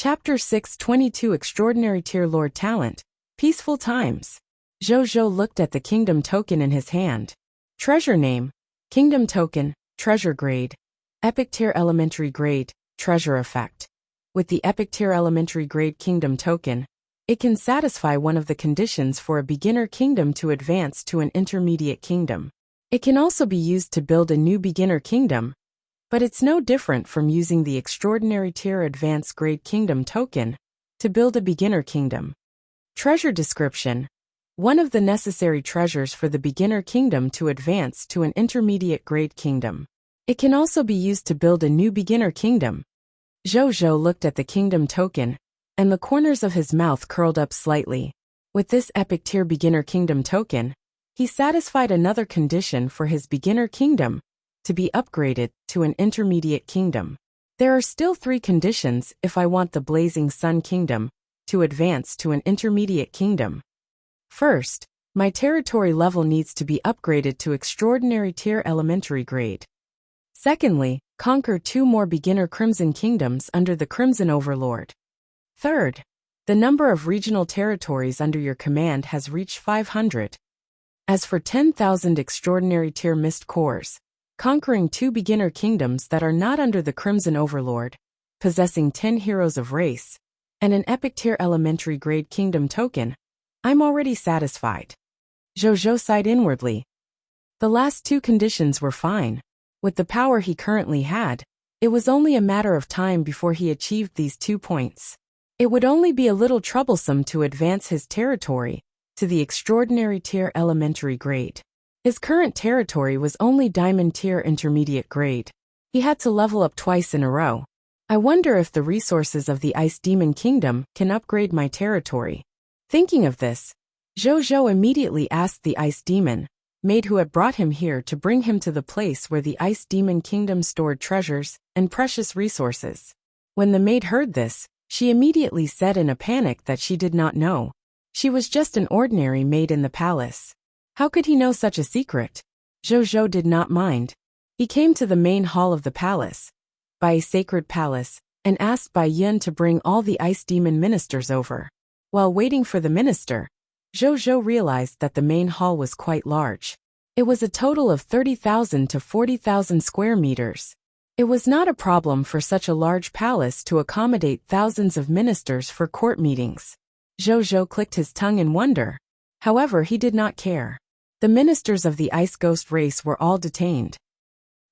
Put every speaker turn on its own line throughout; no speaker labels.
Chapter 622 Extraordinary Tier Lord Talent, Peaceful Times. Zhou looked at the kingdom token in his hand. Treasure name, Kingdom Token, Treasure Grade. Epic Tier Elementary Grade, Treasure Effect. With the Epic Tier Elementary Grade Kingdom Token, it can satisfy one of the conditions for a beginner kingdom to advance to an intermediate kingdom. It can also be used to build a new beginner kingdom, but it's no different from using the Extraordinary Tier Advanced Grade Kingdom Token to build a beginner kingdom. Treasure description. One of the necessary treasures for the beginner kingdom to advance to an intermediate grade kingdom. It can also be used to build a new beginner kingdom. Zhou looked at the kingdom token, and the corners of his mouth curled up slightly. With this epic tier beginner kingdom token, he satisfied another condition for his beginner kingdom to be upgraded to an intermediate kingdom. There are still 3 conditions if I want the Blazing Sun Kingdom to advance to an intermediate kingdom. First, my territory level needs to be upgraded to Extraordinary Tier Elementary Grade. Secondly, conquer 2 more beginner Crimson Kingdoms under the Crimson Overlord. Third, the number of regional territories under your command has reached 500. As for 10,000 Extraordinary Tier Mist Cores, conquering 2 beginner kingdoms that are not under the Crimson Overlord, possessing 10 heroes of race, and an Epic Tier Elementary Grade Kingdom Token, I'm already satisfied. Zhou sighed inwardly. The last 2 conditions were fine. With the power he currently had, it was only a matter of time before he achieved these 2 points. It would only be a little troublesome to advance his territory to the Extraordinary Tier Elementary Grade. His current territory was only Diamond Tier Intermediate Grade. He had to level up twice in a row. I wonder if the resources of the Ice Demon Kingdom can upgrade my territory. Thinking of this, Zhou immediately asked the Ice Demon maid who had brought him here to bring him to the place where the Ice Demon Kingdom stored treasures and precious resources. When the maid heard this, she immediately said in a panic that she did not know. She was just an ordinary maid in the palace. How could he know such a secret? Zhou did not mind. He came to the main hall of the palace, by a sacred palace, and asked Bai Yun to bring all the Ice Demon ministers over. While waiting for the minister, Zhou realized that the main hall was quite large. It was a total of 30,000 to 40,000 square meters. It was not a problem for such a large palace to accommodate thousands of ministers for court meetings. Zhou clicked his tongue in wonder. However, he did not care. The ministers of the Ice Ghost race were all detained.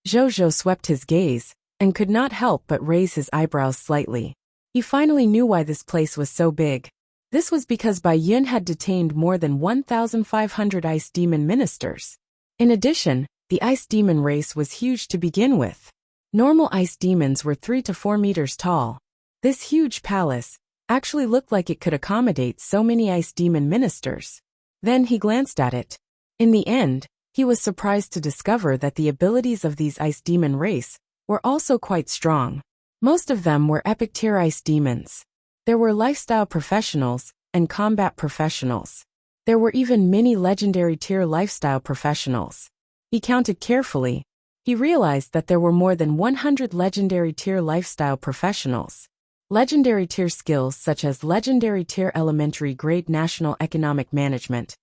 Zhou swept his gaze, and could not help but raise his eyebrows slightly. He finally knew why this place was so big. This was because Bai Yun had detained more than 1,500 Ice Demon ministers. In addition, the Ice Demon race was huge to begin with. Normal Ice Demons were 3 to 4 meters tall. This huge palace actually looked like it could accommodate so many Ice Demon ministers. Then he glanced at it. In the end, he was surprised to discover that the abilities of these Ice Demon race were also quite strong. Most of them were Epic Tier Ice Demons. There were lifestyle professionals and combat professionals. There were even many legendary tier lifestyle professionals. He counted carefully. He realized that there were more than 100 legendary tier lifestyle professionals. Legendary tier skills such as Legendary Tier Elementary Grade National Economic Management,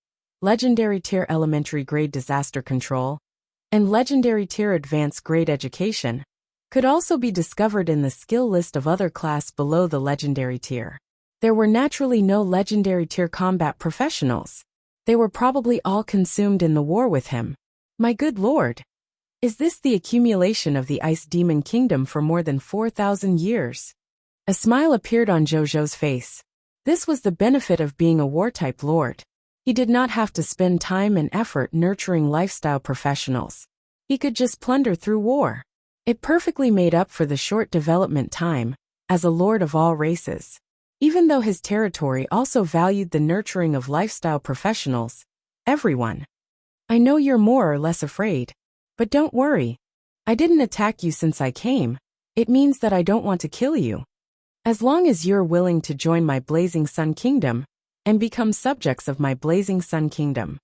Legendary Tier Elementary Grade Disaster Control, and Legendary Tier Advanced Grade Education could also be discovered in the skill list of other class below the Legendary Tier. There were naturally no Legendary Tier combat professionals. They were probably all consumed in the war with him. My good lord! Is this the accumulation of the Ice Demon Kingdom for more than 4,000 years? A smile appeared on Zhou's face. This was the benefit of being a war-type lord. He did not have to spend time and effort nurturing lifestyle professionals. He could just plunder through war. It perfectly made up for the short development time as a lord of all races. Even though his territory also valued the nurturing of lifestyle professionals, everyone. I know you're more or less afraid. But don't worry. I didn't attack you since I came. It means that I don't want to kill you. As long as you're willing to join my Blazing Sun Kingdom and become subjects of my Blazing Sun Kingdom,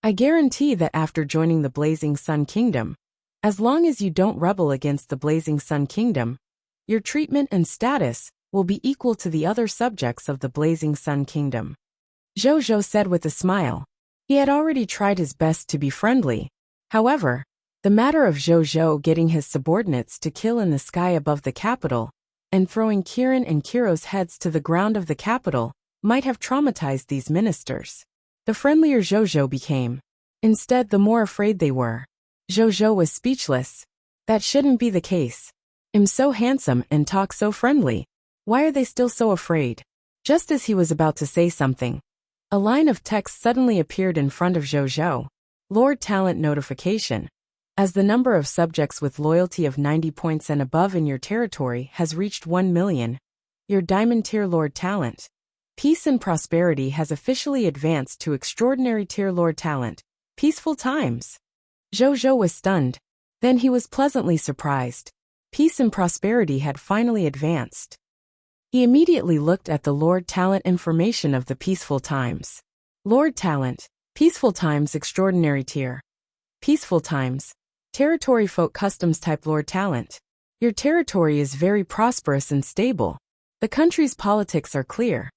I guarantee that after joining the Blazing Sun Kingdom, as long as you don't rebel against the Blazing Sun Kingdom, your treatment and status will be equal to the other subjects of the Blazing Sun Kingdom. Zhou said with a smile. He had already tried his best to be friendly. However, the matter of Zhou getting his subordinates to kill in the sky above the capital and throwing Kirin and Kiro's heads to the ground of the capital might have traumatized these ministers. The friendlier Zhou became. Instead, the more afraid they were. Zhou was speechless. That shouldn't be the case. I'm so handsome and talk so friendly. Why are they still so afraid? Just as he was about to say something, a line of text suddenly appeared in front of Zhou. Lord Talent notification. As the number of subjects with loyalty of 90 points and above in your territory has reached 1 million, your Diamond Tier Lord Talent. Peace and prosperity has officially advanced to Extraordinary Tier Lord Talent. Peaceful times. Zhou was stunned. Then he was pleasantly surprised. Peace and prosperity had finally advanced. He immediately looked at the Lord Talent information of the peaceful times. Lord Talent, Peaceful Times Extraordinary Tier. Peaceful Times. Territory Folk Customs Type Lord Talent. Your territory is very prosperous and stable. The country's politics are clear.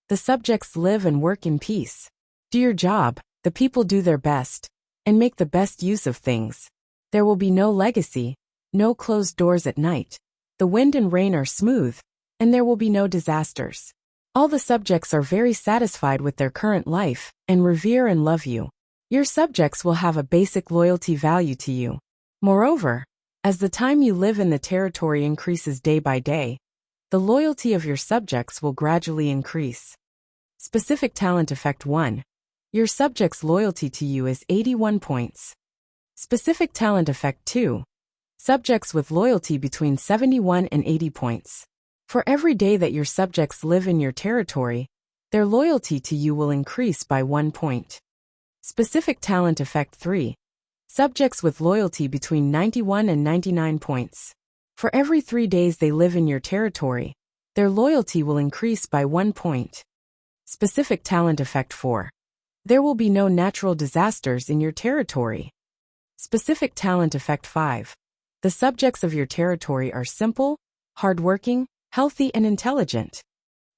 The subjects live and work in peace. Do your job, the people do their best, and make the best use of things. There will be no legacy, no closed doors at night. The wind and rain are smooth, and there will be no disasters. All the subjects are very satisfied with their current life, and revere and love you. Your subjects will have a basic loyalty value to you. Moreover, as the time you live in the territory increases day by day, the loyalty of your subjects will gradually increase. Specific Talent Effect 1. Your subjects' loyalty to you is 81 points. Specific Talent Effect 2. Subjects with loyalty between 71 and 80 points. For every day that your subjects live in your territory, their loyalty to you will increase by 1 point. Specific Talent Effect 3. Subjects with loyalty between 91 and 99 points. For every 3 days they live in your territory, their loyalty will increase by 1 point. Specific Talent Effect 4. There will be no natural disasters in your territory. Specific Talent Effect 5. The subjects of your territory are simple, hardworking, healthy and intelligent.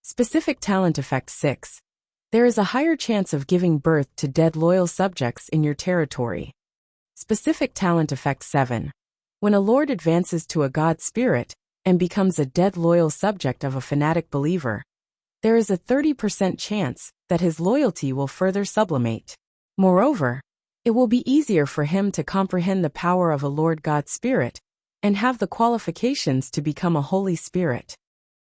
Specific Talent Effect 6. There is a higher chance of giving birth to dead loyal subjects in your territory. Specific Talent Effect 7. When a lord advances to a god spirit and becomes a dead loyal subject of a fanatic believer, there is a 30% chance that his loyalty will further sublimate. Moreover, it will be easier for him to comprehend the power of a Lord God Spirit and have the qualifications to become a Holy Spirit.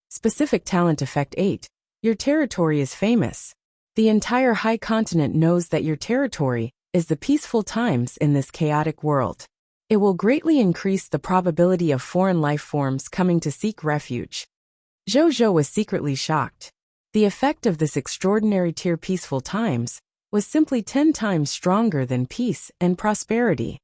Specific Talent Effect 8. Your territory is famous. The entire high continent knows that your territory is the peaceful times in this chaotic world. It will greatly increase the probability of foreign life forms coming to seek refuge. Zhou was secretly shocked. The effect of this extraordinary tier peaceful times was simply 10 times stronger than peace and prosperity.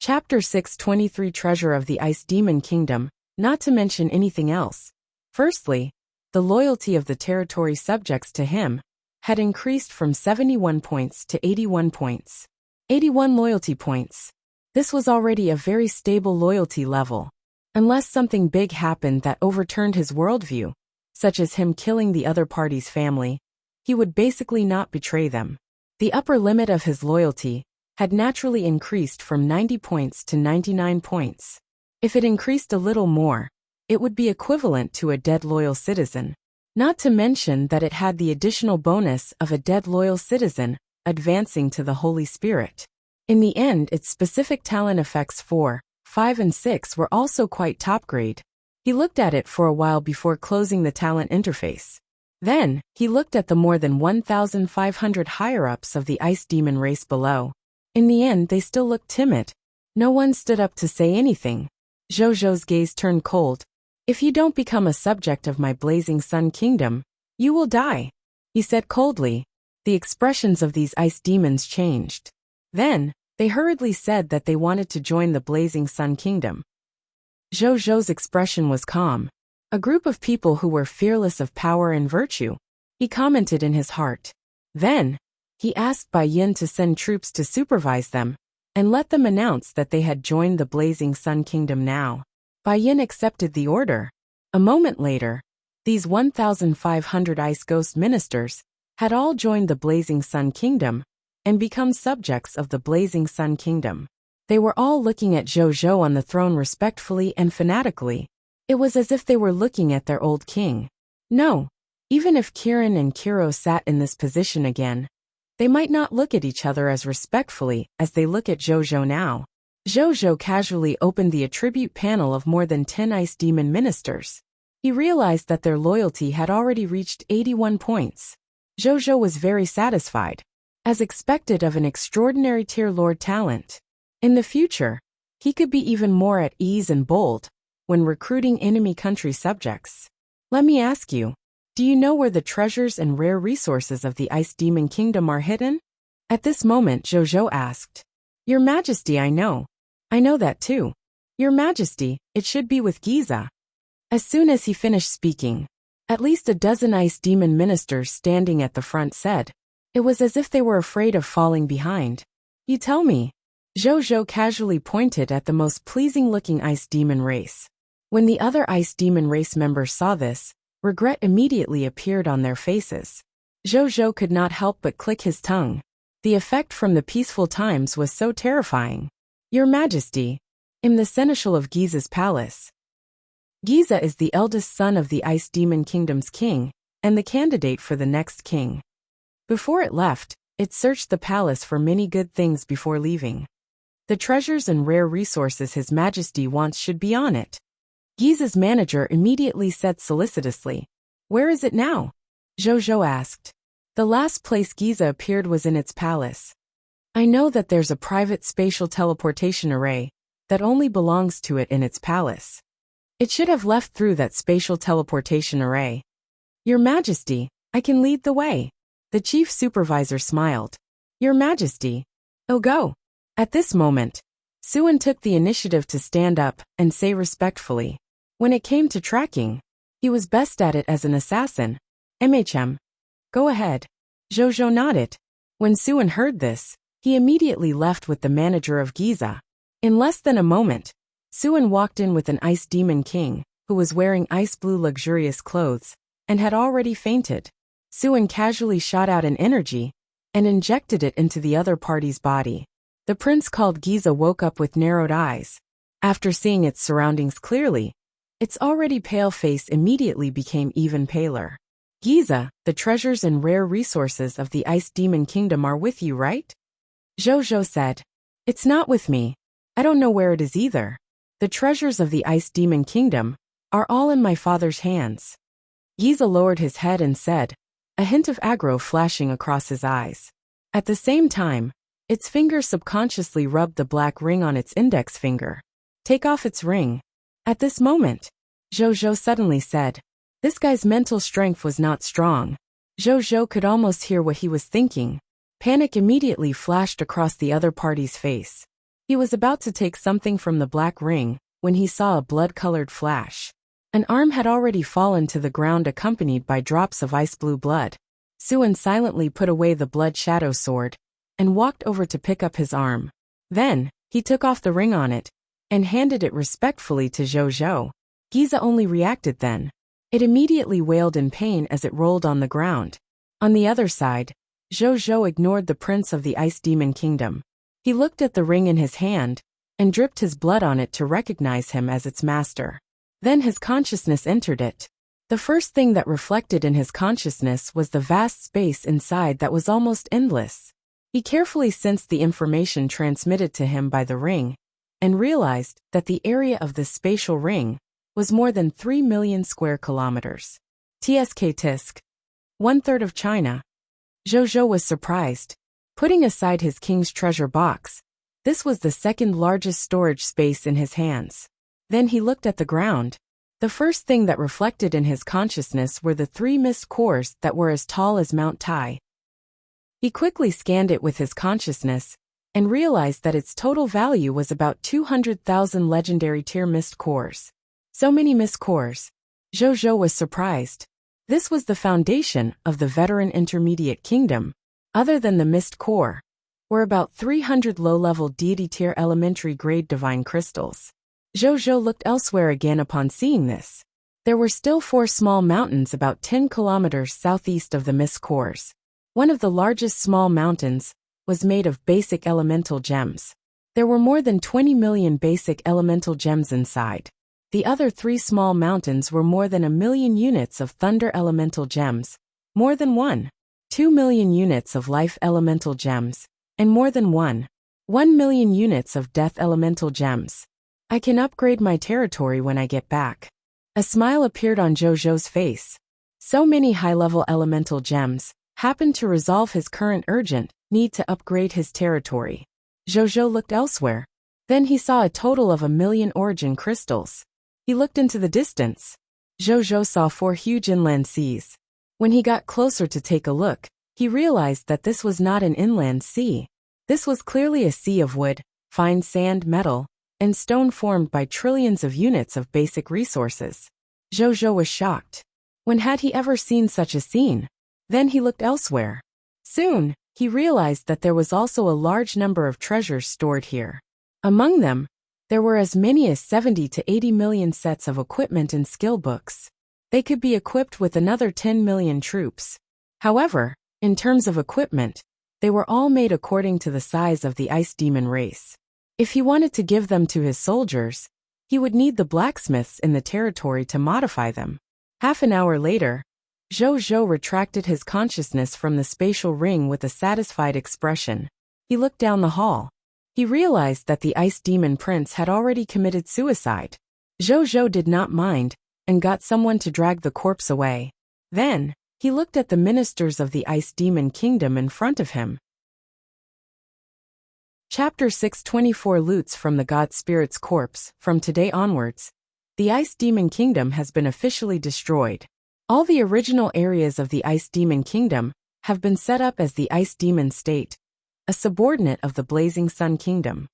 Chapter 623 Treasure of the Ice Demon Kingdom, not to mention anything else. Firstly, the loyalty of the territory subjects to him had increased from 71 points to 81 points. 81 loyalty points. This was already a very stable loyalty level. Unless something big happened that overturned his worldview, such as him killing the other party's family, he would basically not betray them. The upper limit of his loyalty had naturally increased from 90 points to 99 points. If it increased a little more, it would be equivalent to a dead loyal citizen. Not to mention that it had the additional bonus of a dead loyal citizen advancing to the Holy Spirit. In the end, its specific talent effects 4, 5 and 6 were also quite top grade. He looked at it for a while before closing the talent interface. Then, he looked at the more than 1,500 higher-ups of the ice demon race below. In the end, they still looked timid. No one stood up to say anything. Zhou's gaze turned cold. If you don't become a subject of my Blazing Sun Kingdom, you will die, he said coldly. The expressions of these ice demons changed. Then, they hurriedly said that they wanted to join the Blazing Sun Kingdom. Zhou's expression was calm. A group of people who were fearless of power and virtue, he commented in his heart. Then, he asked Bai Yin to send troops to supervise them, and let them announce that they had joined the Blazing Sun Kingdom now. Bai Yin accepted the order. A moment later, these 1,500 Ice Ghost ministers had all joined the Blazing Sun Kingdom and become subjects of the Blazing Sun Kingdom. They were all looking at Zhou on the throne respectfully and fanatically. It was as if they were looking at their old king. No, even if Kirin and Kiro sat in this position again, they might not look at each other as respectfully as they look at Zhou now. Zhou casually opened the attribute panel of more than 10 ice demon ministers. He realized that their loyalty had already reached 81 points. Zhou was very satisfied, as expected of an extraordinary tier lord talent. In the future, he could be even more at ease and bold when recruiting enemy country subjects. Let me ask you, do you know where the treasures and rare resources of the Ice Demon Kingdom are hidden? At this moment Zhou asked. Your Majesty, I know that too. Your Majesty, it should be with Giza. As soon as he finished speaking, at least a dozen ice demon ministers standing at the front said. It was as if they were afraid of falling behind. You tell me. Zhou casually pointed at the most pleasing-looking ice demon race. When the other ice demon race members saw this, regret immediately appeared on their faces. Zhou could not help but click his tongue. The effect from the peaceful times was so terrifying. Your Majesty, I'm the Seneschal of Giza's palace. Giza is the eldest son of the Ice Demon Kingdom's king, and the candidate for the next king. Before it left, it searched the palace for many good things before leaving. The treasures and rare resources His Majesty wants should be on it. Giza's manager immediately said solicitously. Where is it now? Zhou asked. The last place Giza appeared was in its palace. I know that there's a private spatial teleportation array that only belongs to it in its palace. It should have left through that spatial teleportation array. Your Majesty, I can lead the way. The chief supervisor smiled. Your Majesty. Oh, go. At this moment, Suan took the initiative to stand up and say respectfully. When it came to tracking, he was best at it as an assassin. Go ahead. Zhou nodded. When Suan heard this, he immediately left with the manager of Giza. In less than a moment, Suan walked in with an ice demon king, who was wearing ice blue luxurious clothes, and had already fainted. Suan casually shot out an energy, and injected it into the other party's body. The prince called Giza woke up with narrowed eyes. After seeing its surroundings clearly, its already pale face immediately became even paler. Giza, the treasures and rare resources of the Ice Demon Kingdom are with you, right? Zhou said. It's not with me. I don't know where it is either. The treasures of the Ice Demon Kingdom are all in my father's hands. Giza lowered his head and said, a hint of aggro flashing across his eyes. At the same time, its finger subconsciously rubbed the black ring on its index finger. Take off its ring. At this moment, Zhou suddenly said. This guy's mental strength was not strong. Zhou could almost hear what he was thinking. Panic immediately flashed across the other party's face. He was about to take something from the black ring when he saw a blood-colored flash. An arm had already fallen to the ground accompanied by drops of ice-blue blood. Suan silently put away the blood shadow sword and walked over to pick up his arm. Then, he took off the ring on it and handed it respectfully to Zhou. Giza only reacted then. It immediately wailed in pain as it rolled on the ground. On the other side, Zhou ignored the prince of the Ice Demon Kingdom. He looked at the ring in his hand and dripped his blood on it to recognize him as its master. Then his consciousness entered it. The first thing that reflected in his consciousness was the vast space inside that was almost endless. He carefully sensed the information transmitted to him by the ring and realized that the area of this spatial ring was more than 3 million square kilometers. Tisk. 1/3 of China. Zhou was surprised. Putting aside his king's treasure box, this was the second largest storage space in his hands. Then he looked at the ground. The first thing that reflected in his consciousness were the 3 mist cores that were as tall as Mount Tai. He quickly scanned it with his consciousness and realized that its total value was about 200,000 legendary tier mist cores. So many mist cores. Zhou was surprised. This was the foundation of the veteran intermediate kingdom. Other than the mist core, were about 300 low-level deity tier elementary grade divine crystals. Zhou looked elsewhere again upon seeing this. There were still 4 small mountains about 10 kilometers southeast of the mist cores. One of the largest small mountains was made of basic elemental gems. There were more than 20 million basic elemental gems inside. The other 3 small mountains were more than 1 million units of thunder elemental gems, more than 1.2 million units of life elemental gems, and more than 1 million units of death elemental gems. I can upgrade my territory when I get back. A smile appeared on Zhou face. So many high-level elemental gems happened to resolve his current urgent need to upgrade his territory. Zhou looked elsewhere. Then he saw a total of 1 million origin crystals. He looked into the distance. Zhou saw 4 huge inland seas. When he got closer to take a look, he realized that this was not an inland sea. This was clearly a sea of wood, fine sand, metal, and stone formed by trillions of units of basic resources. Zhou was shocked. When had he ever seen such a scene? Then he looked elsewhere. Soon, he realized that there was also a large number of treasures stored here. Among them, there were as many as 70 to 80 million sets of equipment and skill books. They could be equipped with another 10 million troops. However, in terms of equipment, they were all made according to the size of the ice demon race. If he wanted to give them to his soldiers, he would need the blacksmiths in the territory to modify them. Half an hour later, Zhou retracted his consciousness from the spatial ring with a satisfied expression. He looked down the hall. He realized that the ice demon prince had already committed suicide. Zhou did not mind, and got someone to drag the corpse away. Then, he looked at the ministers of the ice demon kingdom in front of him. Chapter 624 Loots from the God Spirit's corpse. From today onwards, the Ice Demon Kingdom has been officially destroyed. All the original areas of the Ice Demon Kingdom have been set up as the Ice Demon State, a subordinate of the Blazing Sun Kingdom.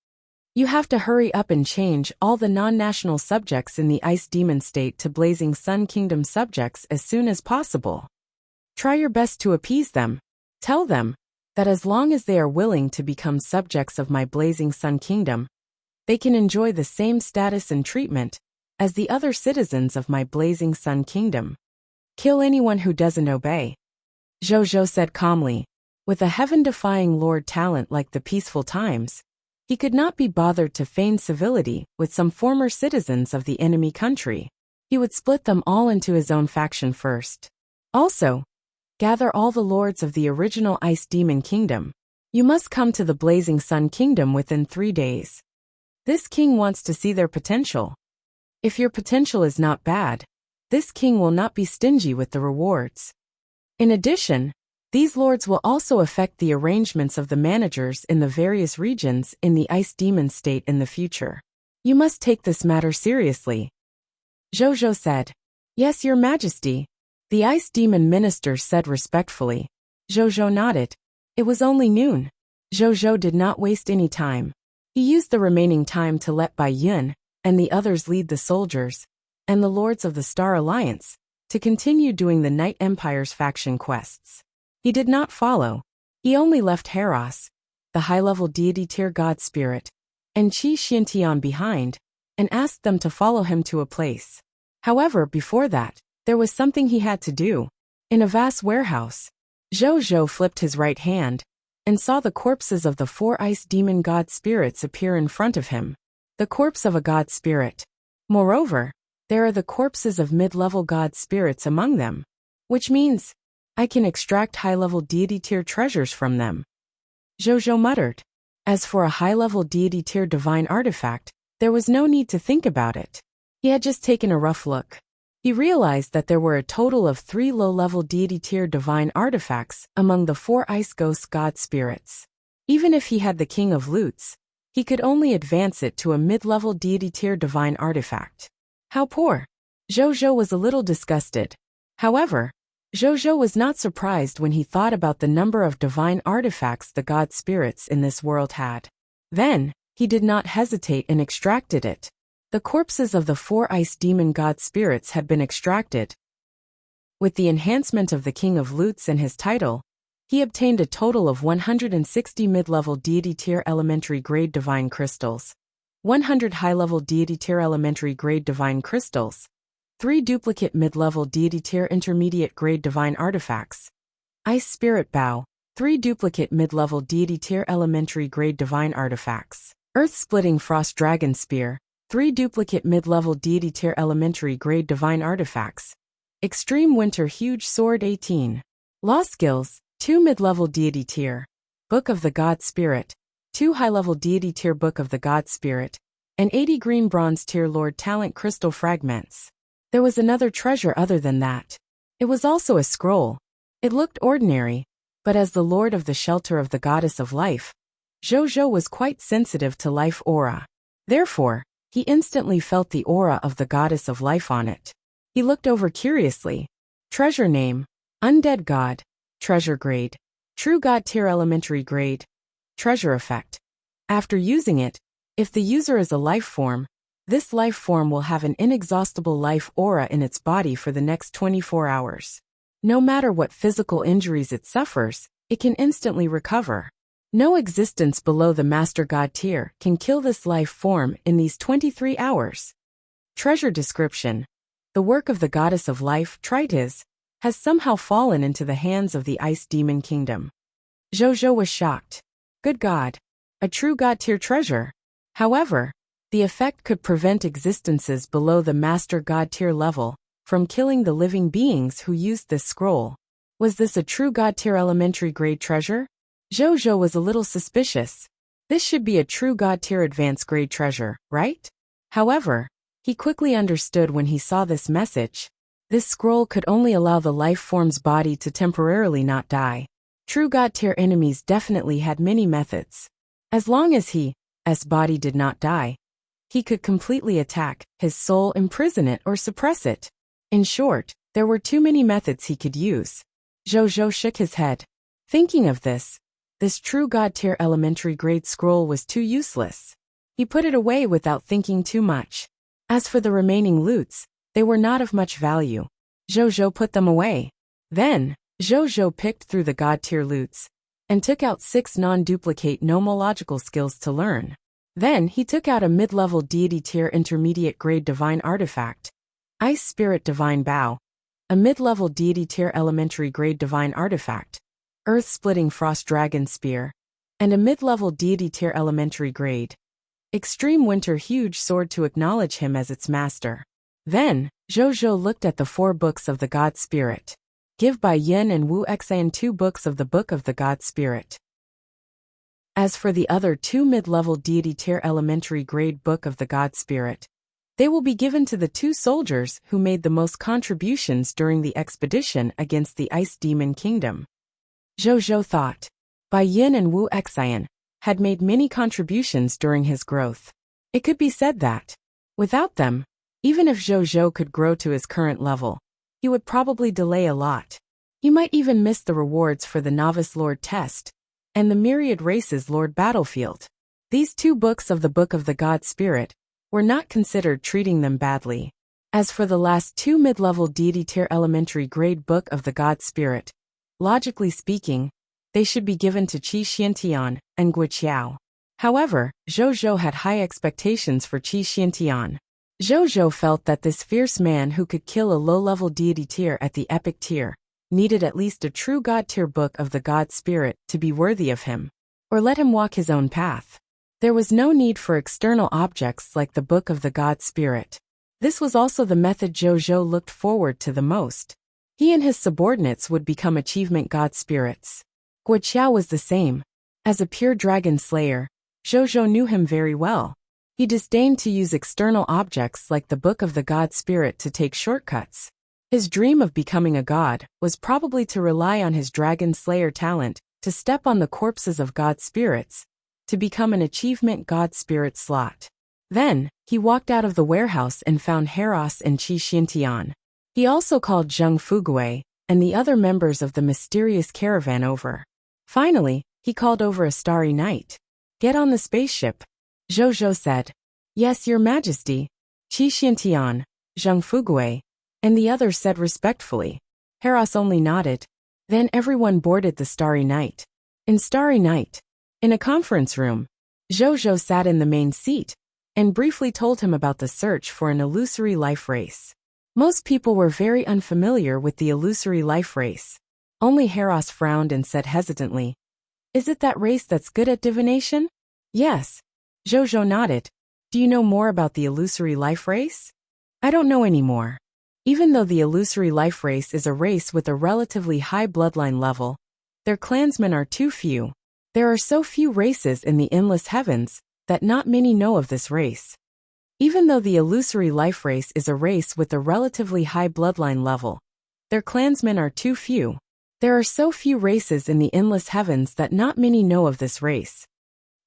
You have to hurry up and change all the non-national subjects in the Ice Demon State to Blazing Sun Kingdom subjects as soon as possible. Try your best to appease them. Tell them that as long as they are willing to become subjects of my Blazing Sun Kingdom, they can enjoy the same status and treatment as the other citizens of my Blazing Sun Kingdom. Kill anyone who doesn't obey. Zhou said calmly. With a heaven-defying lord talent like the peaceful times, he could not be bothered to feign civility with some former citizens of the enemy country. He would split them all into his own faction first. Also, gather all the lords of the original Ice Demon Kingdom. You must come to the Blazing Sun Kingdom within 3 days. This king wants to see their potential. If your potential is not bad, this king will not be stingy with the rewards. In addition, these lords will also affect the arrangements of the managers in the various regions in the Ice Demon State in the future. You must take this matter seriously. Zhou said. Yes, Your Majesty. The Ice Demon Minister said respectfully. Zhou nodded. It was only noon. Zhou did not waste any time. He used the remaining time to let Bai Yun and the others lead the soldiers and the lords of the Star Alliance to continue doing the Night Empire's faction quests. He did not follow. He only left Heros, the high-level deity tier god spirit, and Qi Xiantian behind, and asked them to follow him to a place. However, before that, there was something he had to do. In a vast warehouse, Zhou flipped his right hand and saw the corpses of the 4 ice demon god spirits appear in front of him. The corpse of a god spirit. Moreover, there are the corpses of mid-level god spirits among them, which means I can extract high-level deity tier treasures from them. Zhou muttered. As for a high-level deity tier divine artifact, there was no need to think about it. He had just taken a rough look. He realized that there were a total of 3 low-level deity tier divine artifacts among the 4 ice ghost god spirits. Even if he had the King of Loots, he could only advance it to a mid-level deity tier divine artifact. How poor! Zhou was a little disgusted. However, Zhou was not surprised when he thought about the number of divine artifacts the god spirits in this world had. Then, he did not hesitate and extracted it. The corpses of the 4 ice demon god spirits had been extracted. With the enhancement of the King of Loots and his title, he obtained a total of 160 mid-level deity tier elementary grade divine crystals, 100 high-level deity tier elementary grade divine crystals, 3 duplicate mid-level deity tier intermediate grade divine artifacts. Ice Spirit Bow, 3 duplicate mid-level deity tier elementary grade divine artifacts. Earth-splitting Frost Dragon Spear, 3 duplicate mid-level deity tier elementary grade divine artifacts. Extreme Winter Huge Sword 18. Law Skills, 2 mid-level deity tier. Book of the God Spirit, 2 high-level deity tier Book of the God Spirit, and 80 green bronze tier Lord Talent Crystal Fragments. There was another treasure other than that. It was also a scroll. It looked ordinary, but as the Lord of the Shelter of the Goddess of Life, Zhou was quite sensitive to life aura. Therefore, he instantly felt the aura of the Goddess of Life on it. He looked over curiously. Treasure name, Undead God. Treasure grade, True God tier elementary grade. Treasure effect. After using it, if the user is a life form, this life form will have an inexhaustible life aura in its body for the next 24 hours. No matter what physical injuries it suffers, it can instantly recover. No existence below the Master God tier can kill this life form in these 23 hours. Treasure description. The work of the Goddess of Life, Tritis, has somehow fallen into the hands of the Ice Demon Kingdom. Zhou was shocked. Good God. A true God tier treasure. However, the effect could prevent existences below the Master God tier level from killing the living beings who used this scroll. Was this a true God tier elementary grade treasure? Zhou was a little suspicious. This should be a true God tier advanced grade treasure, right? However, he quickly understood when he saw this message. This scroll could only allow the life form's body to temporarily not die. True God tier enemies definitely had many methods. As long as his body did not die, he could completely attack his soul, imprison it, or suppress it. In short, there were too many methods he could use. Zhou shook his head. Thinking of this true God tier elementary grade scroll was too useless. He put it away without thinking too much. As for the remaining loots, they were not of much value. Zhou put them away. Then, Zhou picked through the God tier loots and took out 6 non-duplicate nomological skills to learn. Then he took out a mid-level deity tier intermediate grade divine artifact, Ice Spirit Divine Bow, a mid-level deity tier elementary grade divine artifact, Earth-splitting Frost Dragon Spear, and a mid-level deity tier elementary grade, Extreme Winter Huge Sword to acknowledge him as its master. Then, Zhou looked at the 4 books of the God Spirit. Give by Yin and Wuxia 2 books of the Book of the God Spirit. As for the other 2 mid-level deity tier elementary grade Book of the God Spirit, they will be given to the 2 soldiers who made the most contributions during the expedition against the Ice Demon Kingdom. Zhou thought. Bai Yin and Wuxia had made many contributions during his growth. It could be said that, without them, even if Zhou could grow to his current level, he would probably delay a lot. He might even miss the rewards for the Novice Lord test and the Myriad Races Lord battlefield. These 2 books of the Book of the God Spirit were not considered treating them badly. As for the last 2 mid-level deity tier elementary grade Book of the God Spirit, logically speaking, they should be given to Qi Xiantian and Wuxia. However, Zhou had high expectations for Qi Xiantian. Zhou felt that this fierce man who could kill a low-level deity tier at the epic tier needed at least a true God tier Book of the God Spirit to be worthy of him, or let him walk his own path. There was no need for external objects like the Book of the God Spirit. This was also the method Zhou looked forward to the most. He and his subordinates would become achievement God Spirits. Wuxia was the same. As a pure dragon slayer, Zhou knew him very well. He disdained to use external objects like the Book of the God Spirit to take shortcuts. His dream of becoming a god was probably to rely on his dragon slayer talent to step on the corpses of God Spirits to become an achievement God Spirit slot. Then, he walked out of the warehouse and found Heros and Qi Xiantian. He also called Zheng Fugui and the other members of the mysterious caravan over. Finally, he called over a starry night. Get on the spaceship. Zhou said. Yes, Your Majesty. Qi Xiantian, Zheng Fugui, and the others said respectfully. Heros only nodded. Then everyone boarded the Starry Night. In Starry Night, in a conference room, Zhou sat in the main seat and briefly told him about the search for an illusory life race. Most people were very unfamiliar with the illusory life race. Only Heros frowned and said hesitantly, "Is it that race that's good at divination?" "Yes." Jojo nodded. "Do you know more about the illusory life race?" "I don't know any more." Even though the illusory life race is a race with a relatively high bloodline level, their clansmen are too few. There are so few races in the endless heavens that not many know of this race. Even though the illusory life race is a race with a relatively high bloodline level, their clansmen are too few. There are so few races in the endless heavens that not many know of this race.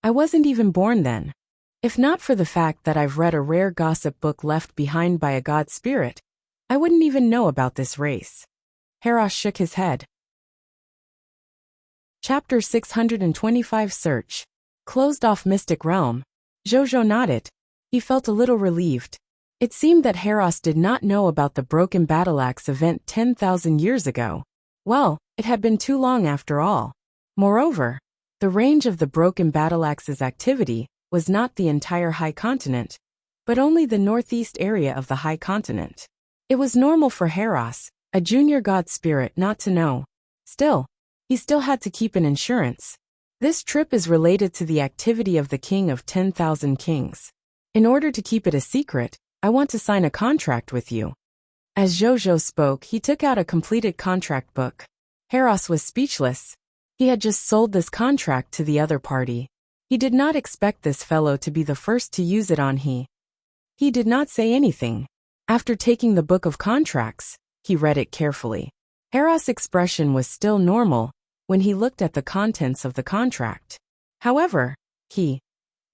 I wasn't even born then. If not for the fact that I've read a rare gossip book left behind by a god spirit, I wouldn't even know about this race. Heros shook his head. Chapter 625 Search. Closed off Mystic Realm. Jojo nodded. He felt a little relieved. It seemed that Heros did not know about the broken battleaxe event 10,000 years ago. Well, it had been too long after all. Moreover, the range of the broken battleaxe's activity was not the entire High Continent, but only the northeast area of the High Continent. It was normal for Heros, a junior god spirit, not to know. Still, he still had to keep an insurance. This trip is related to the activity of the King of 10,000 Kings. In order to keep it a secret, I want to sign a contract with you. As Jojo spoke, he took out a completed contract book. Heros was speechless. He had just sold this contract to the other party. He did not expect this fellow to be the first to use it on he. He did not say anything. After taking the book of contracts, he read it carefully. Heros' expression was still normal when he looked at the contents of the contract. However,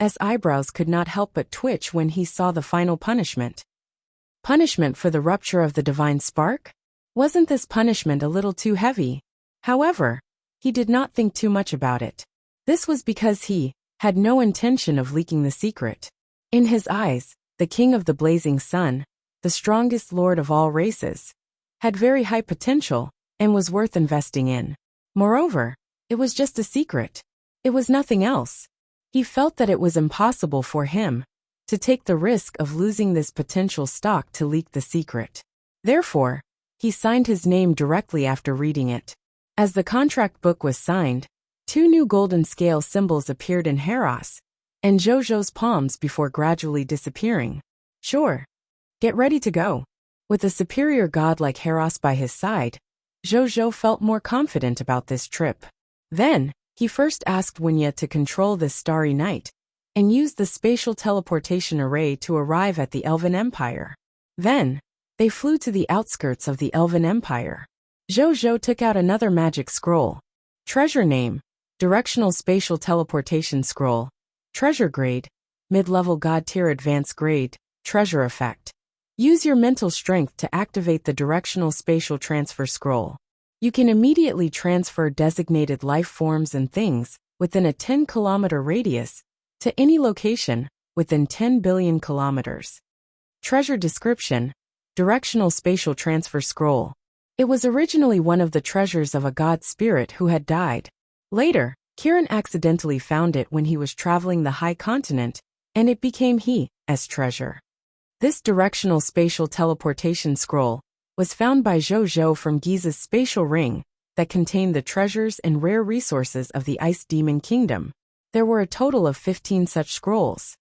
his eyebrows could not help but twitch when he saw the final punishment. Punishment for the rupture of the divine spark? Wasn't this punishment a little too heavy? However, he did not think too much about it. This was because he had no intention of leaking the secret. In his eyes, the King of the Blazing Sun, the strongest lord of all races, had very high potential and was worth investing in. Moreover, it was just a secret. It was nothing else. He felt that it was impossible for him to take the risk of losing this potential stock to leak the secret. Therefore, he signed his name directly after reading it. As the contract book was signed, 2 new golden scale symbols appeared in Heros and Jojo's palms before gradually disappearing. Sure. Get ready to go. With a superior god like Heros by his side, Jojo felt more confident about this trip. Then, he first asked Wuxia to control this starry night and used the spatial teleportation array to arrive at the Elven Empire. Then, they flew to the outskirts of the Elven Empire. Jojo took out another magic scroll. Treasure name: Directional Spatial Teleportation Scroll. Treasure grade: Mid-level God tier advanced grade. Treasure effect: use your mental strength to activate the Directional Spatial Transfer Scroll. You can immediately transfer designated life forms and things within a 10-kilometer radius to any location within 10 billion kilometers. Treasure description: Directional Spatial Transfer Scroll. It was originally one of the treasures of a god spirit who had died. Later, Kiran accidentally found it when he was traveling the High Continent, and it became his treasure. This Directional Spatial Teleportation Scroll was found by Jojo from Giza's spatial ring that contained the treasures and rare resources of the Ice Demon Kingdom. There were a total of 15 such scrolls.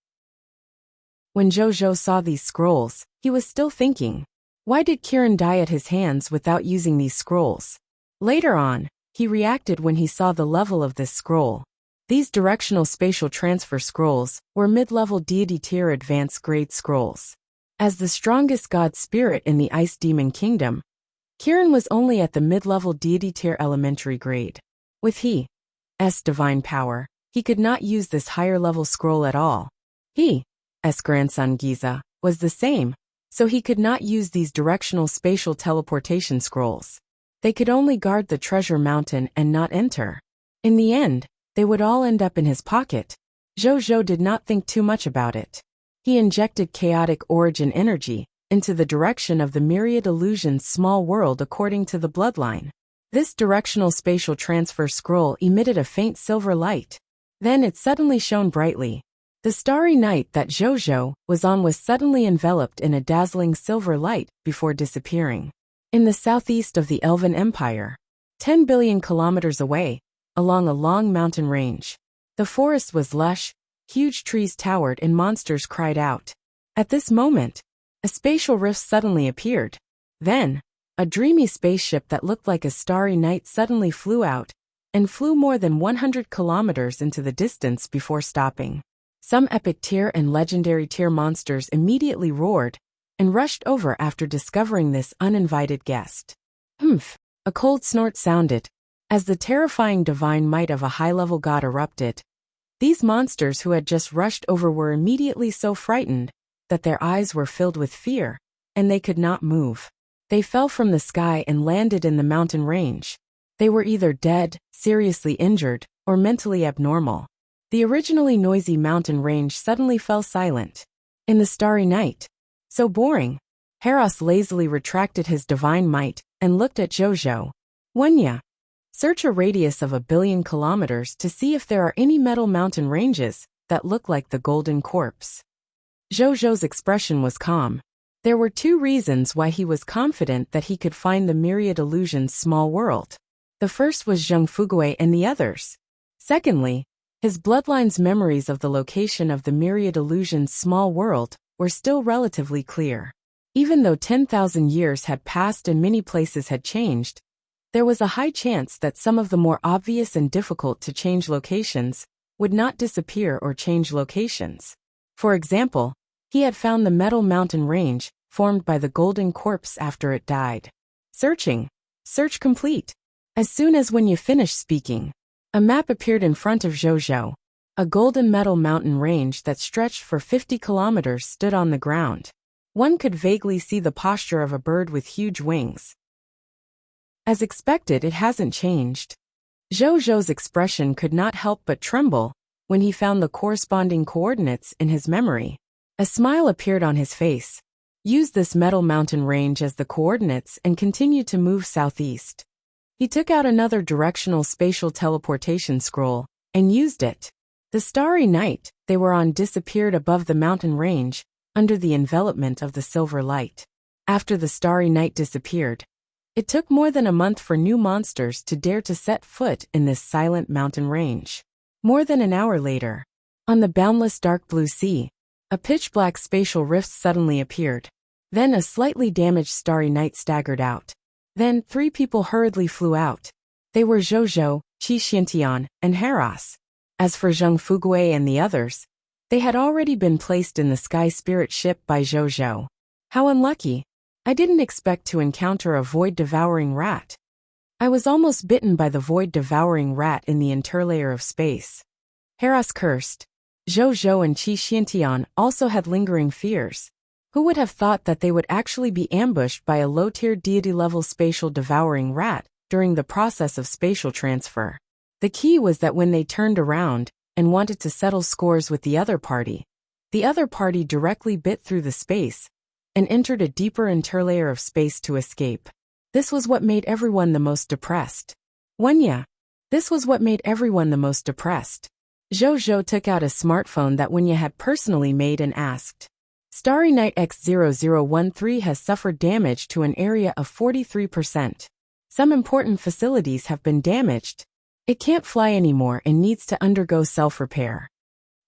When Jojo saw these scrolls, he was still thinking, why did Kiran die at his hands without using these scrolls? Later on, he reacted when he saw the level of this scroll. These Directional Spatial Transfer Scrolls were mid-level deity tier advanced grade scrolls. As the strongest god spirit in the Ice Demon Kingdom, Kiran was only at the mid-level deity tier elementary grade. With his divine power, he could not use this higher-level scroll at all. His grandson Giza was the same, so he could not use these Directional Spatial Teleportation Scrolls. They could only guard the treasure mountain and not enter. In the end, they would all end up in his pocket. Jojo did not think too much about it. He injected chaotic origin energy into the direction of the myriad illusions small world according to the bloodline. This Directional Spatial Transfer Scroll emitted a faint silver light. Then it suddenly shone brightly. The starry night that Zhou was on was suddenly enveloped in a dazzling silver light before disappearing. In the southeast of the Elven Empire, 10 billion kilometers away, along a long mountain range, the forest was lush, huge trees towered and monsters cried out. At this moment, a spatial rift suddenly appeared. Then, a dreamy spaceship that looked like a starry night suddenly flew out, and flew more than 100 kilometers into the distance before stopping. Some epic tier and legendary tier monsters immediately roared and rushed over after discovering this uninvited guest. Humph! A cold snort sounded as the terrifying divine might of a high-level god erupted. These monsters who had just rushed over were immediately so frightened that their eyes were filled with fear, and they could not move. They fell from the sky and landed in the mountain range. They were either dead, seriously injured, or mentally abnormal. The originally noisy mountain range suddenly fell silent. In the starry night. So boring. Heros lazily retracted his divine might and looked at Zhou. Wuxia. Search a radius of 1 billion kilometers to see if there are any metal mountain ranges that look like the Golden Corpse. Zhou's expression was calm. There were 2 reasons why he was confident that he could find the Myriad Illusion's small world. The first was Zheng Fugui and the others. Secondly, his bloodline's memories of the location of the Myriad Illusion's small world were still relatively clear. Even though 10,000 years had passed and many places had changed, there was a high chance that some of the more obvious and difficult to change locations would not disappear or change locations. For example, he had found the metal mountain range formed by the Golden Corpse after it died. Searching. Search complete. As soon as when you finished speaking, a map appeared in front of Zhou. A golden metal mountain range that stretched for 50 kilometers stood on the ground. One could vaguely see the posture of a bird with huge wings. As expected, it hasn't changed. Zhou's expression could not help but tremble when he found the corresponding coordinates in his memory. A smile appeared on his face. Use this metal mountain range as the coordinates and continue to move southeast. He took out another directional spatial teleportation scroll and used it. The starry night they were on disappeared above the mountain range under the envelopment of the silver light. After the starry night disappeared, it took more than a month for new monsters to dare to set foot in this silent mountain range. More than an hour later, on the boundless dark blue sea, a pitch-black spatial rift suddenly appeared. Then a slightly damaged starry night staggered out. Then 3 people hurriedly flew out. They were Zhou, Qi Xiantian, and Heros. As for Zheng Fugui and the others, they had already been placed in the sky spirit ship by Zhou. How unlucky. I didn't expect to encounter a void-devouring rat. I was almost bitten by the void-devouring rat in the interlayer of space. Heros cursed. Zhou and Qi Xiantian also had lingering fears. Who would have thought that they would actually be ambushed by a low-tier deity-level spatial devouring rat during the process of spatial transfer? The key was that when they turned around and wanted to settle scores with the other party directly bit through the space and entered a deeper interlayer of space to escape. This was what made everyone the most depressed. Wuxia. This was what made everyone the most depressed. Zhou took out a smartphone that Wuxia had personally made and asked. Starry Night X0013 has suffered damage to an area of 43%. Some important facilities have been damaged. It can't fly anymore and needs to undergo self-repair.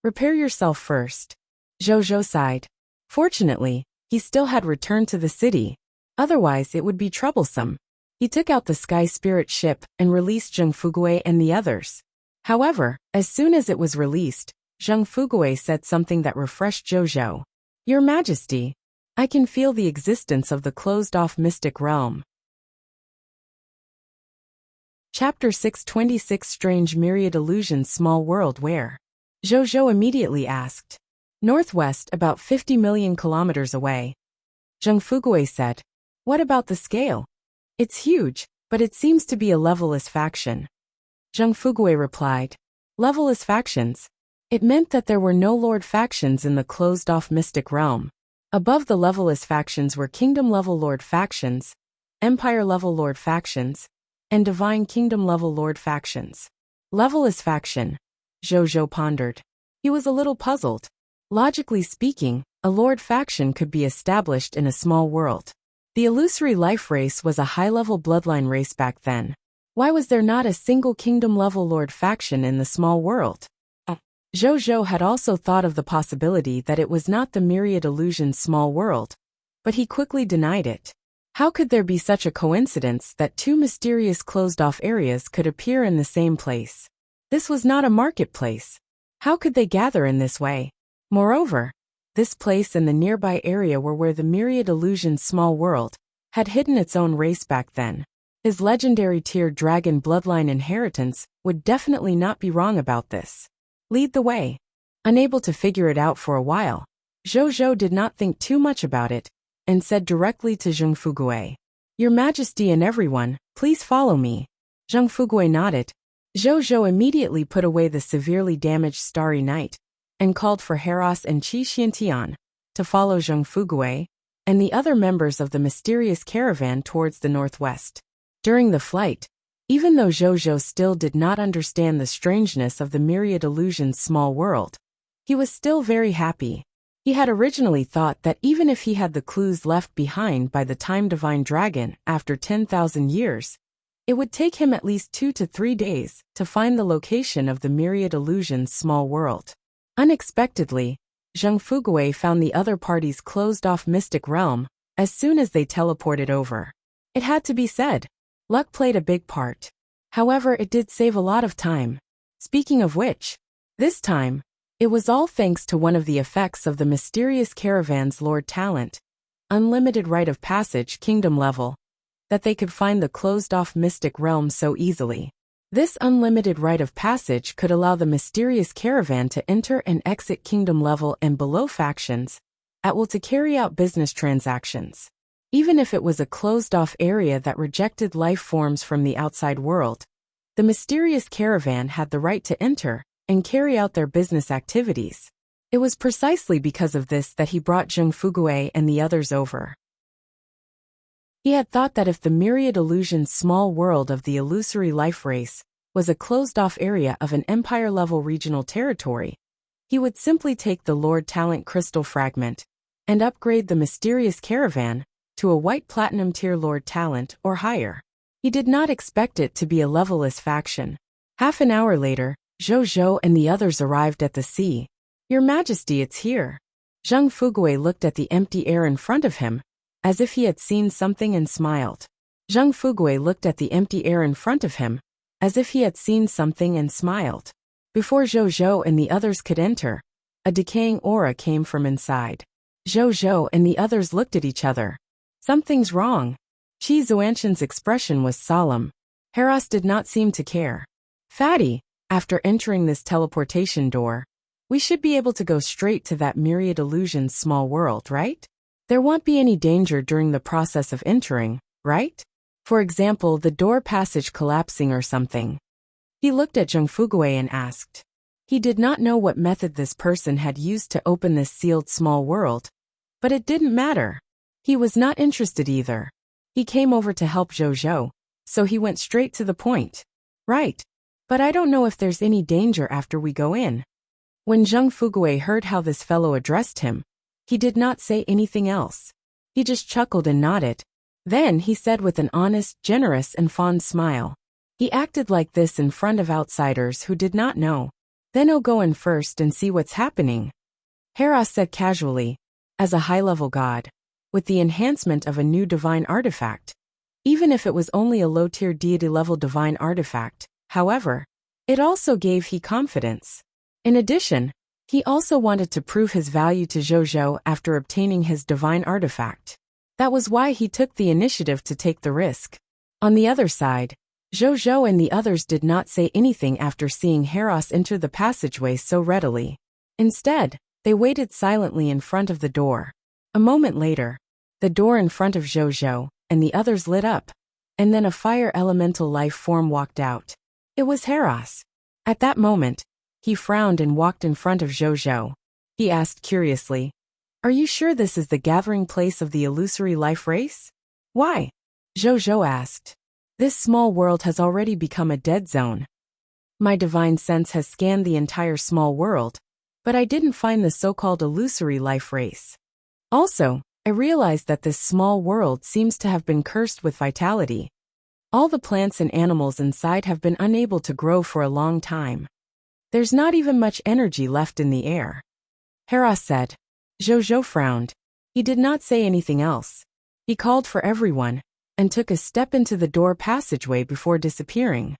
Repair yourself first. Zhou sighed. Fortunately, he still had returned to the city. Otherwise it would be troublesome. He took out the sky spirit ship and released Zheng Fugui and the others. However, as soon as it was released, Zheng Fugui said something that refreshed Zhou. Your Majesty, I can feel the existence of the closed-off mystic realm. Chapter 626 Strange Myriad Illusions Small World Where? Zhou immediately asked. Northwest, about 50 million kilometers away. Zheng Fugui said. What about the scale? It's huge, but it seems to be a level-less faction. Zheng Fugui replied. Level-less factions? It meant that there were no lord factions in the closed-off mystic realm. Above the level-less factions were kingdom-level lord factions, empire-level lord factions, and divine kingdom-level lord factions. Level-less faction, Zhou pondered. He was a little puzzled. Logically speaking, a lord faction could be established in a small world. The illusory life race was a high-level bloodline race back then. Why was there not a single kingdom-level lord faction in the small world? Zhou had also thought of the possibility that it was not the Myriad Illusion's small world, but he quickly denied it. How could there be such a coincidence that two mysterious closed-off areas could appear in the same place? This was not a marketplace. How could they gather in this way? Moreover, this place and the nearby area were where the Myriad Illusion's small world had hidden its own race back then. His legendary tier dragon bloodline inheritance would definitely not be wrong about this. Lead the way. Unable to figure it out for a while, Zhou did not think too much about it, and said directly to Zheng Fugui, "Your Majesty and everyone, please follow me." Zheng Fugui nodded. Zhou immediately put away the severely damaged Starry Night, and called for Heros and Qi Xiantian to follow Zheng Fugui and the other members of the mysterious caravan towards the northwest. During the flight, even though Zhou still did not understand the strangeness of the Myriad Illusion's small world, he was still very happy. He had originally thought that even if he had the clues left behind by the Time Divine Dragon after 10,000 years, it would take him at least 2 to 3 days to find the location of the Myriad Illusion's small world. Unexpectedly, Zheng Fugui found the other party's closed-off mystic realm as soon as they teleported over. It had to be said, luck played a big part. However, it did save a lot of time. Speaking of which, this time, it was all thanks to one of the effects of the mysterious caravan's Lord Talent, unlimited rite of passage kingdom level, that they could find the closed-off mystic realm so easily. This unlimited rite of passage could allow the mysterious caravan to enter and exit kingdom level and below factions at will to carry out business transactions. Even if it was a closed-off area that rejected life forms from the outside world, the mysterious caravan had the right to enter and carry out their business activities. It was precisely because of this that he brought Zheng Fugui and the others over. He had thought that if the Myriad Illusion's small world of the illusory life race was a closed-off area of an empire-level regional territory, he would simply take the Lord Talent crystal fragment and upgrade the mysterious caravan to a white platinum tier Lord Talent or higher. He did not expect it to be a levelless faction. Half an hour later, Zhou and the others arrived at the sea. "Your Majesty, it's here." Zheng Fugui looked at the empty air in front of him, as if he had seen something and smiled. Zheng Fugui looked at the empty air in front of him, as if he had seen something and smiled. Before Zhou and the others could enter, a decaying aura came from inside. Zhou and the others looked at each other. Something's wrong. Qi Xuanshan's expression was solemn. Heros did not seem to care. "Fatty, after entering this teleportation door, we should be able to go straight to that Myriad Illusion's small world, right? There won't be any danger during the process of entering, right? For example, the door passage collapsing or something." He looked at Zheng Fugui and asked. He did not know what method this person had used to open this sealed small world, but it didn't matter. He was not interested either. He came over to help Zhou, so he went straight to the point. "Right. But I don't know if there's any danger after we go in." When Zheng Fugui heard how this fellow addressed him, he did not say anything else. He just chuckled and nodded. Then he said with an honest, generous and fond smile. He acted like this in front of outsiders who did not know. "Then I'll go in first and see what's happening," Heros said casually. As a high-level god, with the enhancement of a new divine artifact, even if it was only a low-tier deity-level divine artifact, however, it also gave he confidence. In addition, he also wanted to prove his value to Zhou after obtaining his divine artifact. That was why he took the initiative to take the risk. On the other side, Zhou and the others did not say anything after seeing Heros enter the passageway so readily. Instead, they waited silently in front of the door. A moment later, the door in front of Zhou and the others lit up, and then a fire elemental life form walked out. It was Heros. At that moment, he frowned and walked in front of Zhou. He asked curiously, "Are you sure this is the gathering place of the illusory life race?" "Why?" Zhou asked. "This small world has already become a dead zone. My divine sense has scanned the entire small world, But I didn't find the so-called illusory life race. Also, I realized that this small world seems to have been cursed with vitality. All the plants and animals inside have been unable to grow for a long time. There's not even much energy left in the air. Heraus said. Zhou frowned. He did not say anything else. He called for everyone, and took a step into the door passageway before disappearing.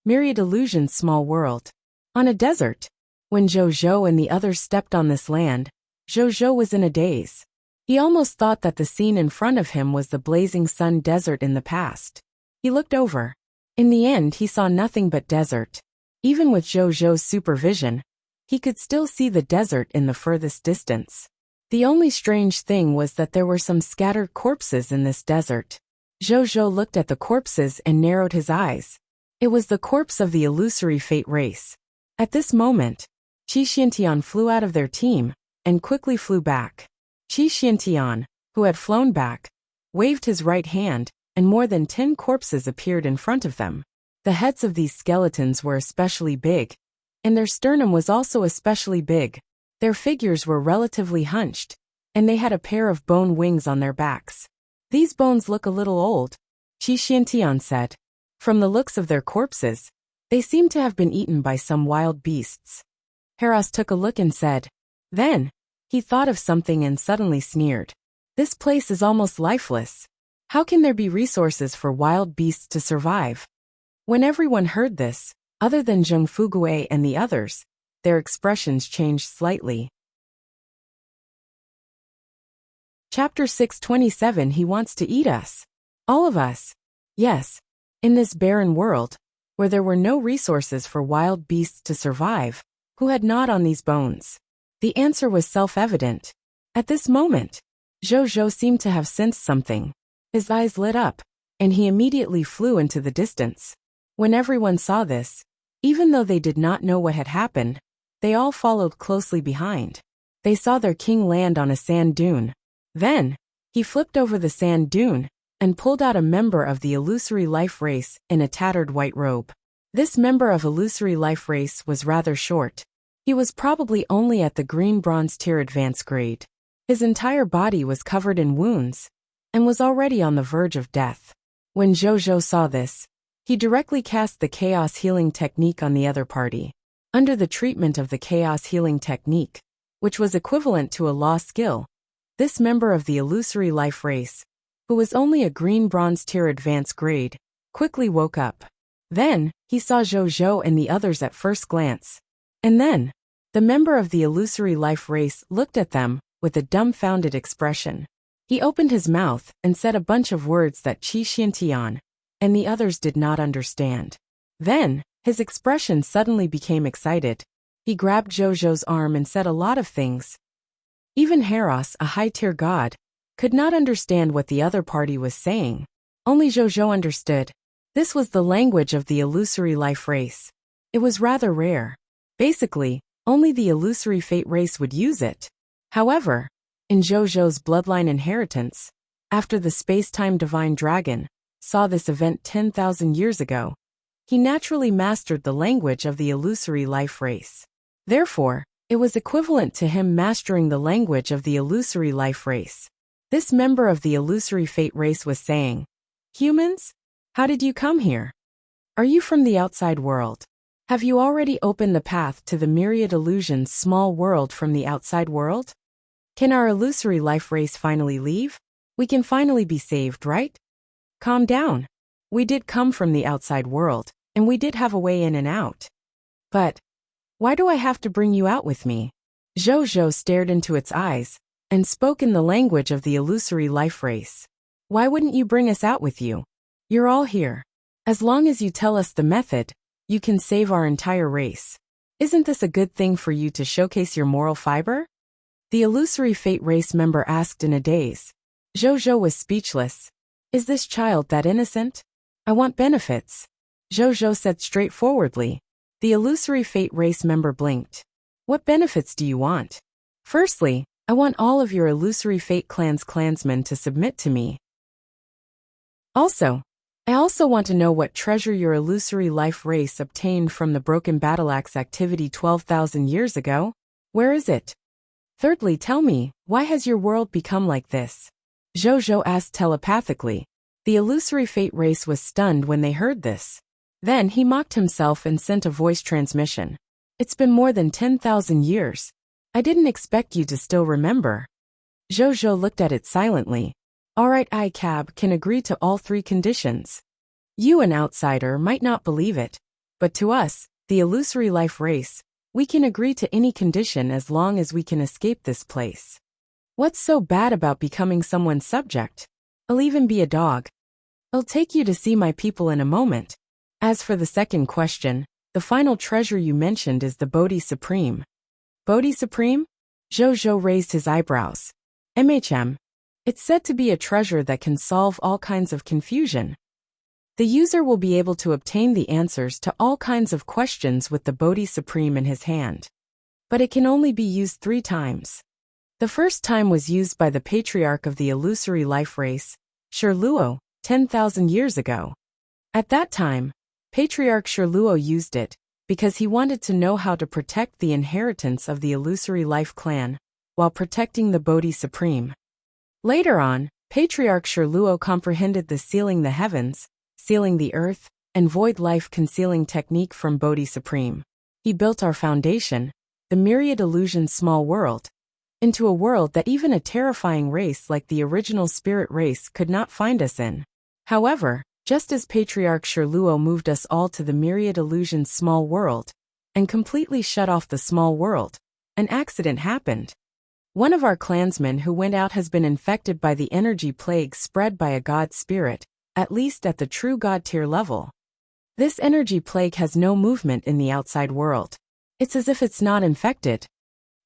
Myriad Illusions Small World. On a desert. When Zhou and the others stepped on this land, Zhou was in a daze. He almost thought that the scene in front of him was the blazing sun desert in the past. He looked over. In the end, he saw nothing but desert. Even with Zhou's supervision, he could still see the desert in the furthest distance. The only strange thing was that there were some scattered corpses in this desert. Zhou looked at the corpses and narrowed his eyes. It was the corpse of the illusory fate race. At this moment, Qi Xiantian flew out of their team, and quickly flew back. Qi Xiantian, who had flown back, waved his right hand, and more than 10 corpses appeared in front of them. The heads of these skeletons were especially big, and their sternum was also especially big. Their figures were relatively hunched, and they had a pair of bone wings on their backs. These bones look a little old, Qi Xiantian said. From the looks of their corpses, they seem to have been eaten by some wild beasts. Heraus took a look and said. Then, he thought of something and suddenly sneered. This place is almost lifeless. How can there be resources for wild beasts to survive? When everyone heard this, other than Zheng Fugue and the others, their expressions changed slightly. Chapter 627. He wants to eat us. All of us. Yes. In this barren world, where there were no resources for wild beasts to survive, who had gnawed on these bones? The answer was self-evident. At this moment, Zhou seemed to have sensed something. His eyes lit up, and he immediately flew into the distance. When everyone saw this, even though they did not know what had happened, they all followed closely behind. They saw their king land on a sand dune. Then, he flipped over the sand dune, and pulled out a member of the illusory life race in a tattered white robe. This member of illusory life race was rather short. He was probably only at the green bronze tier advanced grade. His entire body was covered in wounds, and was already on the verge of death. When Zhou saw this, he directly cast the chaos healing technique on the other party. Under the treatment of the chaos healing technique, which was equivalent to a law skill, this member of the illusory life race, who was only a green bronze tier advanced grade, quickly woke up. Then, he saw Zhou and the others at first glance. And then, the member of the illusory life race looked at them with a dumbfounded expression. He opened his mouth and said a bunch of words that Qi Xiantian and the others did not understand. Then, his expression suddenly became excited. He grabbed Zhou's arm and said a lot of things. Even Heraus, a high-tier god, could not understand what the other party was saying. Only Zhou understood. This was the language of the illusory life race. It was rather rare. Basically, only the illusory fate race would use it. However, in Zhou's bloodline inheritance, after the space-time divine dragon saw this event 10,000 years ago, he naturally mastered the language of the illusory life race. Therefore, it was equivalent to him mastering the language of the illusory life race. This member of the illusory fate race was saying, "Humans? How did you come here? Are you from the outside world? Have you already opened the path to the myriad illusions small world from the outside world? Can our illusory life race finally leave? We can finally be saved, right? Calm down. We did come from the outside world, and we did have a way in and out. But why do I have to bring you out with me?" Zhou stared into its eyes and spoke in the language of the illusory life race. "Why wouldn't you bring us out with you? You're all here. As long as you tell us the method, you can save our entire race. Isn't this a good thing for you to showcase your moral fiber?" The illusory fate race member asked in a daze. Zhou was speechless. Is this child that innocent? I want benefits. Zhou said straightforwardly. The illusory fate race member blinked. What benefits do you want? Firstly, I want all of your illusory fate clan's clansmen to submit to me. Also, I also want to know what treasure your illusory life race obtained from the broken battleaxe activity 12,000 years ago. Where is it? Thirdly, tell me, why has your world become like this? Zhou asked telepathically. The illusory fate race was stunned when they heard this. Then he mocked himself and sent a voice transmission. It's been more than 10,000 years. I didn't expect you to still remember. Zhou looked at it silently. Alright, I can agree to all three conditions. You, an outsider, might not believe it, but to us, the illusory life race, we can agree to any condition as long as we can escape this place. What's so bad about becoming someone's subject? I'll even be a dog. I'll take you to see my people in a moment. As for the second question, the final treasure you mentioned is the Bodhi Supreme. Bodhi Supreme? Zhou raised his eyebrows. It's said to be a treasure that can solve all kinds of confusion. The user will be able to obtain the answers to all kinds of questions with the Bodhi Supreme in his hand. But it can only be used 3 times. The first time was used by the patriarch of the illusory life race, Shirluo, 10,000 years ago. At that time, Patriarch Shirluo used it because he wanted to know how to protect the inheritance of the illusory life clan while protecting the Bodhi Supreme. Later on, Patriarch Shirluo comprehended the sealing the heavens, sealing the earth, and void life concealing technique from Bodhi Supreme. He built our foundation, the myriad illusion small world, into a world that even a terrifying race like the original spirit race could not find us in. However, just as Patriarch Shirluo moved us all to the myriad illusion small world, and completely shut off the small world, an accident happened. One of our clansmen who went out has been infected by the energy plague spread by a god spirit, at least at the true god tier level. This energy plague has no movement in the outside world. It's as if it's not infected.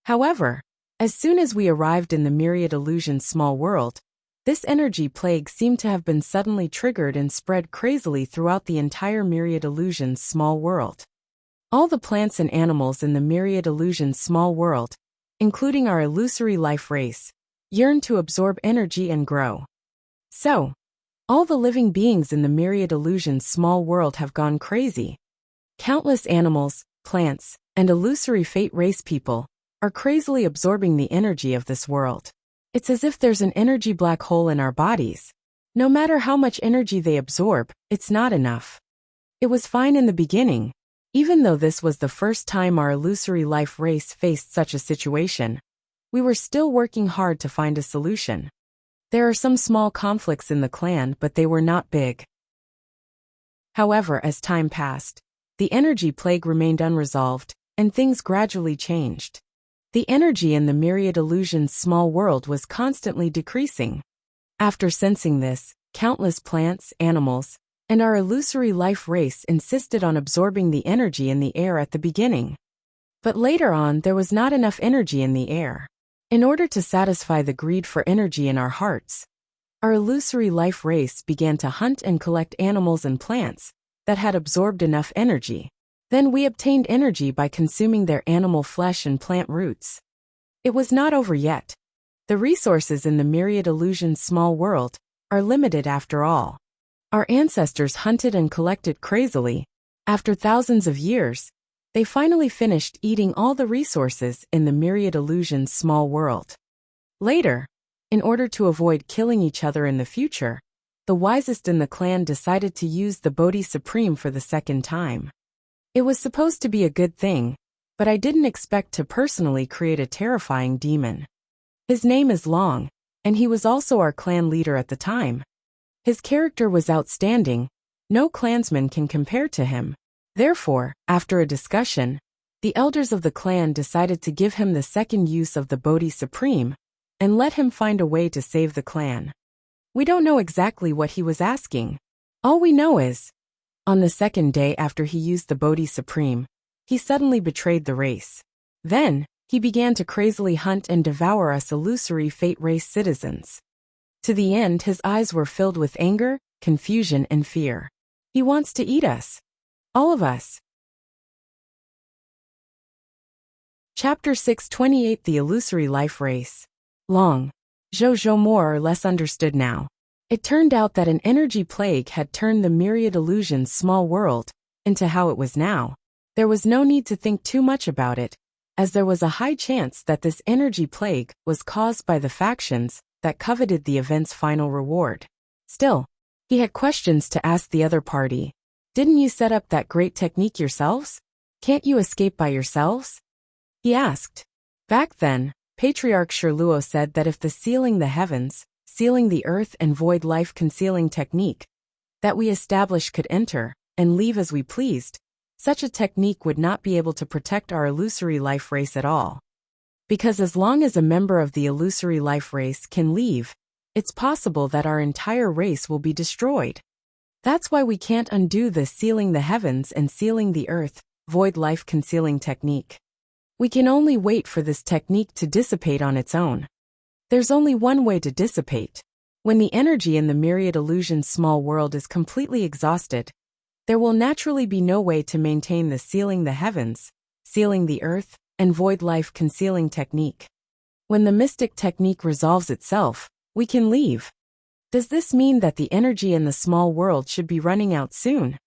However, as soon as we arrived in the myriad illusion small world, this energy plague seemed to have been suddenly triggered and spread crazily throughout the entire myriad illusion small world. All the plants and animals in the myriad illusion small world, including our illusory life race, yearned to absorb energy and grow. So, all the living beings in the myriad illusion small world have gone crazy. Countless animals, plants, and illusory fate race people are crazily absorbing the energy of this world. It's as if there's an energy black hole in our bodies. No matter how much energy they absorb, it's not enough. It was fine in the beginning. Even though this was the first time our illusory life race faced such a situation, we were still working hard to find a solution. There are some small conflicts in the clan, but they were not big. However, as time passed, the energy plague remained unresolved, and things gradually changed. The energy in the myriad illusion's small world was constantly decreasing. After sensing this, countless plants, animals, and our illusory life race insisted on absorbing the energy in the air at the beginning. But later on, there was not enough energy in the air. In order to satisfy the greed for energy in our hearts, our illusory life race began to hunt and collect animals and plants that had absorbed enough energy. Then we obtained energy by consuming their animal flesh and plant roots. It was not over yet. The resources in the myriad illusion small world are limited after all. Our ancestors hunted and collected crazily. After thousands of years, they finally finished eating all the resources in the myriad illusion small world. Later, in order to avoid killing each other in the future, the wisest in the clan decided to use the Bodhi Supreme for the second time. It was supposed to be a good thing, but I didn't expect to personally create a terrifying demon. His name is Long, and he was also our clan leader at the time. His character was outstanding. No clansman can compare to him. Therefore, after a discussion, the elders of the clan decided to give him the second use of the Bodhi Supreme and let him find a way to save the clan. We don't know exactly what he was asking. All we know is, on the second day after he used the Bodhi Supreme, he suddenly betrayed the race. Then, he began to crazily hunt and devour us illusory fate race citizens. To the end, his eyes were filled with anger, confusion, and fear. He wants to eat us. All of us. Chapter 628 The Illusory Life Race. Long. Zhou more or less understood now. It turned out that an energy plague had turned the myriad illusions small world into how it was now. There was no need to think too much about it, as there was a high chance that this energy plague was caused by the factions that coveted the event's final reward. Still, he had questions to ask the other party. Didn't you set up that great technique yourselves? Can't you escape by yourselves? He asked. Back then, Patriarch Shirluo said that if the sealing the heavens, sealing the earth and void life concealing technique that we established could enter and leave as we pleased, such a technique would not be able to protect our illusory life race at all. Because as long as a member of the illusory life race can leave, it's possible that our entire race will be destroyed. That's why we can't undo the sealing the heavens and sealing the earth, void life concealing technique. We can only wait for this technique to dissipate on its own. There's only one way to dissipate. When the energy in the myriad illusions small world is completely exhausted, there will naturally be no way to maintain the sealing the heavens, sealing the earth, and void life concealing technique. When the mystic technique resolves itself, we can leave. Does this mean that the energy in the small world should be running out soon?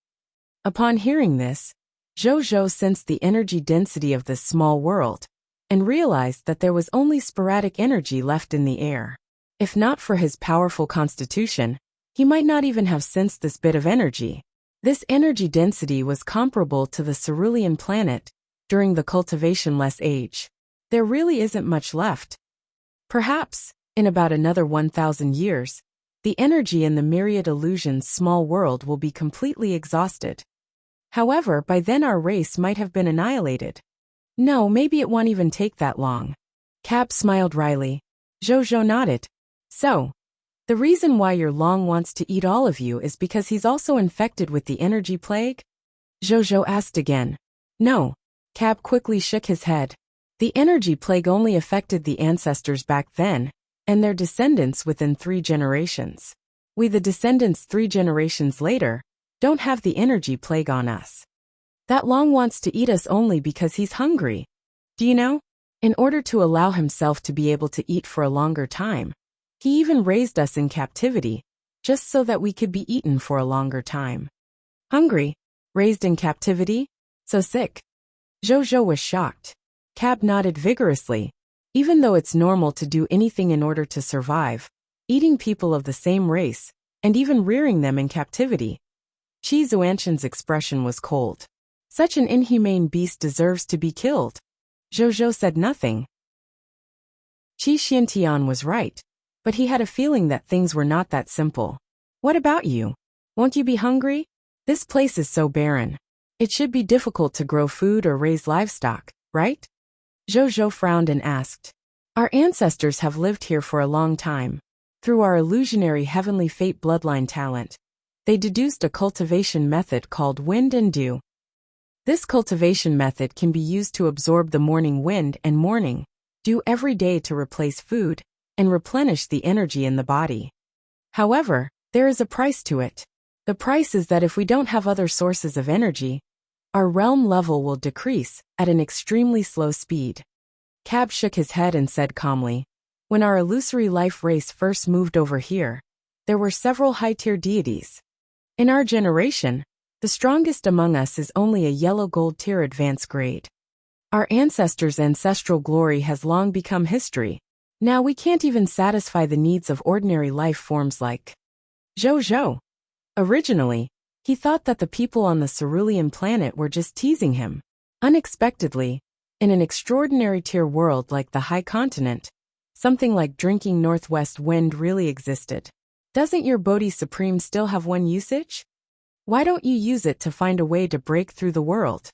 Upon hearing this, Zhou sensed the energy density of this small world, and realized that there was only sporadic energy left in the air. If not for his powerful constitution, he might not even have sensed this bit of energy. This energy density was comparable to the cerulean planet during the cultivation-less age. There really isn't much left. Perhaps, in about another 1,000 years, the energy in the myriad illusions small world will be completely exhausted. However, by then our race might have been annihilated. No, maybe it won't even take that long. Cab smiled wryly. Zhou nodded. So, the reason why your Long wants to eat all of you is because he's also infected with the energy plague? Zhou asked again. No. Cab quickly shook his head. The energy plague only affected the ancestors back then, and their descendants within 3 generations. We the descendants 3 generations later, don't have the energy plague on us. That Long wants to eat us only because he's hungry. Do you know? In order to allow himself to be able to eat for a longer time, he even raised us in captivity, just so that we could be eaten for a longer time. Hungry? Raised in captivity? So sick? Zhou was shocked. Cab nodded vigorously. Even though it's normal to do anything in order to survive, eating people of the same race, and even rearing them in captivity. Qi Zuanshan's expression was cold. Such an inhumane beast deserves to be killed. Zhou said nothing. Qi Xiantian was right, but he had a feeling that things were not that simple. What about you? Won't you be hungry? This place is so barren. It should be difficult to grow food or raise livestock, right? Zhou frowned and asked. Our ancestors have lived here for a long time. Through our illusionary heavenly fate bloodline talent, they deduced a cultivation method called wind and dew. This cultivation method can be used to absorb the morning wind and morning dew every day to replace food and replenish the energy in the body. However, there is a price to it. The price is that if we don't have other sources of energy, our realm level will decrease at an extremely slow speed. Cab shook his head and said calmly, when our illusory life race first moved over here, there were several high-tier deities. In our generation, the strongest among us is only a yellow gold tier advanced grade. Our ancestors' ancestral glory has long become history. Now we can't even satisfy the needs of ordinary life forms like Zhou. Originally, he thought that the people on the cerulean planet were just teasing him. Unexpectedly, in an extraordinary tier world like the High Continent, something like drinking northwest wind really existed. Doesn't your Bodhi Supreme still have one usage? Why don't you use it to find a way to break through the world?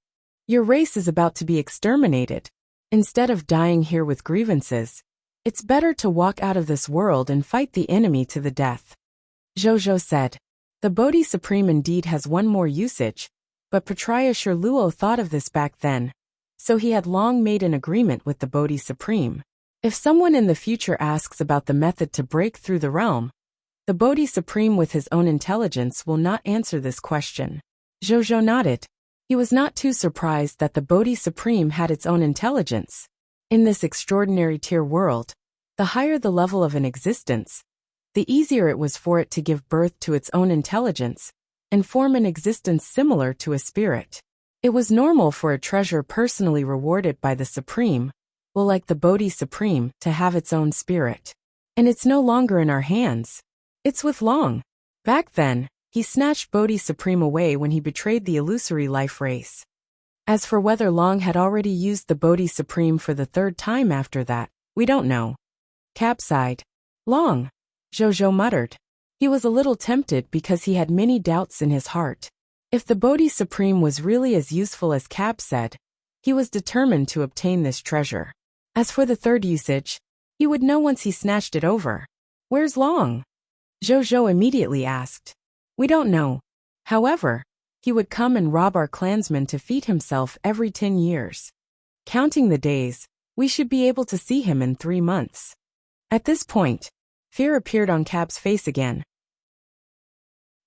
Your race is about to be exterminated. Instead of dying here with grievances, it's better to walk out of this world and fight the enemy to the death. Zhou said. The Bodhi Supreme indeed has one more usage, but Patriarch Shirluo thought of this back then, so he had long made an agreement with the Bodhi Supreme. If someone in the future asks about the method to break through the realm, the Bodhi Supreme with his own intelligence will not answer this question. Zhou nodded. He was not too surprised that the Bodhi Supreme had its own intelligence. In this extraordinary tier world, the higher the level of an existence, the easier it was for it to give birth to its own intelligence and form an existence similar to a spirit. It was normal for a treasure personally rewarded by the Supreme, well, like the Bodhi Supreme, to have its own spirit. And it's no longer in our hands. It's with Long. Back then, he snatched Bodhi Supreme away when he betrayed the illusory life race. As for whether Long had already used the Bodhi Supreme for the third time after that, we don't know. Cab sighed. Long, Zhou muttered. He was a little tempted because he had many doubts in his heart. If the Bodhi Supreme was really as useful as Cab said, he was determined to obtain this treasure. As for the third usage, he would know once he snatched it over. Where's Long? Zhou immediately asked. We don't know. However, he would come and rob our clansmen to feed himself every 10 years. Counting the days, we should be able to see him in 3 months. At this point, fear appeared on Cab's face again.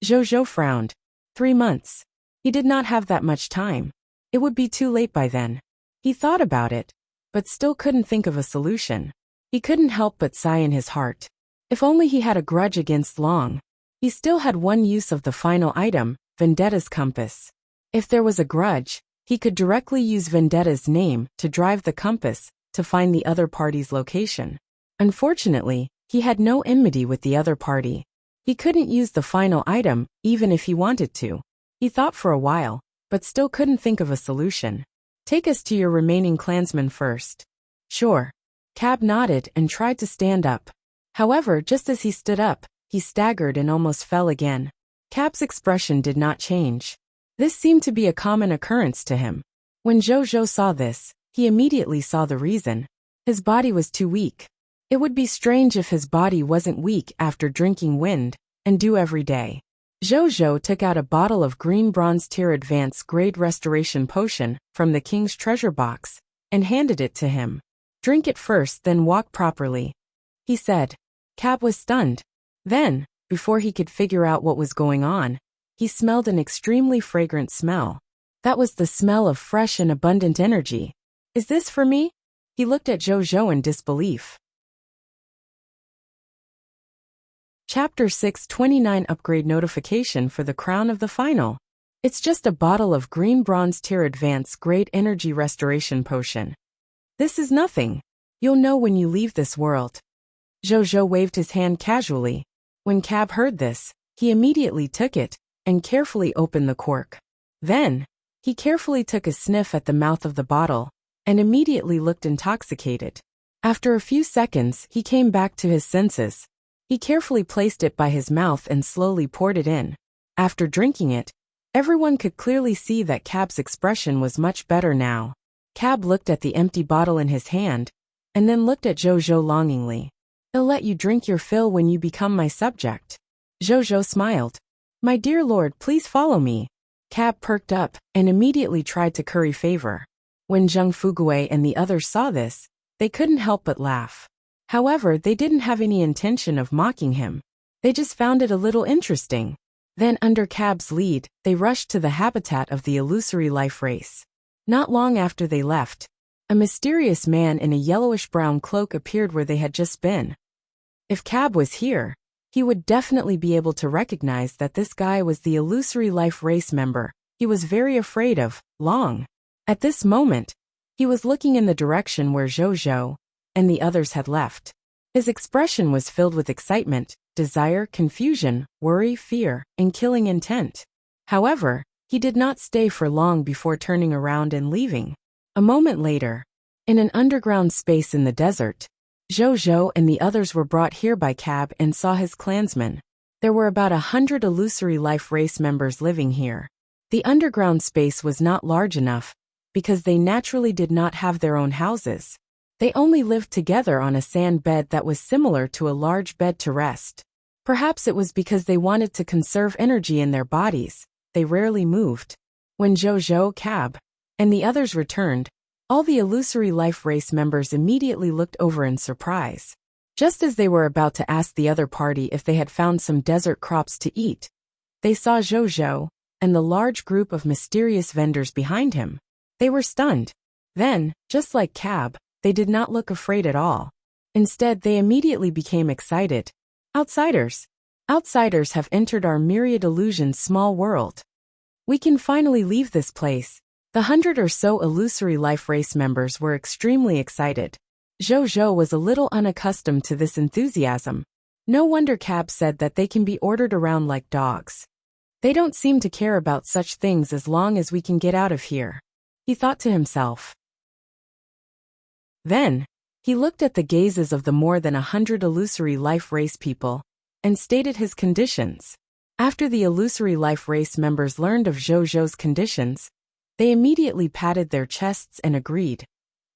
Zhou frowned. 3 months. He did not have that much time. It would be too late by then. He thought about it, but still couldn't think of a solution. He couldn't help but sigh in his heart. If only he had a grudge against Long. He still had one use of the final item, Vendetta's compass. If there was a grudge, he could directly use Vendetta's name to drive the compass to find the other party's location. Unfortunately, he had no enmity with the other party. He couldn't use the final item, even if he wanted to. He thought for a while, but still couldn't think of a solution. Take us to your remaining clansmen first. Sure. Cab nodded and tried to stand up. However, just as he stood up, he staggered and almost fell again. Cab's expression did not change. This seemed to be a common occurrence to him. When Zhou saw this, he immediately saw the reason. His body was too weak. It would be strange if his body wasn't weak after drinking wind and dew every day. Zhou took out a bottle of green bronze tier advanced grade restoration potion from the king's treasure box and handed it to him. Drink it first, then walk properly, he said. Cab was stunned. Then, before he could figure out what was going on, he smelled an extremely fragrant smell. That was the smell of fresh and abundant energy. Is this for me? He looked at Zhou in disbelief. Chapter 629 Upgrade Notification for the Crown of the Final. It's just a bottle of green bronze tier advanced grade energy restoration potion. This is nothing. You'll know when you leave this world. Zhou waved his hand casually. When Cab heard this, he immediately took it and carefully opened the cork. Then, he carefully took a sniff at the mouth of the bottle and immediately looked intoxicated. After a few seconds, he came back to his senses. He carefully placed it by his mouth and slowly poured it in. After drinking it, everyone could clearly see that Cab's expression was much better now. Cab looked at the empty bottle in his hand and then looked at Zhou longingly. I'll let you drink your fill when you become my subject. Zhou smiled. My dear lord, please follow me. Cab perked up and immediately tried to curry favor. When Zheng Fugui and the others saw this, they couldn't help but laugh. However, they didn't have any intention of mocking him. They just found it a little interesting. Then, under Cab's lead, they rushed to the habitat of the illusory life race. Not long after they left, a mysterious man in a yellowish-brown cloak appeared where they had just been. If Cab was here, he would definitely be able to recognize that this guy was the illusory life race member he was very afraid of, Long. At this moment, he was looking in the direction where Zhou and the others had left. His expression was filled with excitement, desire, confusion, worry, fear, and killing intent. However, he did not stay for long before turning around and leaving. A moment later, in an underground space in the desert, Zhou and the others were brought here by Cab and saw his clansmen. There were about 100 illusory life race members living here. The underground space was not large enough, because they naturally did not have their own houses. They only lived together on a sand bed that was similar to a large bed to rest. Perhaps it was because they wanted to conserve energy in their bodies. They rarely moved. When Zhou, Cab, and the others returned, all the illusory life race members immediately looked over in surprise. Just as they were about to ask the other party if they had found some desert crops to eat, they saw Zhou and the large group of mysterious vendors behind him. They were stunned. Then, just like Cab, they did not look afraid at all. Instead, they immediately became excited. Outsiders. Outsiders have entered our myriad illusions small world. We can finally leave this place. The 100 or so illusory life race members were extremely excited. Zhou was a little unaccustomed to this enthusiasm. No wonder Cab said that they can be ordered around like dogs. They don't seem to care about such things as long as we can get out of here, he thought to himself. Then, he looked at the gazes of the more than 100 illusory life race people, and stated his conditions. After the illusory life race members learned of Zhou's conditions, they immediately patted their chests and agreed,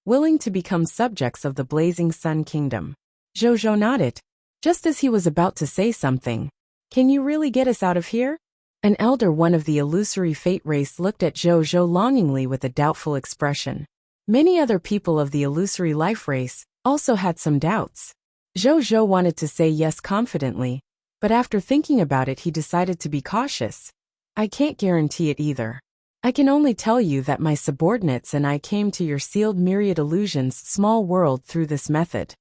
willing to become subjects of the Blazing Sun Kingdom. Zhou nodded, just as he was about to say something. Can you really get us out of here? An elder one of the illusory fate race looked at Zhou longingly with a doubtful expression. Many other people of the illusory life race also had some doubts. Zhou wanted to say yes confidently, but after thinking about it he decided to be cautious. I can't guarantee it either. I can only tell you that my subordinates and I came to your sealed myriad illusions small world through this method.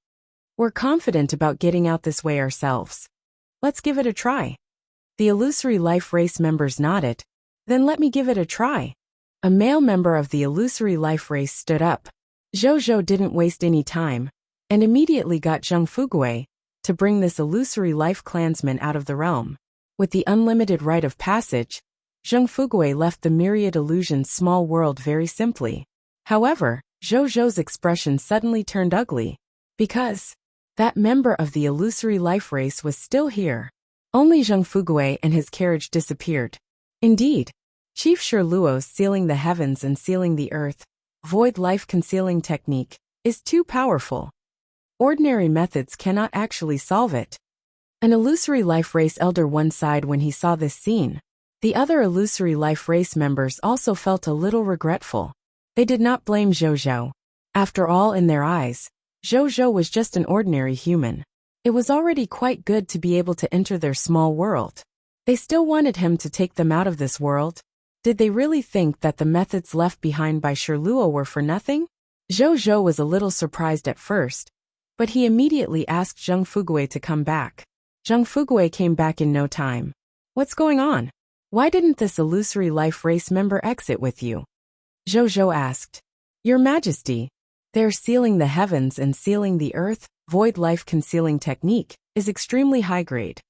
We're confident about getting out this way ourselves. Let's give it a try. The illusory life race members nodded. Then let me give it a try. A male member of the illusory life race stood up. Zhou didn't waste any time, and immediately got Zheng Fugui to bring this illusory life clansman out of the realm. With the unlimited rite of passage, Zheng Fugui left the myriad illusions small world very simply. However, Zhou's expression suddenly turned ugly, because that member of the illusory life race was still here. Only Zheng Fugui and his carriage disappeared. Indeed, Chief Luo's sealing the heavens and sealing the earth, void life concealing technique, is too powerful. Ordinary methods cannot actually solve it. An illusory life race elder one sighed when he saw this scene. The other illusory life race members also felt a little regretful. They did not blame Zhou. After all, in their eyes, Zhou was just an ordinary human. It was already quite good to be able to enter their small world. They still wanted him to take them out of this world. Did they really think that the methods left behind by Luo were for nothing? Zhou was a little surprised at first, but he immediately asked Zheng Fugui to come back. Zheng Fugui came back in no time. What's going on? Why didn't this illusory life race member exit with you? Zhou asked. Your Majesty, their sealing the heavens and sealing the earth, void life concealing technique, is extremely high grade.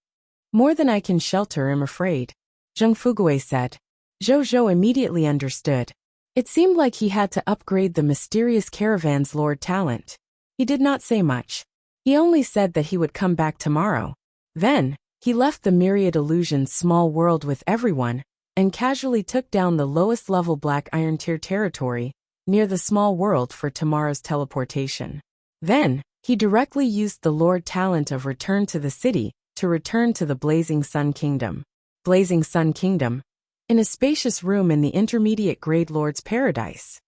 More than I can shelter, I'm afraid, Zheng Fugui said. Zhou immediately understood. It seemed like he had to upgrade the mysterious caravan's lord talent. He did not say much. He only said that he would come back tomorrow. Then, he left the myriad illusions small world with everyone, and casually took down the lowest level Black Iron Tier territory, near the small world for tomorrow's teleportation. Then, he directly used the Lord talent of Return to the City to return to the Blazing Sun Kingdom. Blazing Sun Kingdom, in a spacious room in the intermediate grade Lord's Paradise.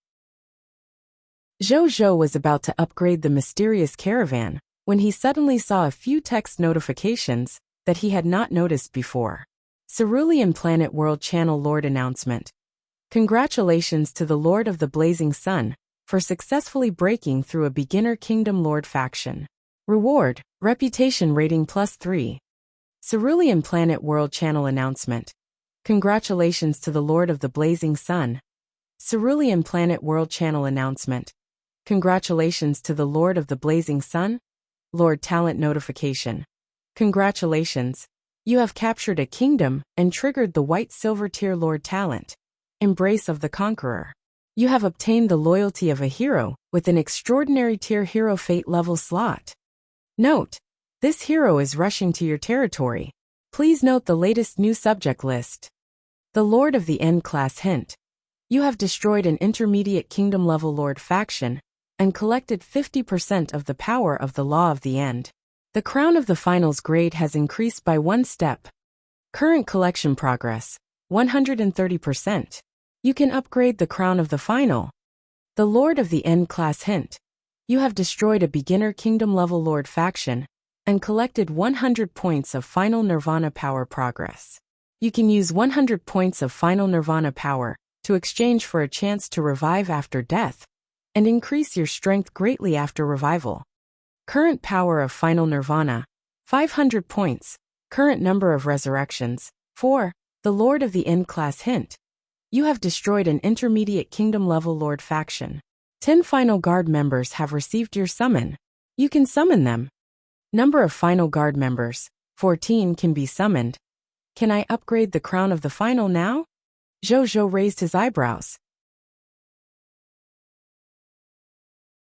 Zhou was about to upgrade the mysterious caravan when he suddenly saw a few text notifications that he had not noticed before. Cerulean Planet World Channel Lord Announcement. Congratulations to the Lord of the Blazing Sun for successfully breaking through a beginner Kingdom Lord faction. Reward, Reputation Rating +3. Cerulean Planet World Channel Announcement. Congratulations to the Lord of the Blazing Sun. Cerulean Planet World Channel Announcement. Congratulations to the Lord of the Blazing Sun. Lord Talent Notification. Congratulations. You have captured a kingdom and triggered the White Silver Tier Lord Talent. Embrace of the Conqueror. You have obtained the loyalty of a hero with an extraordinary tier hero fate level slot. Note: this hero is rushing to your territory. Please note the latest new subject list. The Lord of the End class hint. You have destroyed an intermediate kingdom level lord faction and collected 50% of the power of the Law of the End. The crown of the finals grade has increased by 1 step. Current collection progress, 130%. You can upgrade the crown of the final. The Lord of the End class hint. You have destroyed a beginner kingdom level lord faction and collected 100 points of final nirvana power progress. You can use 100 points of final nirvana power to exchange for a chance to revive after death and increase your strength greatly after revival. Current power of final nirvana, 500 points. Current number of resurrections, 4. The Lord of the End class hint. You have destroyed an intermediate kingdom level Lord faction. 10 final guard members have received your summon. You can summon them. Number of final guard members, 14 can be summoned. Can I upgrade the crown of the final now? Zhou raised his eyebrows.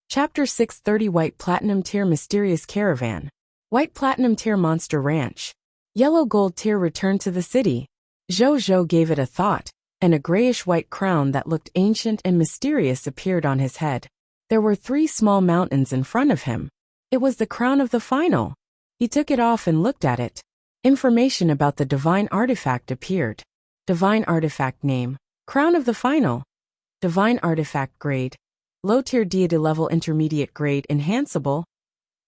Chapter 630 White Platinum Tier Mysterious Caravan. White Platinum Tier Monster Ranch. Yellow Gold Tier returned to the city. Zhou gave it a thought, and a grayish-white crown that looked ancient and mysterious appeared on his head. There were 3 small mountains in front of him. It was the crown of the final. He took it off and looked at it. Information about the divine artifact appeared. Divine artifact name, Crown of the Final. Divine artifact grade, low-tier deity level intermediate grade enhanceable.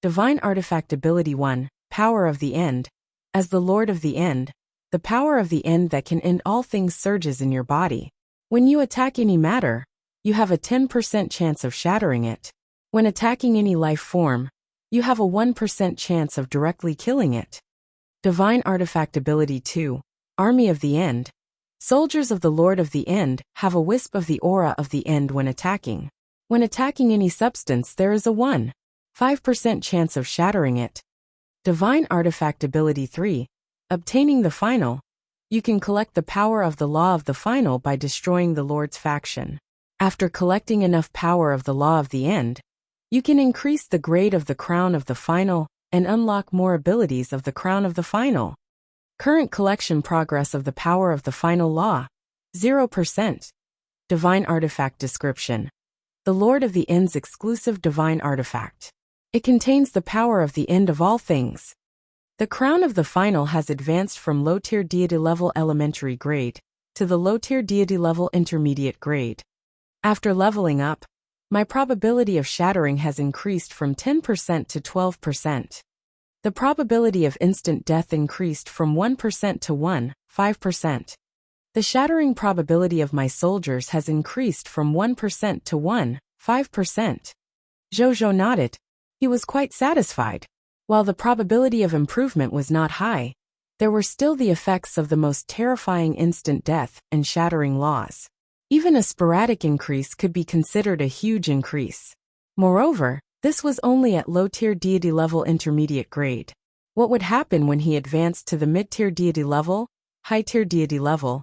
Divine artifact ability 1, Power of the End. As the Lord of the End, the power of the end that can end all things surges in your body. When you attack any matter, you have a 10% chance of shattering it. When attacking any life form, you have a 1% chance of directly killing it. Divine artifact ability 2, Army of the End. Soldiers of the Lord of the End have a wisp of the aura of the end when attacking. When attacking any substance, there is a 1.5% chance of shattering it. Divine artifact ability 3, Obtaining the Final. You can collect the power of the Law of the Final by destroying the Lord's faction. After collecting enough power of the Law of the End, you can increase the grade of the Crown of the Final and unlock more abilities of the Crown of the Final. Current collection progress of the power of the Final Law, 0%. Divine Artifact Description. The Lord of the End's exclusive divine artifact. It contains the power of the end of all things. The Crown of the Final has advanced from low-tier deity level elementary grade to the low-tier deity level intermediate grade. After leveling up, my probability of shattering has increased from 10% to 12%. The probability of instant death increased from 1% to 1.5%. The shattering probability of my soldiers has increased from 1% to 1.5%. Zhou nodded. He was quite satisfied. While the probability of improvement was not high, there were still the effects of the most terrifying instant death and shattering laws. Even a sporadic increase could be considered a huge increase. Moreover, this was only at low-tier deity level intermediate grade. What would happen when he advanced to the mid-tier deity level, high-tier deity level,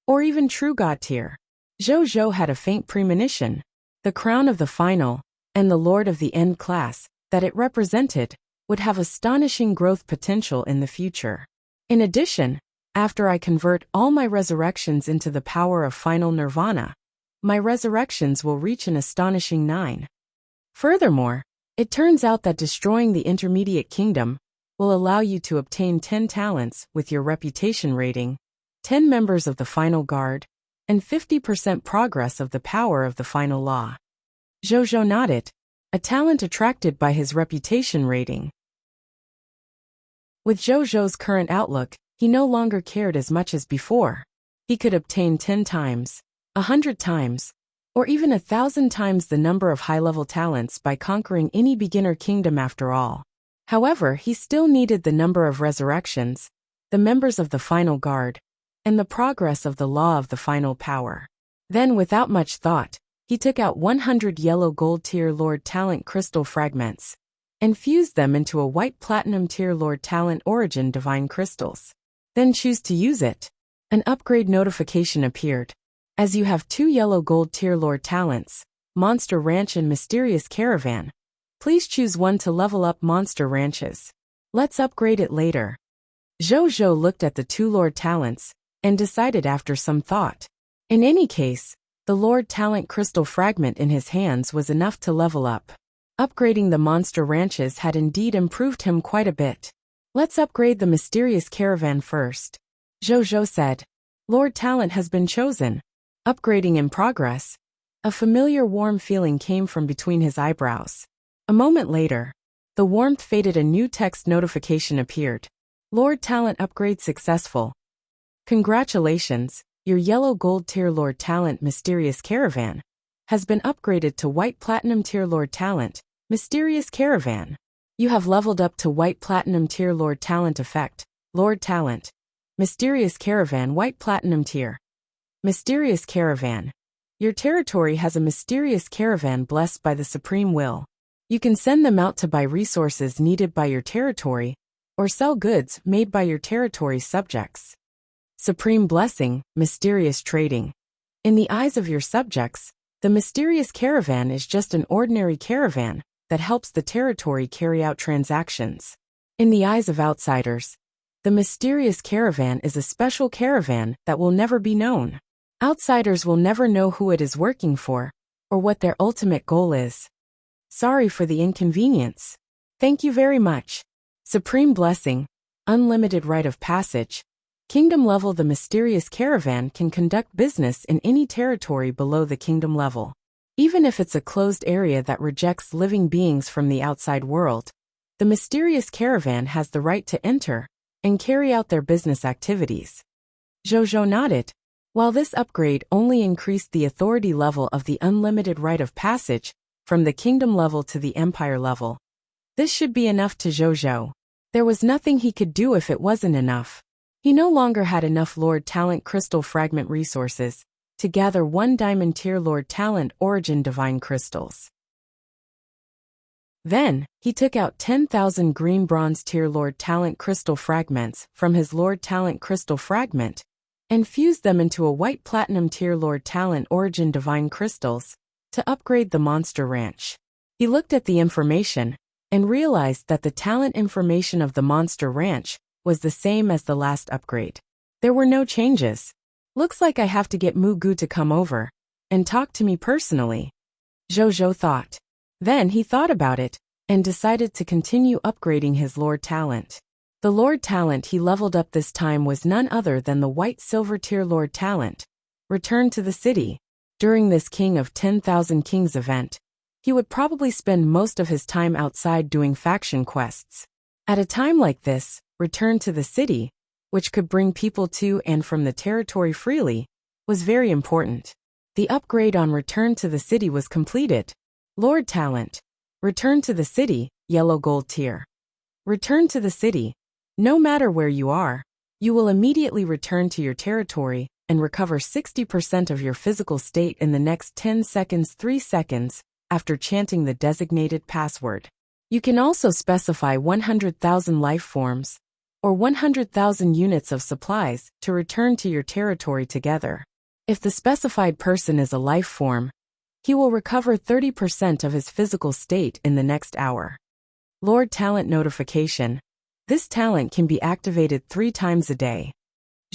or even true god tier? Zhou had a faint premonition. The Crown of the Final, and the Lord of the End class, that it represented, would have astonishing growth potential in the future. In addition, after I convert all my resurrections into the power of final nirvana, my resurrections will reach an astonishing 9. Furthermore, it turns out that destroying the intermediate kingdom will allow you to obtain 10 talents with your reputation rating, 10 members of the final guard, and 50% progress of the power of the final law. Zhou nodded, a talent attracted by his reputation rating. With Zhou's current outlook, he no longer cared as much as before. He could obtain 10 times, 100 times, or even 1,000 times the number of high-level talents by conquering any beginner kingdom after all. However, he still needed the number of resurrections, the members of the final guard, and the progress of the law of the final power. Then, without much thought, he took out 100 yellow gold tier Lord Talent crystal fragments and fused them into a white platinum tier Lord Talent origin divine crystals. Then choose to use it. An upgrade notification appeared. As you have 2 yellow gold tier Lord Talents, Monster Ranch and Mysterious Caravan, please choose one to level up Monster Ranches. Let's upgrade it later. Zhou looked at the 2 Lord Talents and decided after some thought. In any case, the Lord Talent crystal fragment in his hands was enough to level up. Upgrading the Monster Ranches had indeed improved him quite a bit. Let's upgrade the Mysterious Caravan first. Zhou said. Lord Talent has been chosen. Upgrading in progress. A familiar warm feeling came from between his eyebrows. A moment later, the warmth faded. A new text notification appeared. Lord Talent upgrade successful. Congratulations, your yellow gold tier Lord Talent Mysterious Caravan has been upgraded to white platinum tier Lord Talent Mysterious Caravan. You have leveled up to White Platinum Tier Lord Talent Effect. Lord Talent. Mysterious Caravan White Platinum Tier. Mysterious Caravan. Your territory has a mysterious caravan blessed by the Supreme Will. You can send them out to buy resources needed by your territory, or sell goods made by your territory's subjects. Supreme Blessing, Mysterious Trading. In the eyes of your subjects, the mysterious caravan is just an ordinary caravan that helps the territory carry out transactions. In the eyes of outsiders, the mysterious caravan is a special caravan that will never be known. Outsiders will never know who it is working for, or what their ultimate goal is. Sorry for the inconvenience. Thank you very much. Supreme Blessing, Unlimited Rite of Passage. Kingdom level. The mysterious caravan can conduct business in any territory below the kingdom level. Even if it's a closed area that rejects living beings from the outside world, the mysterious caravan has the right to enter and carry out their business activities. Jojo nodded. While this upgrade only increased the authority level of the unlimited rite of passage from the kingdom level to the empire level, this should be enough to Jojo. There was nothing he could do if it wasn't enough. He no longer had enough Lord Talent Crystal Fragment resources to gather 1 Diamond Tier Lord Talent Origin Divine Crystals. Then, he took out 10,000 Green Bronze Tier Lord Talent Crystal Fragments from his Lord Talent Crystal Fragment and fused them into a White Platinum Tier Lord Talent Origin Divine Crystals to upgrade the Monster Ranch. He looked at the information and realized that the talent information of the Monster Ranch was the same as the last upgrade. There were no changes. Looks like I have to get Mugu to come over and talk to me personally, Jojo thought. Then he thought about it and decided to continue upgrading his Lord Talent. The Lord Talent he leveled up this time was none other than the White Silver Tier Lord Talent. Return to the city. During this King of 10,000 Kings event, he would probably spend most of his time outside doing faction quests. At a time like this, return to the city, which could bring people to and from the territory freely, was very important. The upgrade on Return to the City was completed. Lord Talent. Return to the city, Yellow Gold Tier. Return to the city. No matter where you are, you will immediately return to your territory and recover 60% of your physical state in the next 10 seconds 3 seconds after chanting the designated password. You can also specify 100,000 life forms or 100,000 units of supplies to return to your territory together. If the specified person is a life form, he will recover 30% of his physical state in the next hour. Lord Talent Notification. This talent can be activated 3 times a day.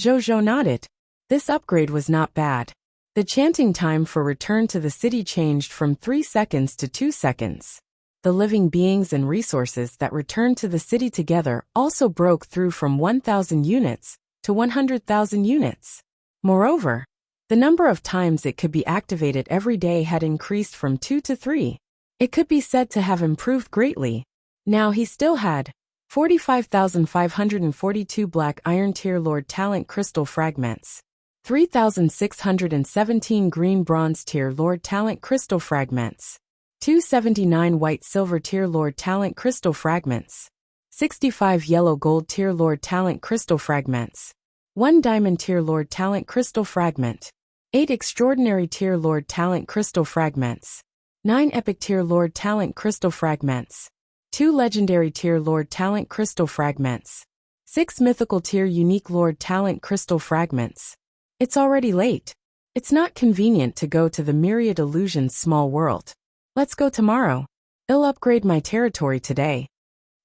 Jojo nodded. This upgrade was not bad. The chanting time for Return to the City changed from 3 seconds to 2 seconds. The living beings and resources that returned to the city together also broke through from 1,000 units to 100,000 units. Moreover, the number of times it could be activated every day had increased from 2 to 3. It could be said to have improved greatly. Now he still had 45,542 Black Iron Tier Lord Talent Crystal Fragments, 3,617 Green Bronze Tier Lord Talent Crystal Fragments, 279 White Silver Tier Lord Talent Crystal Fragments, 65 Yellow Gold Tier Lord Talent Crystal Fragments, 1 Diamond Tier Lord Talent Crystal Fragment, 8 Extraordinary Tier Lord Talent Crystal Fragments, 9 Epic Tier Lord Talent Crystal Fragments, 2 Legendary Tier Lord Talent Crystal Fragments, 6 Mythical Tier Unique Lord Talent Crystal Fragments. It's already late. It's not convenient to go to the Myriad Illusions small world. Let's go tomorrow. I'll upgrade my territory today.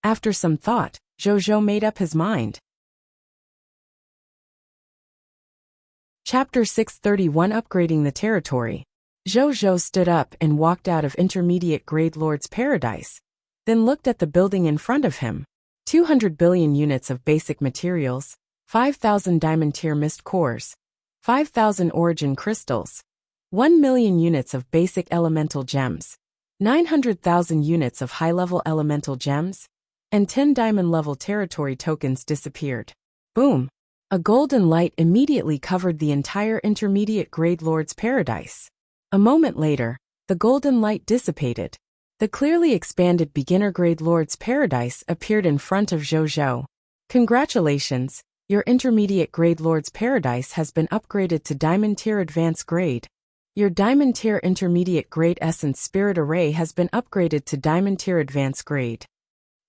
After some thought, Jojo made up his mind. Chapter 631 Upgrading the Territory. Jojo stood up and walked out of Intermediate Grade Lord's Paradise, then looked at the building in front of him. 200 billion units of basic materials, 5,000 diamond tier mist cores, 5,000 origin crystals, 1 million units of basic elemental gems, 900,000 units of high-level elemental gems, and 10 diamond-level territory tokens disappeared. Boom! A golden light immediately covered the entire Intermediate Grade Lord's Paradise. A moment later, the golden light dissipated, The clearly expanded beginner-grade Lord's Paradise appeared in front of Zhou. Congratulations, your intermediate-grade Lord's Paradise has been upgraded to Diamond Tier Advanced Grade. Your Diamond Tier Intermediate Grade Essence Spirit Array has been upgraded to Diamond Tier Advanced Grade.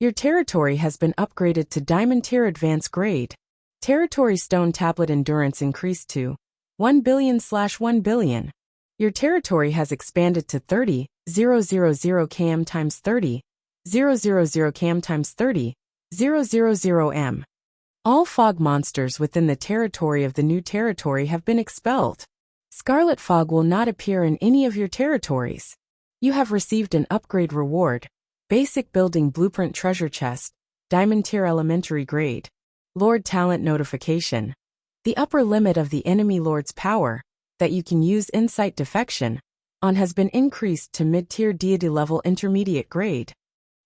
Your territory has been upgraded to Diamond Tier Advanced Grade. Territory Stone Tablet Endurance increased to 1 billion. Your territory has expanded to 30,000 km times 30,000 km times 30,000 m. All fog monsters within the territory of the new territory have been expelled. Scarlet fog will not appear in any of your territories. You have received an upgrade reward. Basic Building Blueprint Treasure Chest, Diamond Tier Elementary Grade. Lord Talent Notification. The upper limit of the enemy lord's power, that you can use Insight Defection on, has been increased to Mid-Tier Deity Level Intermediate Grade.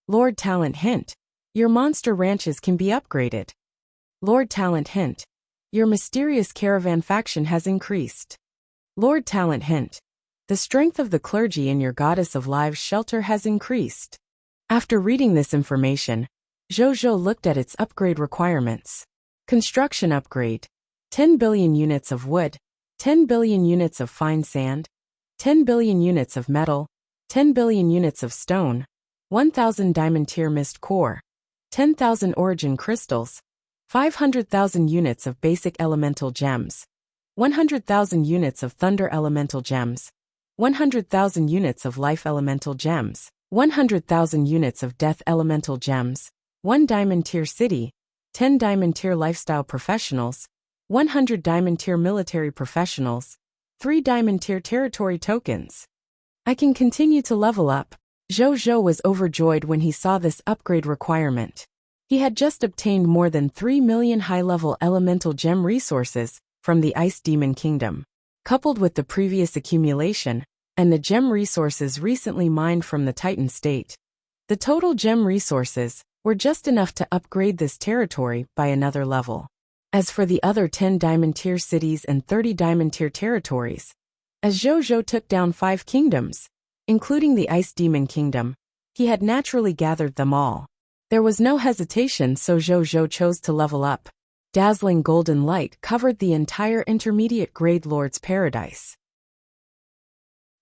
Lord Talent Hint. Your monster ranches can be upgraded. Lord Talent Hint. Your mysterious caravan faction has increased. Lord Talent Hint. The strength of the clergy in your Goddess of Lives shelter has increased. After reading this information, Zhou looked at its upgrade requirements. Construction upgrade. 10 billion units of wood, 10 billion units of fine sand, 10 billion units of metal, 10 billion units of stone, 1,000 diamond tier mist core, 10,000 origin crystals, 500,000 units of basic elemental gems, 100,000 units of thunder elemental gems, 100,000 units of life elemental gems, 100,000 units of death elemental gems, 1 diamond tier city, 10 diamond tier lifestyle professionals, 100 diamond tier military professionals, 3 diamond tier territory tokens. I can continue to level up. Zhou was overjoyed when he saw this upgrade requirement. He had just obtained more than 3 million high-level elemental gem resources from the Ice Demon Kingdom, coupled with the previous accumulation and the gem resources recently mined from the Titan State. The total gem resources were just enough to upgrade this territory by another level. As for the other 10 diamond tier cities and 30 diamond tier territories, as Zhou took down 5 kingdoms, including the Ice Demon Kingdom, he had naturally gathered them all. There was no hesitation, so Zhou chose to level up. Dazzling golden light covered the entire intermediate grade Lord's Paradise.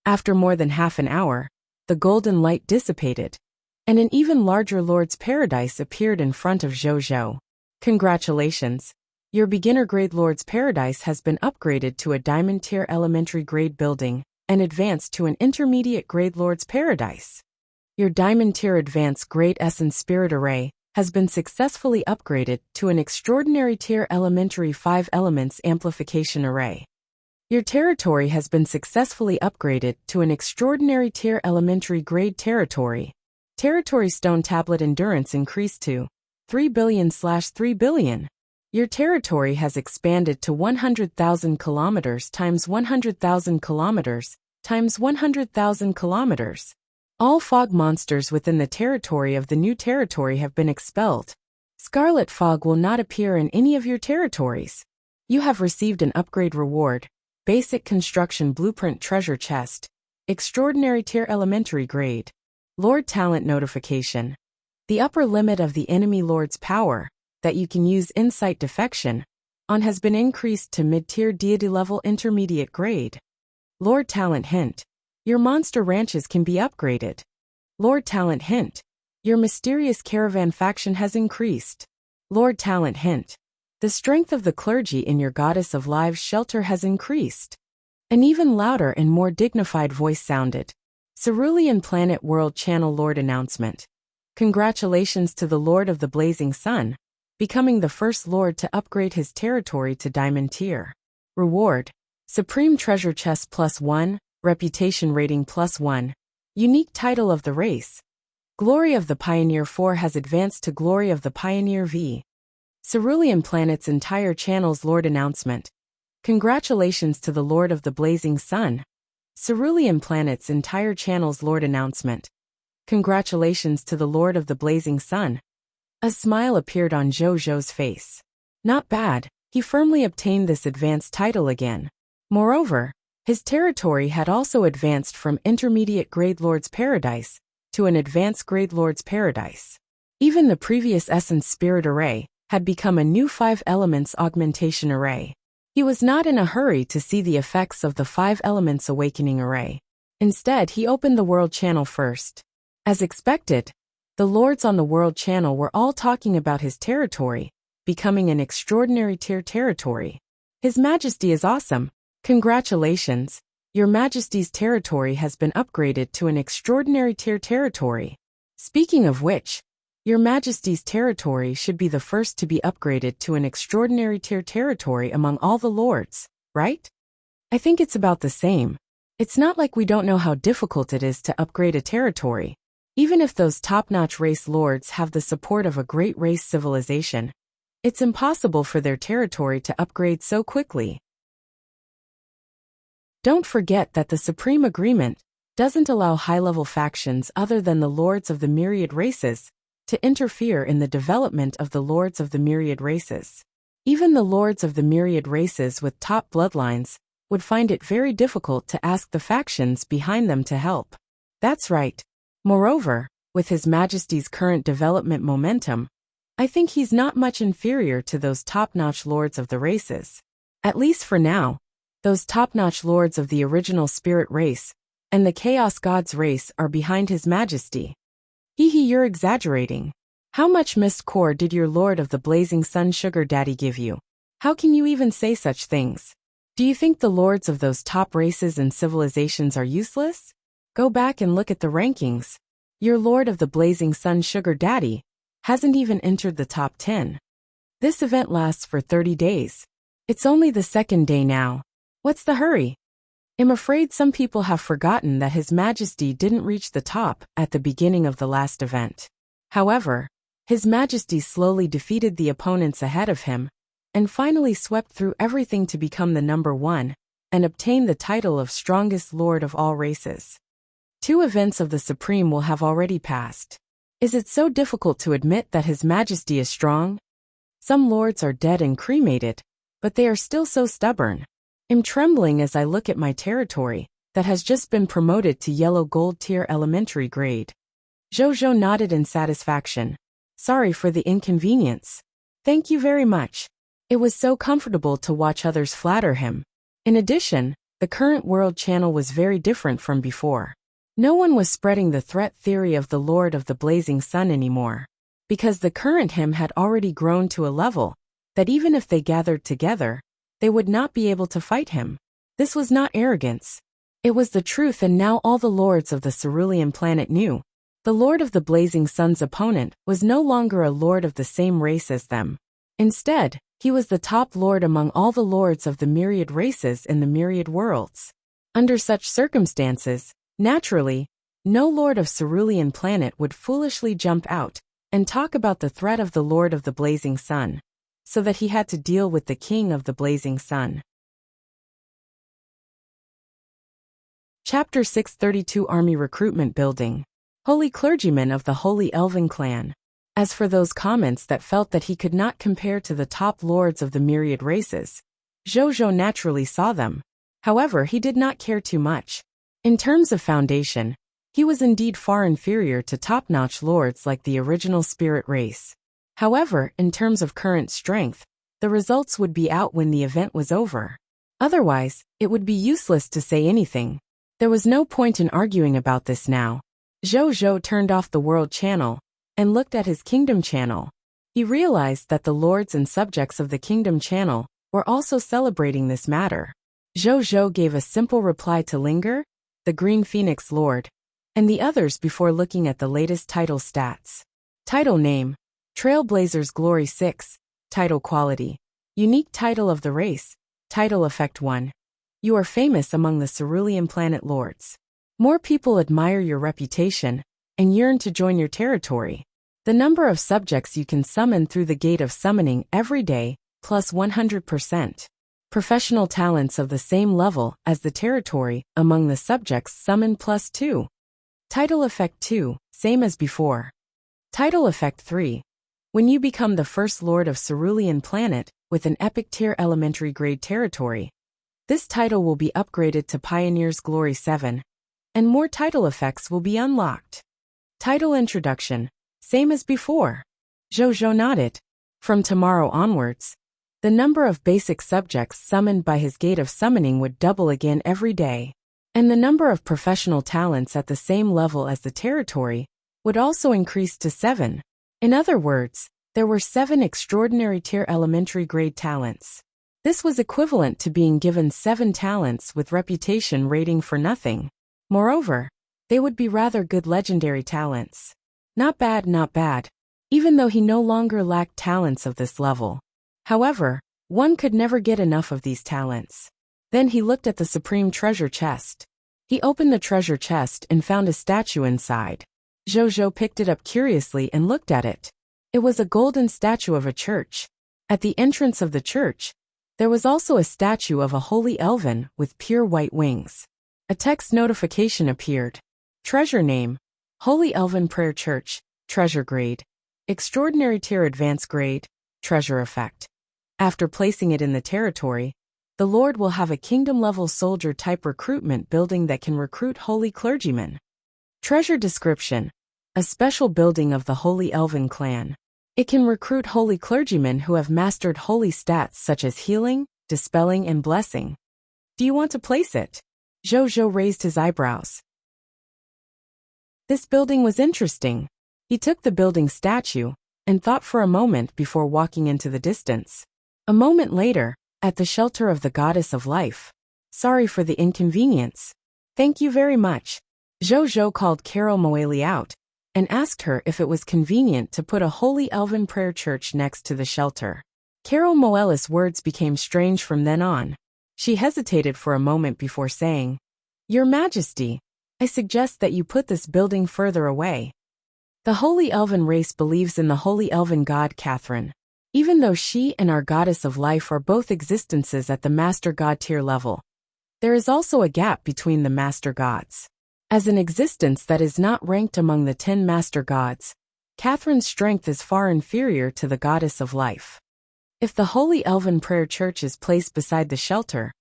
After more than half an hour, the golden light dissipated, and an even larger Lord's Paradise appeared in front of Zhou. Congratulations! Your beginner-grade Lord's Paradise has been upgraded to a Diamond Tier Elementary Grade building and advanced to an Intermediate-grade Lord's Paradise. Your Diamond Tier Advanced Grade Essence Spirit Array has been successfully upgraded to an Extraordinary Tier Elementary 5 Elements Amplification Array. Your territory has been successfully upgraded to an Extraordinary Tier Elementary Grade Territory. Territory Stone Tablet Endurance increased to 3 billion/3 billion. Your territory has expanded to 100,000 kilometers times 100,000 kilometers times 100,000 kilometers. All fog monsters within the territory of the new territory have been expelled. Scarlet fog will not appear in any of your territories. You have received an upgrade reward. Basic Construction Blueprint Treasure Chest. Extraordinary Tier Elementary Grade. Lord Talent Notification. The upper limit of the enemy lord's power, that you can use Insight Defection on, has been increased to Mid-Tier Deity Level Intermediate Grade. Lord Talent Hint. Your monster ranches can be upgraded. Lord Talent Hint. Your mysterious caravan faction has increased. Lord Talent Hint. The strength of the clergy in your Goddess of Lives shelter has increased. An even louder and more dignified voice sounded. Cerulean Planet World Channel Lord Announcement. Congratulations to the Lord of the Blazing Sun, becoming the first Lord to upgrade his territory to Diamond Tier. Reward. Supreme Treasure Chest +1, Reputation Rating +1. Unique Title of the Race. Glory of the Pioneer 4 has advanced to Glory of the Pioneer V. Cerulean Planet's entire channel's Lord Announcement. Congratulations to the Lord of the Blazing Sun. Cerulean Planet's entire channel's Lord Announcement. Congratulations to the Lord of the Blazing Sun. A smile appeared on Zhou's face. Not bad, he firmly obtained this advanced title again. Moreover, his territory had also advanced from Intermediate Grade Lord's Paradise to an advanced grade Lord's Paradise. Even the previous Essence Spirit Array had become a new 5 Elements Augmentation Array. He was not in a hurry to see the effects of the 5 Elements Awakening Array. Instead, he opened the World Channel first. As expected, the lords on the World Channel were all talking about his territory, becoming an extraordinary tier territory. His Majesty is awesome. Congratulations, Your Majesty's territory has been upgraded to an extraordinary tier territory. Speaking of which, Your Majesty's territory should be the first to be upgraded to an extraordinary tier territory among all the lords, right? I think it's about the same. It's not like we don't know how difficult it is to upgrade a territory. Even if those top-notch race lords have the support of a great race civilization, it's impossible for their territory to upgrade so quickly. Don't forget that the Supreme Agreement doesn't allow high-level factions other than the lords of the myriad races to interfere in the development of the lords of the myriad races. Even the lords of the myriad races with top bloodlines would find it very difficult to ask the factions behind them to help. That's right. Moreover, with His Majesty's current development momentum, I think he's not much inferior to those top-notch lords of the races. At least for now, those top-notch lords of the original spirit race and the Chaos Gods race are behind His Majesty. You're exaggerating. How much mist core did your Lord of the Blazing Sun Sugar Daddy give you? How can you even say such things? Do you think the lords of those top races and civilizations are useless? Go back and look at the rankings. Your Lord of the Blazing Sun Sugar Daddy hasn't even entered the top 10. This event lasts for 30 days. It's only the second day now. What's the hurry? I'm afraid some people have forgotten that His Majesty didn't reach the top at the beginning of the last event. However, His Majesty slowly defeated the opponents ahead of him and finally swept through everything to become the number 1 and obtain the title of strongest lord of all races. 2 events of the Supreme will have already passed. Is it so difficult to admit that His Majesty is strong? Some lords are dead and cremated, but they are still so stubborn. I'm trembling as I look at my territory that has just been promoted to yellow gold tier elementary grade. Jojo nodded in satisfaction. Sorry for the inconvenience. Thank you very much. It was so comfortable to watch others flatter him. In addition, the current world channel was very different from before. No one was spreading the threat theory of the Lord of the Blazing Sun anymore, because the current him had already grown to a level that even if they gathered together, they would not be able to fight him. This was not arrogance. It was the truth, and now all the lords of the cerulean planet knew. The Lord of the Blazing Sun's opponent was no longer a lord of the same race as them. Instead, he was the top lord among all the lords of the myriad races in the myriad worlds. Under such circumstances, naturally, no lord of cerulean planet would foolishly jump out and talk about the threat of the Lord of the Blazing Sun, so that he had to deal with the King of the Blazing Sun. Chapter 632 Army Recruitment Building. Holy Clergyman of the Holy Elven Clan. As for those comments that felt that he could not compare to the top lords of the myriad races, Jojo naturally saw them. However, he did not care too much. In terms of foundation, he was indeed far inferior to top-notch lords like the original spirit race. However, in terms of current strength, the results would be out when the event was over. Otherwise, it would be useless to say anything. There was no point in arguing about this now. Jojo turned off the World Channel and looked at his Kingdom Channel. He realized that the lords and subjects of the Kingdom Channel were also celebrating this matter. Jojo gave a simple reply to Linger, the Green Phoenix Lord, and the others before looking at the latest title stats. Title name: Trailblazers Glory 6. Title quality: Unique title of the race. Title effect 1. You are famous among the cerulean planet lords. More people admire your reputation and yearn to join your territory. The number of subjects you can summon through the gate of summoning every day, plus 100%. Professional talents of the same level as the territory among the subjects summoned plus 2. Title effect 2, same as before. Title effect 3. When you become the first lord of cerulean planet with an epic tier elementary grade territory, this title will be upgraded to Pioneer's Glory 7, and more title effects will be unlocked. Title Introduction. Same as before. Zhou nodded. From tomorrow onwards, the number of basic subjects summoned by his gate of summoning would double again every day. And the number of professional talents at the same level as the territory would also increase to 7. In other words, there were 7 extraordinary tier elementary grade talents. This was equivalent to being given 7 talents with reputation rating for nothing. Moreover, they would be rather good legendary talents. Not bad, not bad, even though he no longer lacked talents of this level. However, one could never get enough of these talents. Then he looked at the supreme treasure chest. He opened the treasure chest and found a statue inside. Zhou picked it up curiously and looked at it. It was a golden statue of a church. At the entrance of the church, there was also a statue of a holy elven with pure white wings. A text notification appeared. Treasure name: Holy Elven Prayer Church, treasure grade. Extraordinary tier advanced grade, treasure effect. After placing it in the territory, the Lord will have a kingdom-level soldier-type recruitment building that can recruit holy clergymen. Treasure description: a special building of the Holy Elven clan. It can recruit holy clergymen who have mastered holy stats such as healing, dispelling, and blessing. Do you want to place it? Zhou raised his eyebrows. This building was interesting. He took the building statue and thought for a moment before walking into the distance. A moment later, at the shelter of the goddess of life. Sorry for the inconvenience. Thank you very much. Zhou called Carol Moeli out and asked her if it was convenient to put a holy elven prayer church next to the shelter. Carol Moeli's words became strange from then on. She hesitated for a moment before saying, "Your Majesty, I suggest that you put this building further away." The Holy Elven race believes in the Holy Elven God Catherine. Even though she and our Goddess of Life are both existences at the Master God tier level, there is also a gap between the Master Gods. As an existence that is not ranked among the 10 Master Gods, Catherine's strength is far inferior to the Goddess of Life. If the Holy Elven Prayer Church is placed beside the shelter,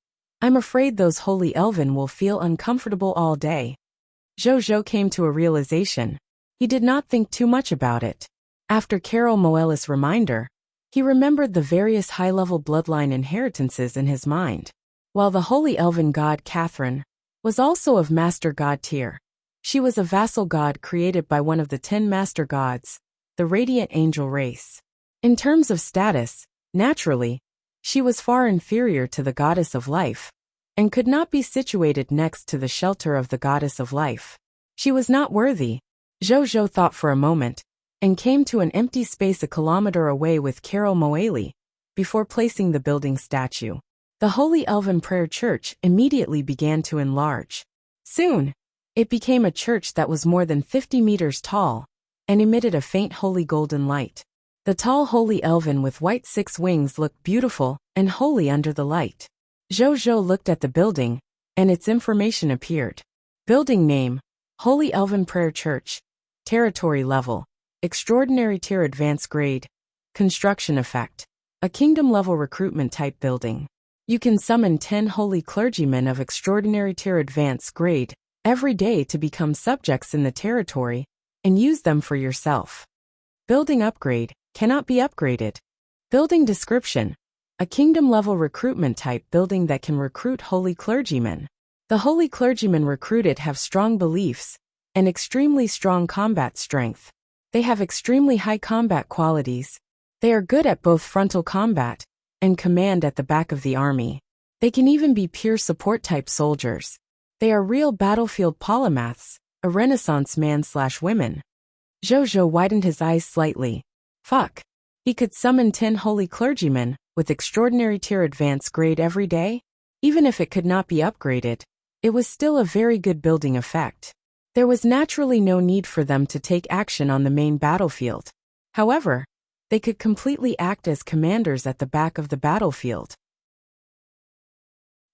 I'm afraid those Holy Elven will feel uncomfortable all day. Zhou came to a realization. He did not think too much about it. After Carol Moeli's reminder, he remembered the various high-level bloodline inheritances in his mind. While the Holy Elven God Catherine was also of Master God tier, she was a vassal god created by one of the 10 Master Gods, the Radiant Angel race. In terms of status, naturally, she was far inferior to the Goddess of Life, and could not be situated next to the shelter of the Goddess of Life. She was not worthy. Zhou thought for a moment, and came to an empty space a kilometer away with Carol Moeli, before placing the building statue. The Holy Elven Prayer Church immediately began to enlarge. Soon, it became a church that was more than 50 meters tall, and emitted a faint holy golden light. The tall Holy Elven with white 6 wings looked beautiful and holy under the light. Zhou looked at the building, and its information appeared. Building name: Holy Elven Prayer Church. Territory level: Extraordinary tier advanced grade. Construction effect: a kingdom-level recruitment type building. You can summon 10 holy clergymen of extraordinary tier advanced grade every day to become subjects in the territory and use them for yourself. Building upgrade: cannot be upgraded. Building description: a kingdom-level recruitment type building that can recruit holy clergymen. The holy clergymen recruited have strong beliefs and extremely strong combat strength. They have extremely high combat qualities. They are good at both frontal combat and command at the back of the army. They can even be pure support-type soldiers. They are real battlefield polymaths, a renaissance man/women. Zhou widened his eyes slightly. Fuck. He could summon 10 holy clergymen with extraordinary tier advanced grade every day? Even if it could not be upgraded, it was still a very good building effect. There was naturally no need for them to take action on the main battlefield. However, they could completely act as commanders at the back of the battlefield.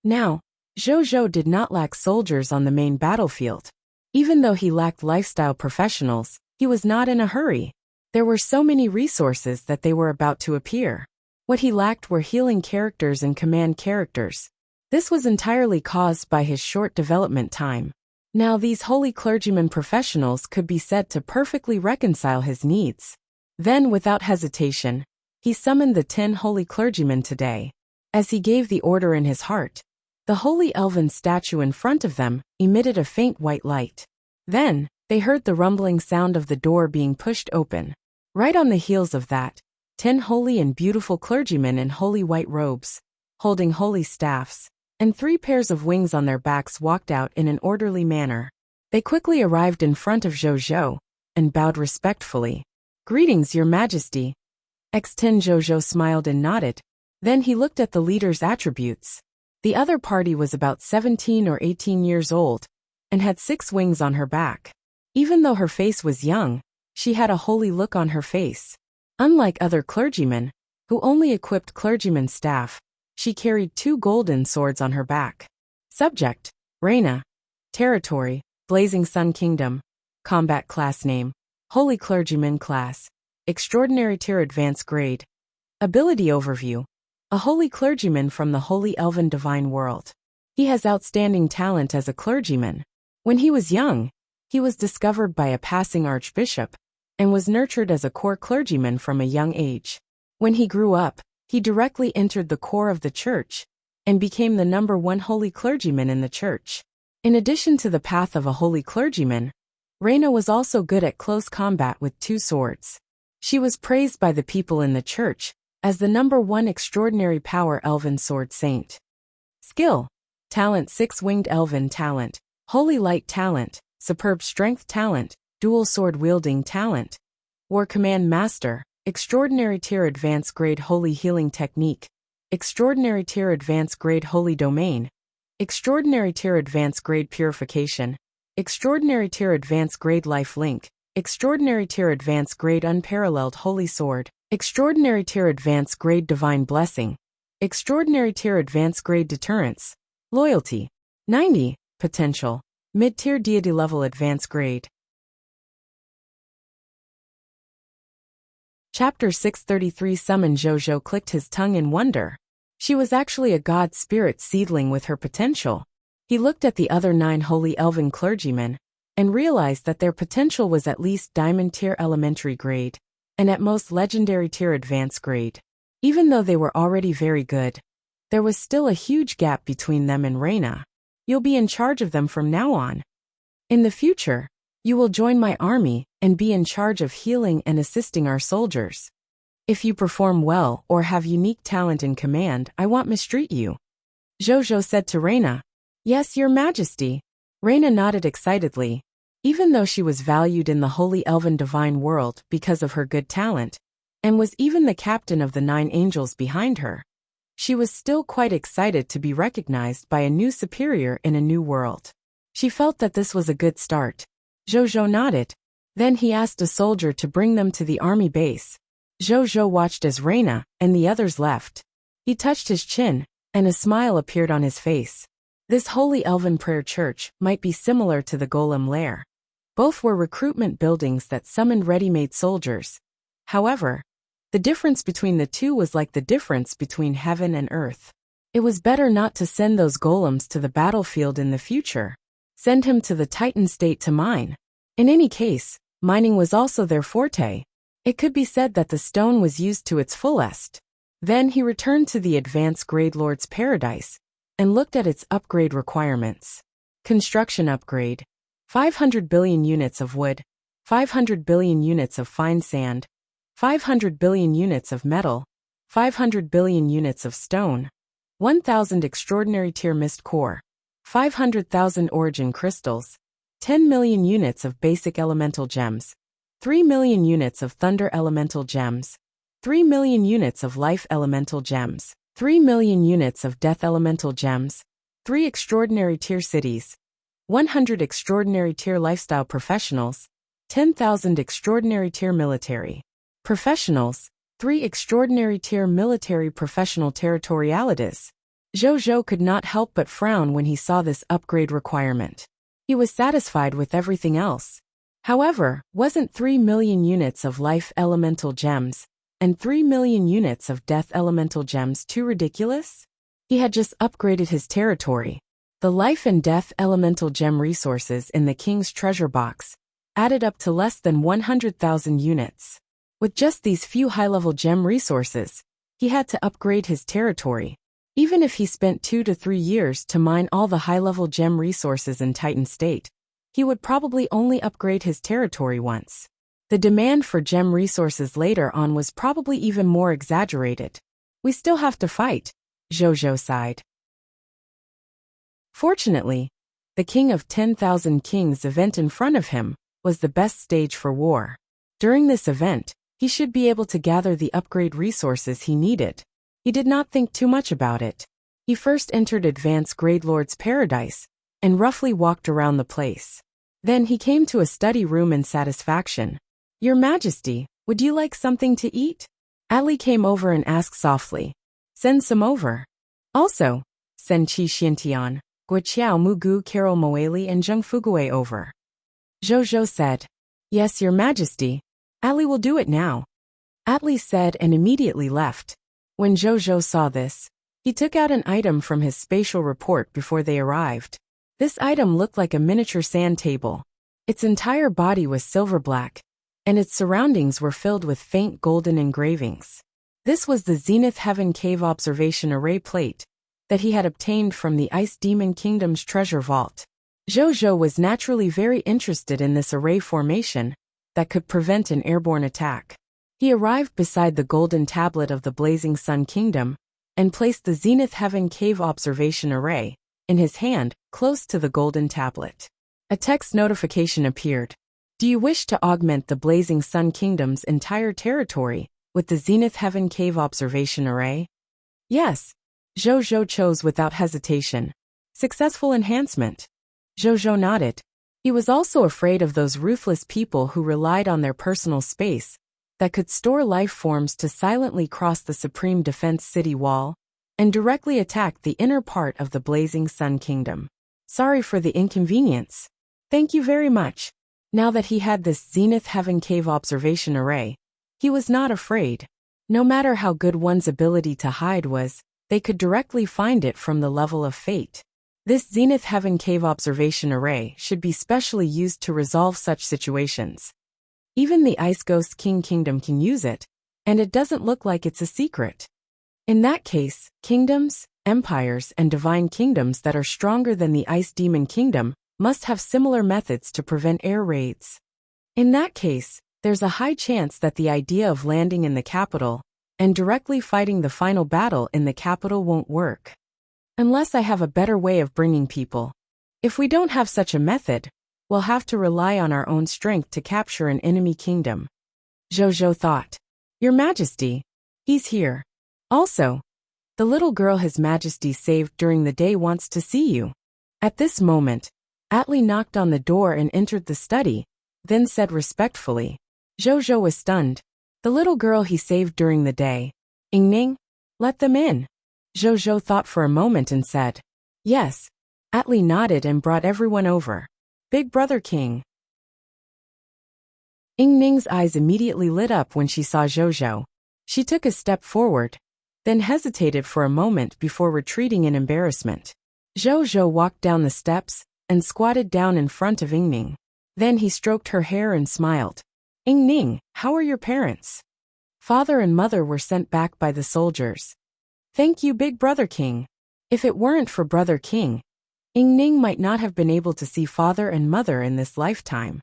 Now, Zhou did not lack soldiers on the main battlefield. Even though he lacked lifestyle professionals, he was not in a hurry. There were so many resources that they were about to appear. What he lacked were healing characters and command characters. This was entirely caused by his short development time. Now these holy clergyman professionals could be said to perfectly reconcile his needs. Then, without hesitation, he summoned the 10 holy clergymen today. As he gave the order in his heart, the holy elven statue in front of them emitted a faint white light. Then, they heard the rumbling sound of the door being pushed open. Right on the heels of that, 10 holy and beautiful clergymen in holy white robes, holding holy staffs, and 3 pairs of wings on their backs walked out in an orderly manner. They quickly arrived in front of Zhou and bowed respectfully. "Greetings, Your Majesty." X10 Zhou smiled and nodded. Then he looked at the leader's attributes. The other party was about 17 or 18 years old, and had 6 wings on her back. Even though her face was young, she had a holy look on her face. Unlike other clergymen, who only equipped clergyman's staff, she carried 2 golden swords on her back. Subject: Reina. Territory: Blazing Sun Kingdom. Combat class name: Holy Clergyman class. Extraordinary tier advanced grade. Ability overview: a holy clergyman from the Holy Elven Divine World. He has outstanding talent as a clergyman. When he was young, he was discovered by a passing archbishop, and was nurtured as a core clergyman from a young age. When he grew up, he directly entered the core of the church, and became the #1 holy clergyman in the church. In addition to the path of a holy clergyman, Reina was also good at close combat with 2 swords. She was praised by the people in the church as the #1 extraordinary power elven sword saint. Skill: Talent: 6-winged elven talent, holy light talent, superb strength talent, dual sword wielding talent. War command master, extraordinary tier advanced grade holy healing technique, extraordinary tier advanced grade holy domain, extraordinary tier advanced grade purification, extraordinary tier advanced grade life link, extraordinary tier advanced grade unparalleled holy sword, extraordinary tier advanced grade divine blessing, extraordinary tier advanced grade deterrence. Loyalty: 90. Potential: mid-tier deity level advanced grade. Chapter 633 Summon Zhou clicked his tongue in wonder. She was actually a god spirit seedling with her potential. He looked at the other 9 holy elven clergymen, and realized that their potential was at least diamond tier elementary grade, and at most legendary tier advanced grade. Even though they were already very good, there was still a huge gap between them and Reina. "You'll be in charge of them from now on. In the future, you will join my army and be in charge of healing and assisting our soldiers. If you perform well or have unique talent in command, I won't mistreat you." Zhou said to Reina. "Yes, Your Majesty." Reina nodded excitedly. Even though she was valued in the Holy Elven Divine World because of her good talent, and was even the captain of the 9 angels behind her, she was still quite excited to be recognized by a new superior in a new world. She felt that this was a good start. Zhou nodded. Then he asked a soldier to bring them to the army base. Zhou watched as Reina and the others left. He touched his chin, and a smile appeared on his face. This Holy Elven Prayer Church might be similar to the Golem Lair. Both were recruitment buildings that summoned ready-made soldiers. However, the difference between the two was like the difference between heaven and earth. It was better not to send those golems to the battlefield in the future. Send him to the Titan state to mine. In any case, mining was also their forte. It could be said that the stone was used to its fullest. Then he returned to the advanced grade Lord's Paradise, and looked at its upgrade requirements. Construction upgrade: 500 billion units of wood, 500 billion units of fine sand, 500 billion units of metal, 500 billion units of stone, 1,000 extraordinary tier mist core, 500,000 origin crystals, 10 million units of basic elemental gems, 3 million units of thunder elemental gems, 3 million units of life elemental gems, 3 million units of death elemental gems, 3 extraordinary tier cities, 100 extraordinary tier lifestyle professionals, 10,000 extraordinary tier military professionals, 3 extraordinary tier military professional territorialities. Zhou could not help but frown when he saw this upgrade requirement. He was satisfied with everything else. However, wasn't 3 million units of life elemental gems and 3 million units of death elemental gems too ridiculous? He had just upgraded his territory. The life and death elemental gem resources in the king's treasure box added up to less than 100,000 units. With just these few high-level gem resources, he had to upgrade his territory. Even if he spent 2 to 3 years to mine all the high-level gem resources in Titan State, he would probably only upgrade his territory once. The demand for gem resources later on was probably even more exaggerated. We still have to fight, Zhou sighed. Fortunately, the King of 10,000 Kings event in front of him was the best stage for war. During this event, he should be able to gather the upgrade resources he needed. He did not think too much about it. He first entered Advanced Grade Lord's Paradise and roughly walked around the place. Then he came to a study room in satisfaction. Your Majesty, would you like something to eat? Ali came over and asked softly. Send some over. Also, send Qi Xiantian, Guoqiao Mugu Carol Moeli and Zheng Fuguei over. Zhou said. Yes, Your Majesty. Ali will do it now. Atli said and immediately left. When Zhou saw this, he took out an item from his spatial report before they arrived. This item looked like a miniature sand table. Its entire body was silver black, and its surroundings were filled with faint golden engravings. This was the Zenith Heaven Cave Observation Array plate that he had obtained from the Ice Demon Kingdom's treasure vault. Zhou was naturally very interested in this array formation that could prevent an airborne attack. He arrived beside the golden tablet of the Blazing Sun Kingdom and placed the Zenith Heaven Cave Observation Array in his hand, close to the golden tablet. A text notification appeared. Do you wish to augment the Blazing Sun Kingdom's entire territory with the Zenith Heaven Cave Observation Array? Yes. Zhou chose without hesitation. Successful enhancement. Zhou nodded. He was also afraid of those ruthless people who relied on their personal space that could store life forms to silently cross the Supreme Defense City wall and directly attack the inner part of the Blazing Sun Kingdom. Sorry for the inconvenience. Thank you very much. Now that he had this Zenith Heaven Cave Observation Array, he was not afraid. No matter how good one's ability to hide was, they could directly find it from the level of fate. This Zenith Heaven Cave Observation Array should be specially used to resolve such situations. Even the Ice Ghost King Kingdom can use it, and it doesn't look like it's a secret. In that case, kingdoms, empires, and divine kingdoms that are stronger than the Ice Demon Kingdom must have similar methods to prevent air raids. In that case, there's a high chance that the idea of landing in the capital and directly fighting the final battle in the capital won't work. Unless I have a better way of bringing people. If we don't have such a method, we'll have to rely on our own strength to capture an enemy kingdom. Zhou thought. Your Majesty, he's here. Also, the little girl His Majesty saved during the day wants to see you. At this moment, Atli knocked on the door and entered the study, then said respectfully. Zhou was stunned. The little girl he saved during the day. Yingning, let them in. Zhou thought for a moment and said. Yes. Atli nodded and brought everyone over. Big Brother King. Yingning's eyes immediately lit up when she saw Zhou. She took a step forward, then hesitated for a moment before retreating in embarrassment. Zhou walked down the steps and squatted down in front of Yingning. Then he stroked her hair and smiled. Yingning, how are your parents? Father and mother were sent back by the soldiers. Thank you, Big Brother King. If it weren't for Brother King, Yingning might not have been able to see father and mother in this lifetime.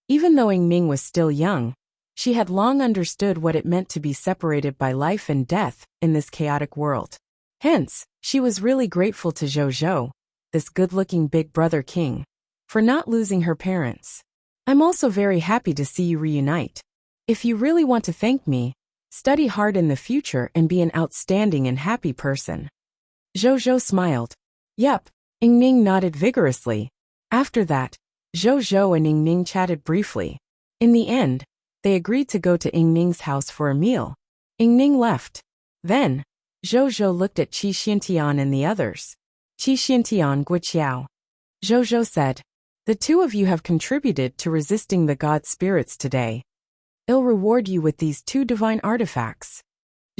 Even though Yingning was still young, she had long understood what it meant to be separated by life and death in this chaotic world. Hence, she was really grateful to Zhou, this good-looking Big Brother King, for not losing her parents. I'm also very happy to see you reunite. If you really want to thank me, study hard in the future and be an outstanding and happy person. Zhou smiled. Yep. Yingning nodded vigorously. After that, Zhou and Yingning chatted briefly. In the end, they agreed to go to Yingning's house for a meal. Yingning left. Then, Zhou looked at Qi Xiantian and the others. Qi Xiantian Guoqiao. Zhou said, the two of you have contributed to resisting the god spirits today. I'll reward you with these 2 divine artifacts.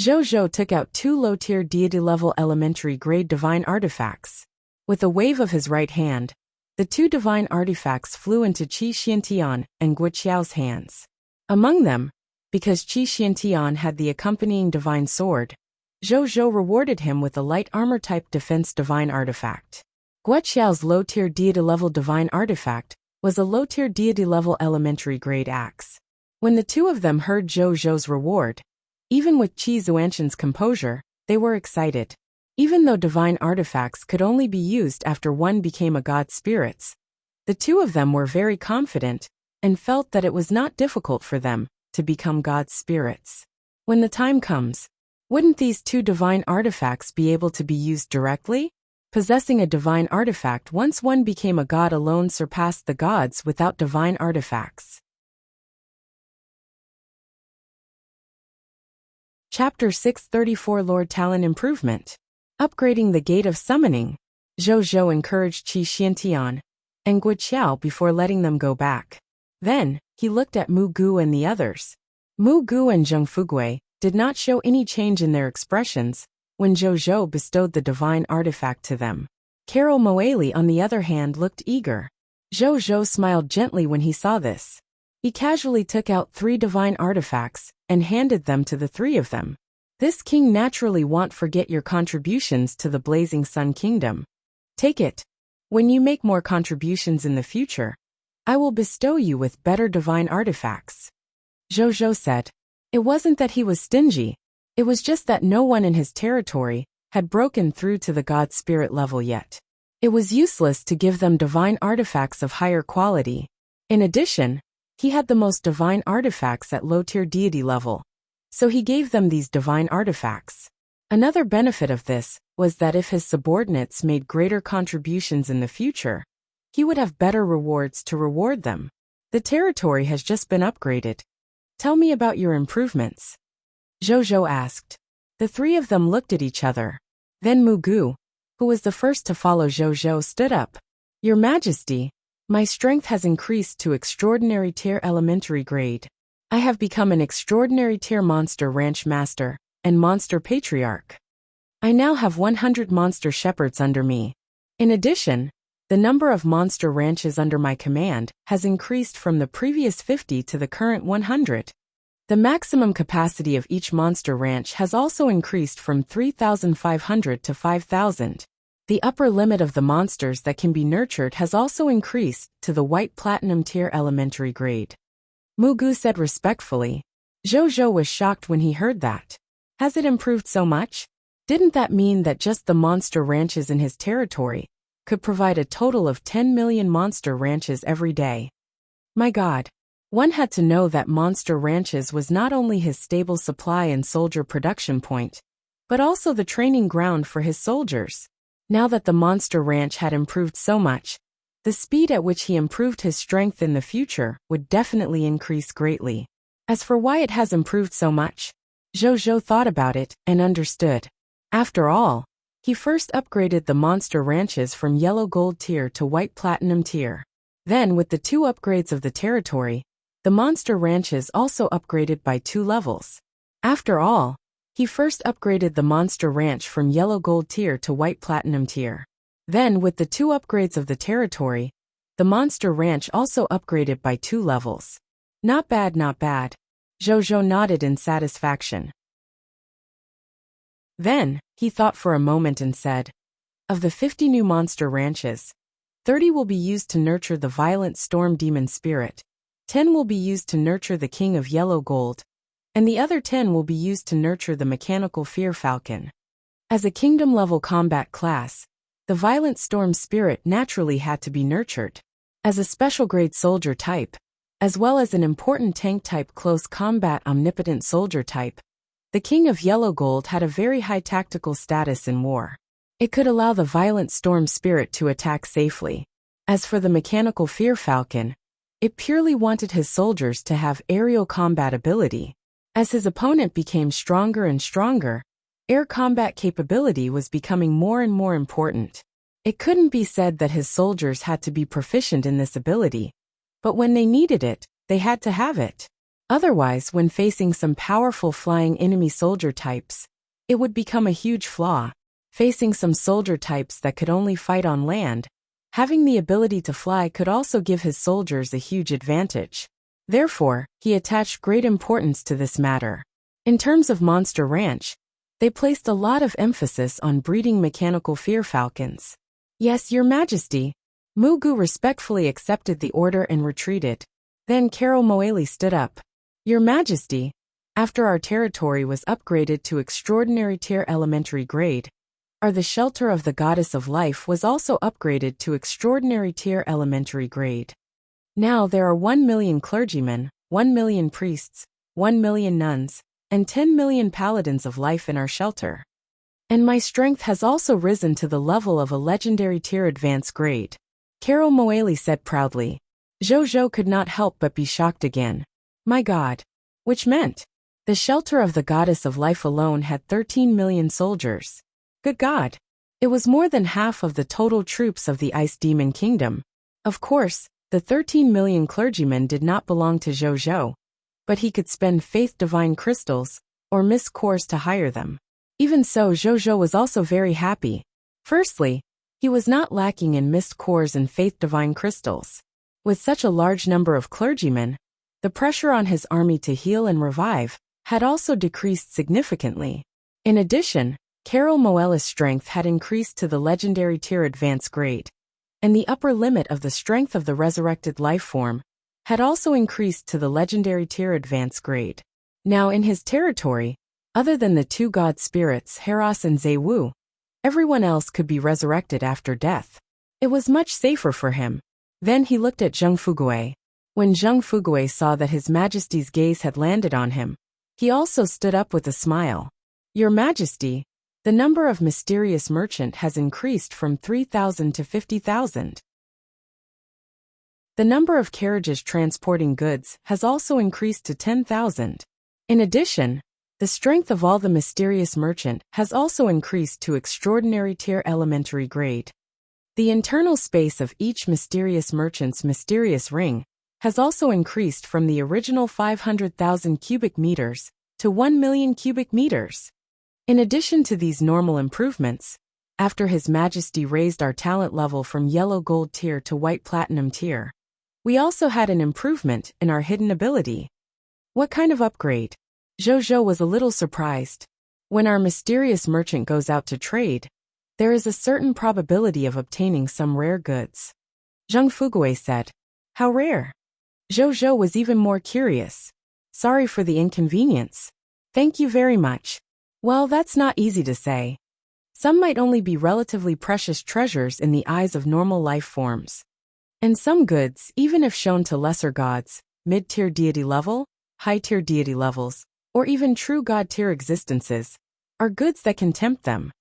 Zhou took out 2 low-tier deity-level elementary-grade divine artifacts. With a wave of his right hand, the two divine artifacts flew into Qi Xiantian and Guiqiao's hands. Among them, because Qi Xiantian had the accompanying divine sword, Zhou Zhou rewarded him with a light armor-type defense divine artifact. Guiqiao's low-tier deity-level divine artifact was a low-tier deity-level elementary-grade axe. When the two of them heard Zhou Zhou's reward, even with Qi Xuantian's composure, they were excited. Even though divine artifacts could only be used after one became a god spirits, the two of them were very confident and felt that it was not difficult for them to become god spirits. When the time comes, wouldn't these two divine artifacts be able to be used directly? Possessing a divine artifact once one became a god alone surpassed the gods without divine artifacts. Chapter 634 Lord Talon Improvement. Upgrading the Gate of Summoning. Zhou Zhou encouraged Qi Xiantian and Guiqiao before letting them go back. Then, he looked at Mu Gu and the others. Mu Gu and Zheng Fugui did not show any change in their expressions when Zhou Zhou bestowed the divine artifact to them. Carol Moeli, on the other hand, looked eager. Zhou Zhou smiled gently when he saw this. He casually took out 3 divine artifacts and handed them to the 3 of them. This king naturally won't forget your contributions to the Blazing Sun Kingdom. Take it. When you make more contributions in the future, I will bestow you with better divine artifacts. Zhou Zhou said. It wasn't that he was stingy, it was just that no one in his territory had broken through to the god spirit level yet. It was useless to give them divine artifacts of higher quality. In addition, he had the most divine artifacts at low-tier deity level, so he gave them these divine artifacts. Another benefit of this was that if his subordinates made greater contributions in the future, he would have better rewards to reward them. The territory has just been upgraded. Tell me about your improvements. Zhou Zhou asked. The 3 of them looked at each other. Then Mu Gu, who was the first to follow Zhou Zhou, stood up. Your Majesty, my strength has increased to extraordinary tier elementary grade. I have become an extraordinary tier monster ranch master and monster patriarch. I now have 100 monster shepherds under me. In addition, the number of monster ranches under my command has increased from the previous 50 to the current 100. The maximum capacity of each monster ranch has also increased from 3,500 to 5,000. The upper limit of the monsters that can be nurtured has also increased to the white platinum tier elementary grade. Mu Gu said respectfully. Zhou Zhou was shocked when he heard that. Has it improved so much? Didn't that mean that just the monster ranches in his territory could provide a total of 10 million monster ranches every day? My God. One had to know that monster ranches was not only his stable supply and soldier production point, but also the training ground for his soldiers. Now that the monster ranch had improved so much, the speed at which he improved his strength in the future would definitely increase greatly. As for why it has improved so much, Zhou Zhou thought about it and understood. After all, he first upgraded the monster ranches from yellow gold tier to white platinum tier. Then, with the 2 upgrades of the territory, the monster ranches also upgraded by 2 levels. After all, he first upgraded the monster ranch from yellow gold tier to white platinum tier. Then, with the 2 upgrades of the territory, the monster ranch also upgraded by 2 levels. Not bad, not bad. Zhou Zhou nodded in satisfaction. Then, he thought for a moment and said, of the 50 new monster ranches, 30 will be used to nurture the violent storm demon spirit, 10 will be used to nurture the king of yellow gold, and the other 10 will be used to nurture the mechanical fear falcon. As a kingdom-level combat class, the violent storm spirit naturally had to be nurtured. As a special-grade soldier type, as well as an important tank-type close combat omnipotent soldier type, the king of yellow gold had a very high tactical status in war. It could allow the violent storm spirit to attack safely. As for the mechanical fear falcon, it purely wanted his soldiers to have aerial combat ability. As his opponent became stronger and stronger, air combat capability was becoming more and more important. It couldn't be said that his soldiers had to be proficient in this ability, but when they needed it, they had to have it. Otherwise, when facing some powerful flying enemy soldier types, it would become a huge flaw. Facing some soldier types that could only fight on land, having the ability to fly could also give his soldiers a huge advantage. Therefore, he attached great importance to this matter. In terms of Monster Ranch, they placed a lot of emphasis on breeding mechanical fierfalcons. Yes, Your Majesty. Mugu respectfully accepted the order and retreated. Then Carol Moeli stood up. Your Majesty, after our territory was upgraded to extraordinary tier elementary grade, the shelter of the Goddess of Life was also upgraded to extraordinary tier elementary grade. Now there are 1 million clergymen, 1 million priests, 1 million nuns, and 10 million paladins of life in our shelter. And my strength has also risen to the level of a legendary tier advanced grade. Carol Moeli said proudly. Zhou could not help but be shocked again. My God. Which meant, the shelter of the Goddess of Life alone had 13 million soldiers. Good God. It was more than half of the total troops of the Ice Demon Kingdom. Of course, the 13 million clergymen did not belong to Zhou, but he could spend faith divine crystals, or mist cores to hire them. Even so, Zhou was also very happy. Firstly, he was not lacking in mist cores and faith divine crystals. With such a large number of clergymen, the pressure on his army to heal and revive had also decreased significantly. In addition, Carol Moeli's strength had increased to the legendary tier advanced grade, and the upper limit of the strength of the resurrected life form had also increased to the legendary tier advanced grade. Now in his territory, other than the two god spirits Heros and Zaiwu, everyone else could be resurrected after death. It was much safer for him. Then he looked at Zheng Fugui. When Zheng Fugui saw that His Majesty's gaze had landed on him, he also stood up with a smile. Your Majesty, the number of mysterious merchant has increased from 3,000 to 50,000. The number of carriages transporting goods has also increased to 10,000. In addition, the strength of all the mysterious merchant has also increased to extraordinary tier elementary grade. The internal space of each mysterious merchant's mysterious ring has also increased from the original 500,000 cubic meters to 1 million cubic meters. In addition to these normal improvements, after His Majesty raised our talent level from yellow gold tier to white platinum tier, we also had an improvement in our hidden ability. What kind of upgrade? Zhou was a little surprised. When our mysterious merchant goes out to trade, there is a certain probability of obtaining some rare goods. Zheng Fugui said. How rare? Zhou was even more curious. Sorry for the inconvenience. Thank you very much. Well, that's not easy to say. Some might only be relatively precious treasures in the eyes of normal life forms. And some goods, even if shown to lesser gods, mid-tier deity level, high-tier deity levels, or even true god-tier existences, are goods that can tempt them.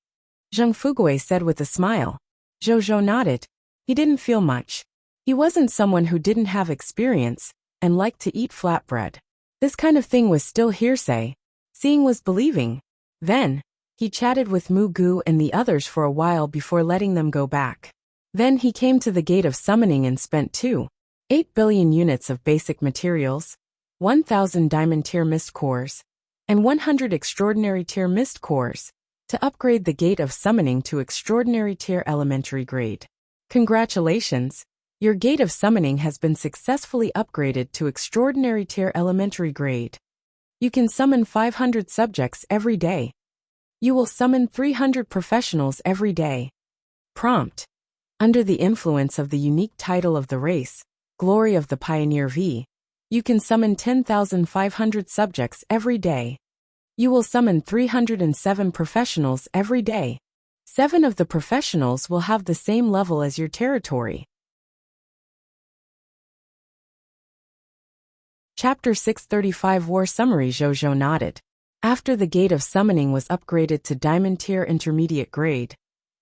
Zheng Fugui said with a smile. Zhou nodded. He didn't feel much. He wasn't someone who didn't have experience and liked to eat flatbread. This kind of thing was still hearsay. Seeing was believing. Then, he chatted with Mu Gu and the others for a while before letting them go back. Then he came to the gate of summoning and spent 2.8 billion units of basic materials, 1,000 diamond tier mist cores, and 100 extraordinary tier mist cores to upgrade the gate of summoning to extraordinary tier elementary grade. Congratulations! Your gate of summoning has been successfully upgraded to extraordinary tier elementary grade. You can summon 500 subjects every day. You will summon 300 professionals every day. Prompt. Under the influence of the unique title of the race, Glory of the Pioneer V, you can summon 10,500 subjects every day. You will summon 307 professionals every day. 7 of the professionals will have the same level as your territory. Chapter 635 War Summary. Zhou nodded. After the Gate of Summoning was upgraded to Diamond Tier Intermediate Grade,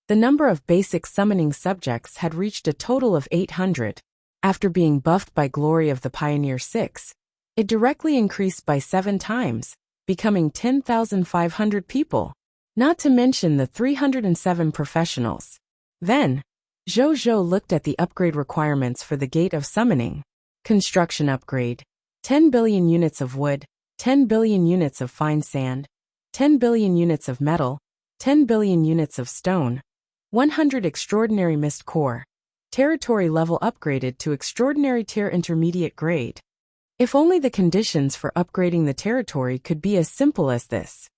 the number of basic summoning subjects had reached a total of 800. After being buffed by Glory of the Pioneer 6, it directly increased by 7 times, becoming 10,500 people, not to mention the 307 professionals. Then, Zhou looked at the upgrade requirements for the Gate of Summoning. Construction upgrade. 10 billion units of wood, 10 billion units of fine sand, 10 billion units of metal, 10 billion units of stone, 100 extraordinary mist core, territory level upgraded to extraordinary tier intermediate grade. If only the conditions for upgrading the territory could be as simple as this.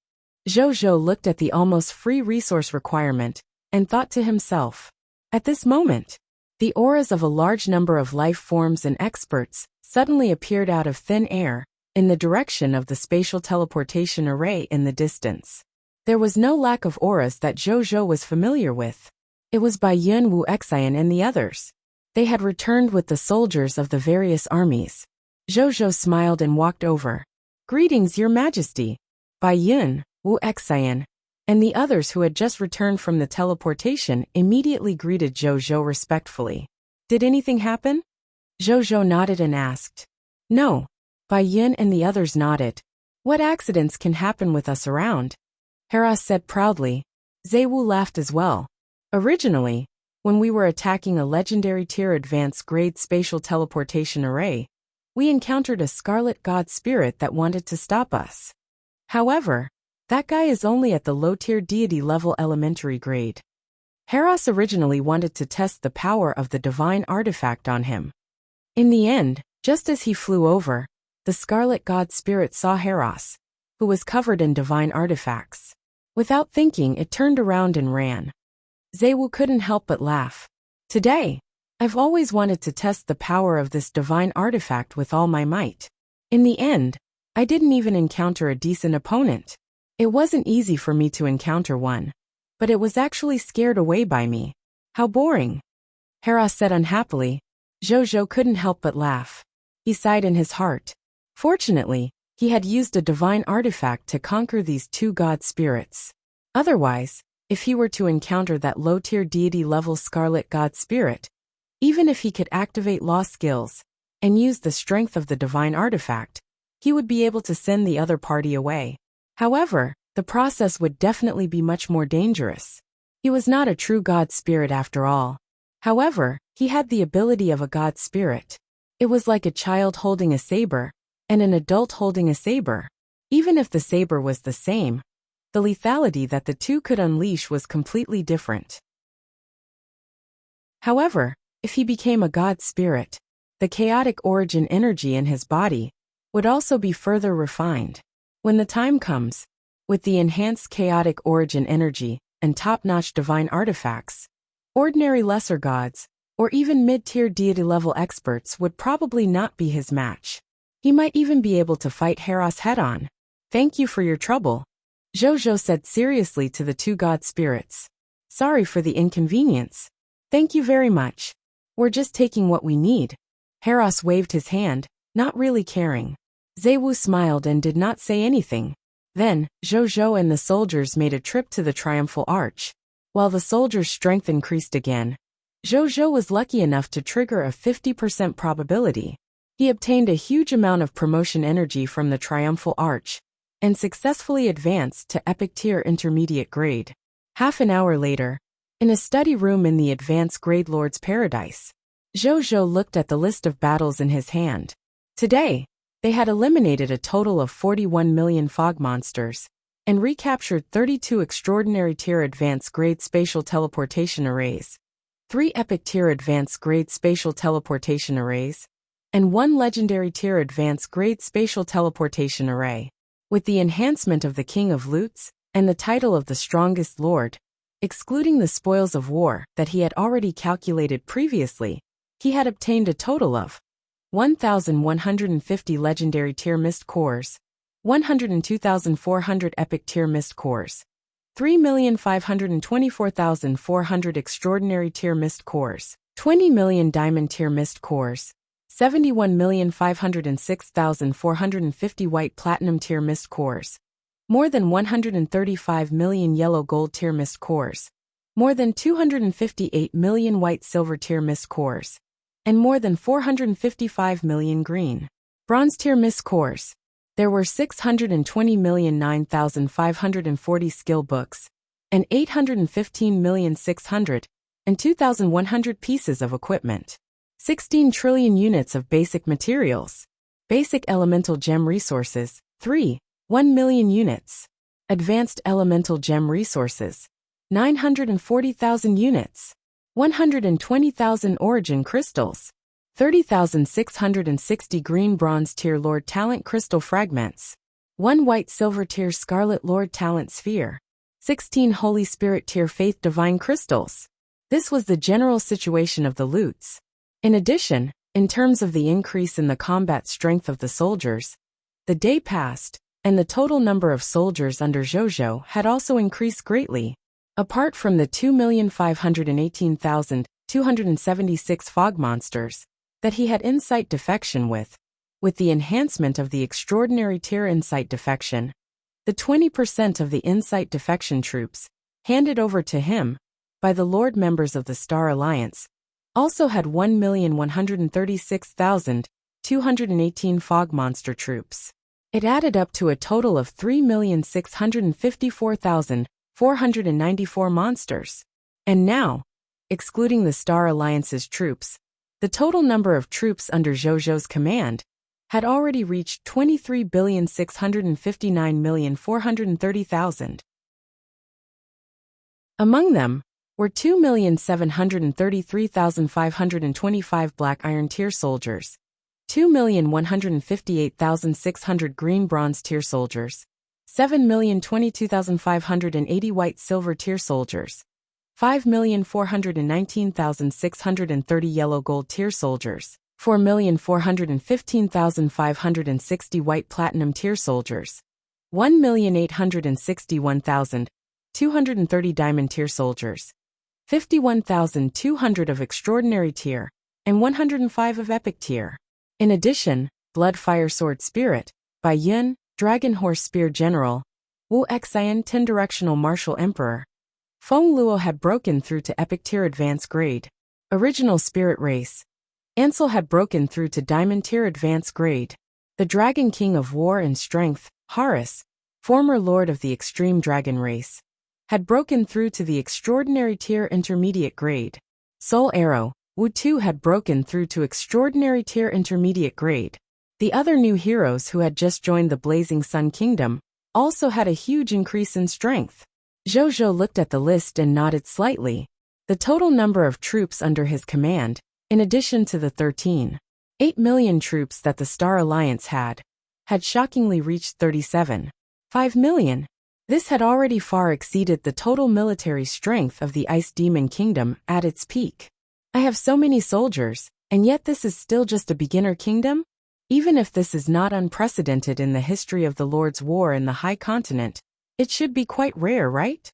Zhou Zhou looked at the almost free resource requirement and thought to himself. At this moment, the auras of a large number of life forms and experts suddenly appeared out of thin air in the direction of the spatial teleportation array in the distance. There was no lack of auras that Zhou Zhou was familiar with. It was Bai Yun, Wuxia and the others. They had returned with the soldiers of the various armies. Zhou Zhou smiled and walked over. "Greetings, Your Majesty." Bai Yun, Wuxia, and the others who had just returned from the teleportation immediately greeted Zhou Zhou respectfully. "Did anything happen?" Zhou Zhou nodded and asked. "No." Bai Yun and the others nodded. "What accidents can happen with us around?" Hera said proudly. Zaiwu laughed as well. "Originally, when we were attacking a legendary tier advanced grade spatial teleportation array, we encountered a scarlet god spirit that wanted to stop us. However, that guy is only at the low-tier deity level elementary grade. Heras originally wanted to test the power of the divine artifact on him. In the end, just as he flew over, the scarlet god spirit saw Heras, who was covered in divine artifacts. Without thinking, it turned around and ran." Zaiwu couldn't help but laugh. "Today, I've always wanted to test the power of this divine artifact with all my might. In the end, I didn't even encounter a decent opponent. It wasn't easy for me to encounter one, but it was actually scared away by me. How boring." Hera said unhappily. Zhou Zhou couldn't help but laugh. He sighed in his heart. Fortunately, he had used a divine artifact to conquer these two god spirits. Otherwise, if he were to encounter that low-tier deity-level scarlet god spirit, even if he could activate law skills and use the strength of the divine artifact, he would be able to send the other party away. However, the process would definitely be much more dangerous. He was not a true god spirit after all. However, he had the ability of a god spirit. It was like a child holding a saber and an adult holding a saber. Even if the saber was the same, the lethality that the two could unleash was completely different. However, if he became a god spirit, the chaotic origin energy in his body would also be further refined. When the time comes, with the enhanced chaotic origin energy and top-notch divine artifacts, ordinary lesser gods, or even mid-tier deity-level experts would probably not be his match. He might even be able to fight Heras head-on. "Thank you for your trouble," Zhou Zhou said seriously to the two god spirits. "Sorry for the inconvenience." "Thank you very much. We're just taking what we need." Heras waved his hand, not really caring. Zaiwu smiled and did not say anything. Then, Zhou Zhou and the soldiers made a trip to the Triumphal Arch. While the soldiers' strength increased again, Zhou Zhou was lucky enough to trigger a 50% probability. He obtained a huge amount of promotion energy from the Triumphal Arch and successfully advanced to epic tier intermediate grade. Half an hour later, in a study room in the advanced grade Lord's Paradise, Zhou Zhou looked at the list of battles in his hand. Today, they had eliminated a total of 41 million fog monsters and recaptured 32 extraordinary tier advanced grade spatial teleportation arrays, 3 epic tier advanced grade spatial teleportation arrays, and 1 legendary tier advanced grade spatial teleportation array. With the enhancement of the King of Loots and the title of the strongest lord, excluding the spoils of war that he had already calculated previously, he had obtained a total of 1,150 legendary tier mist cores, 102,400 epic tier mist cores, 3,524,400 extraordinary tier mist cores, 20 million diamond tier mist cores, 71,506,450 white platinum tier mist cores, more than 135 million yellow gold tier mist cores, more than 258 million white silver tier mist cores, and more than 455 million green bronze tier mist cores. There were 620,009,540 skill books, and 815,600 and 2,100 pieces of equipment. 16 trillion units of basic materials. Basic elemental gem resources, 1 million units. Advanced Elemental Gem Resources. 940,000 units. 120,000 Origin Crystals. 30,660 Green Bronze Tier Lord Talent Crystal Fragments. 1 White Silver Tier Scarlet Lord Talent Sphere. 16 Holy Spirit Tier Faith Divine Crystals. This was the general situation of the loots. In addition, in terms of the increase in the combat strength of the soldiers, the day passed, and the total number of soldiers under Zhou had also increased greatly. Apart from the 2,518,276 fog monsters that he had insight defection with the enhancement of the extraordinary tier insight defection, the 20% of the insight defection troops handed over to him by the Lord members of the Star Alliance also had 1,136,218 fog monster troops. It added up to a total of 3,654,494 monsters. And now, excluding the Star Alliance's troops, the total number of troops under Zhou's command had already reached 23,659,430,000. Among them were 2,733,525 Black Iron Tier soldiers, 2,158,600 Green Bronze Tier soldiers, 7,022,580 White Silver Tier soldiers, 5,419,630 Yellow Gold Tier soldiers, 4,415,560 White Platinum Tier soldiers, 1,861,230 Diamond Tier soldiers, 51,200 of Extraordinary Tier, and 105 of Epic Tier. In addition, Blood Fire Sword Spirit, Bai Yun, Dragon Horse Spear General, Wu Xian 10 Directional Martial Emperor, Feng Luo had broken through to Epic Tier Advanced Grade. Original Spirit Race. Ansel had broken through to Diamond Tier Advanced Grade. The Dragon King of War and Strength, Horus, former Lord of the Extreme Dragon Race, had broken through to the Extraordinary Tier Intermediate Grade. Soul Arrow, Wu Tu had broken through to Extraordinary Tier Intermediate Grade. The other new heroes who had just joined the Blazing Sun Kingdom also had a huge increase in strength. Zhou looked at the list and nodded slightly. The total number of troops under his command, in addition to the 13.8 million troops that the Star Alliance had shockingly reached 37.5 million. This had already far exceeded the total military strength of the Ice Demon Kingdom at its peak. I have so many soldiers, and yet this is still just a beginner kingdom? Even if this is not unprecedented in the history of the Lord's War in the High Continent, it should be quite rare, right?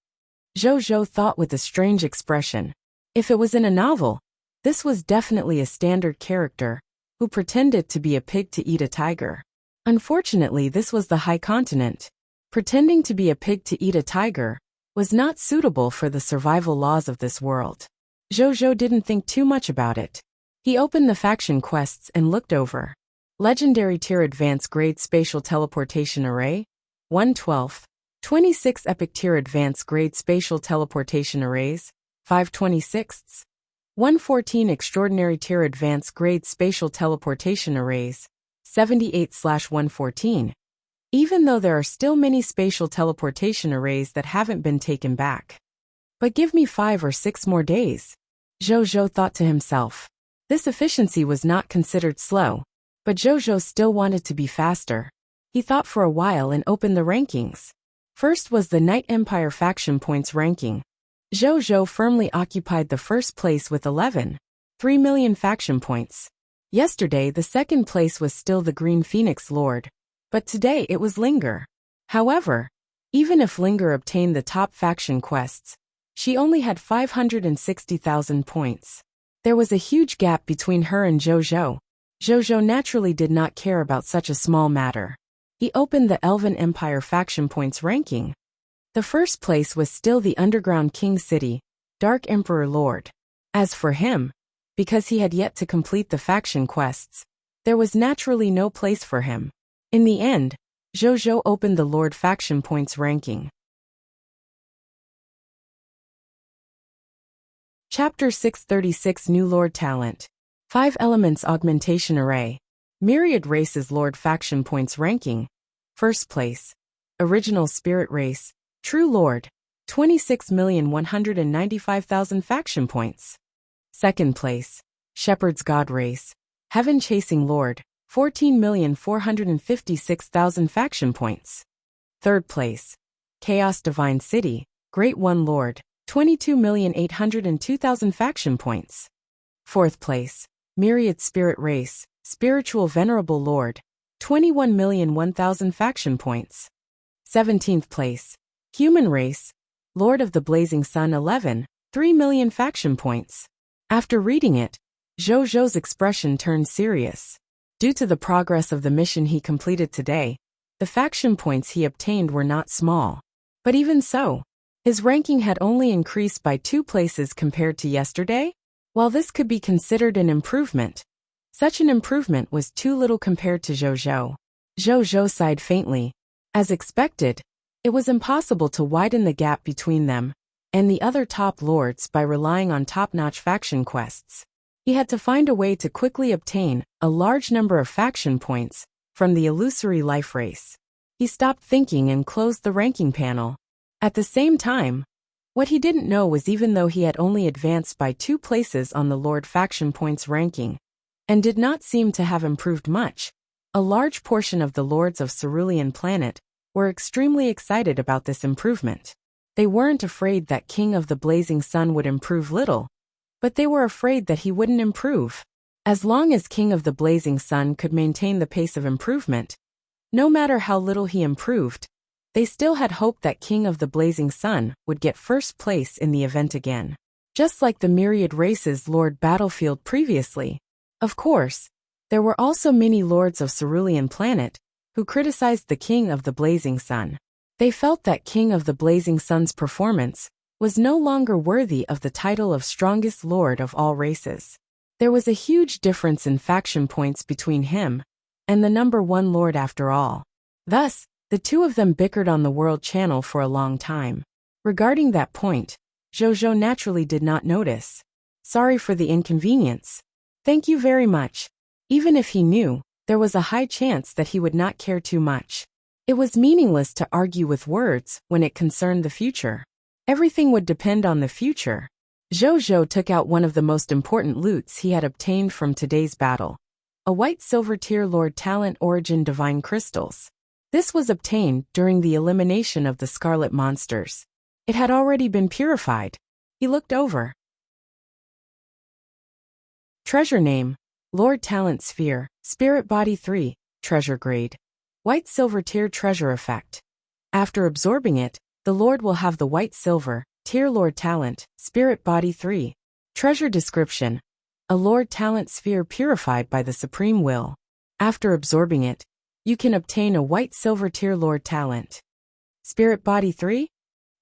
Zhou thought with a strange expression. If it was in a novel, this was definitely a standard character who pretended to be a pig to eat a tiger. Unfortunately, this was the High Continent. Pretending to be a pig to eat a tiger was not suitable for the survival laws of this world. Zhou didn't think too much about it. He opened the faction quests and looked over. Legendary Tier Advanced Grade Spatial Teleportation Array, 1/12. 26 Epic Tier Advanced Grade Spatial Teleportation Arrays, 5/26. 114 Extraordinary Tier Advanced Grade Spatial Teleportation Arrays, 78/114. Even though there are still many spatial teleportation arrays that haven't been taken back. But give me 5 or 6 more days. Zhou thought to himself. This efficiency was not considered slow, but Zhou still wanted to be faster. He thought for a while and opened the rankings. First was the Night Empire Faction Points ranking. Zhou firmly occupied the first place with 11.3 million faction points. Yesterday the second place was still the Green Phoenix Lord, but today it was Linger. However, even if Linger obtained the top faction quests, she only had 560,000 points. There was a huge gap between her and Zhou. Zhou naturally did not care about such a small matter. He opened the Elven Empire Faction Points ranking. The first place was still the Underground King City, Dark Emperor Lord. As for him, because he had yet to complete the faction quests, there was naturally no place for him. In the end, Zhou opened the Lord Faction Points ranking. Chapter 636 New Lord Talent. 5 Elements Augmentation Array. Myriad Races Lord Faction Points ranking. First place. Original Spirit Race, True Lord, 26,195,000 faction points. Second place, Shepherd's God Race, Heaven Chasing Lord, 14,456,000 faction points. Third place, Chaos Divine City, Great One Lord, 22,802,000 faction points. Fourth place, Myriad Spirit Race, Spiritual Venerable Lord, 21,001,000 faction points. 17th place, Human Race, Lord of the Blazing Sun 11, 3 million faction points. After reading it, Zhou Zhou's expression turned serious. Due to the progress of the mission he completed today, the faction points he obtained were not small. But even so, his ranking had only increased by 2 places compared to yesterday. While this could be considered an improvement, such an improvement was too little compared to Zhou Zhou. Zhou Zhou sighed faintly. As expected, it was impossible to widen the gap between them and the other top lords by relying on top-notch faction quests. He had to find a way to quickly obtain a large number of faction points from the illusory life race. He stopped thinking and closed the ranking panel. At the same time, what he didn't know was even though he had only advanced by 2 places on the Lord faction points ranking, and did not seem to have improved much, a large portion of the lords of Cerulean Planet were extremely excited about this improvement. They weren't afraid that King of the Blazing Sun would improve little, but they were afraid that he wouldn't improve. As long as King of the Blazing Sun could maintain the pace of improvement, no matter how little he improved, they still had hope that King of the Blazing Sun would get first place in the event again. Just like the Myriad Race's Lord Battlefield previously. Of course, there were also many lords of Cerulean Planet who criticized the King of the Blazing Sun. They felt that King of the Blazing Sun's performance was no longer worthy of the title of strongest lord of all races. There was a huge difference in faction points between him and the number 1 lord after all. Thus, the two of them bickered on the World Channel for a long time. Regarding that point, Zhou Zhou naturally did not notice. Sorry for the inconvenience. Thank you very much. Even if he knew, there was a high chance that he would not care too much. It was meaningless to argue with words when it concerned the future. Everything would depend on the future. Zhou Zhou took out one of the most important loots he had obtained from today's battle. A white silver tier Lord Talent Origin Divine Crystals. This was obtained during the elimination of the Scarlet Monsters. It had already been purified. He looked over. Treasure Name, Lord Talent Sphere, Spirit Body 3, Treasure Grade. White Silver Tier Treasure Effect. After absorbing it, the Lord will have the White Silver Tier Lord Talent, Spirit Body 3. Treasure Description. A Lord Talent Sphere purified by the Supreme Will. After absorbing it, you can obtain a White Silver Tier Lord Talent. Spirit Body 3?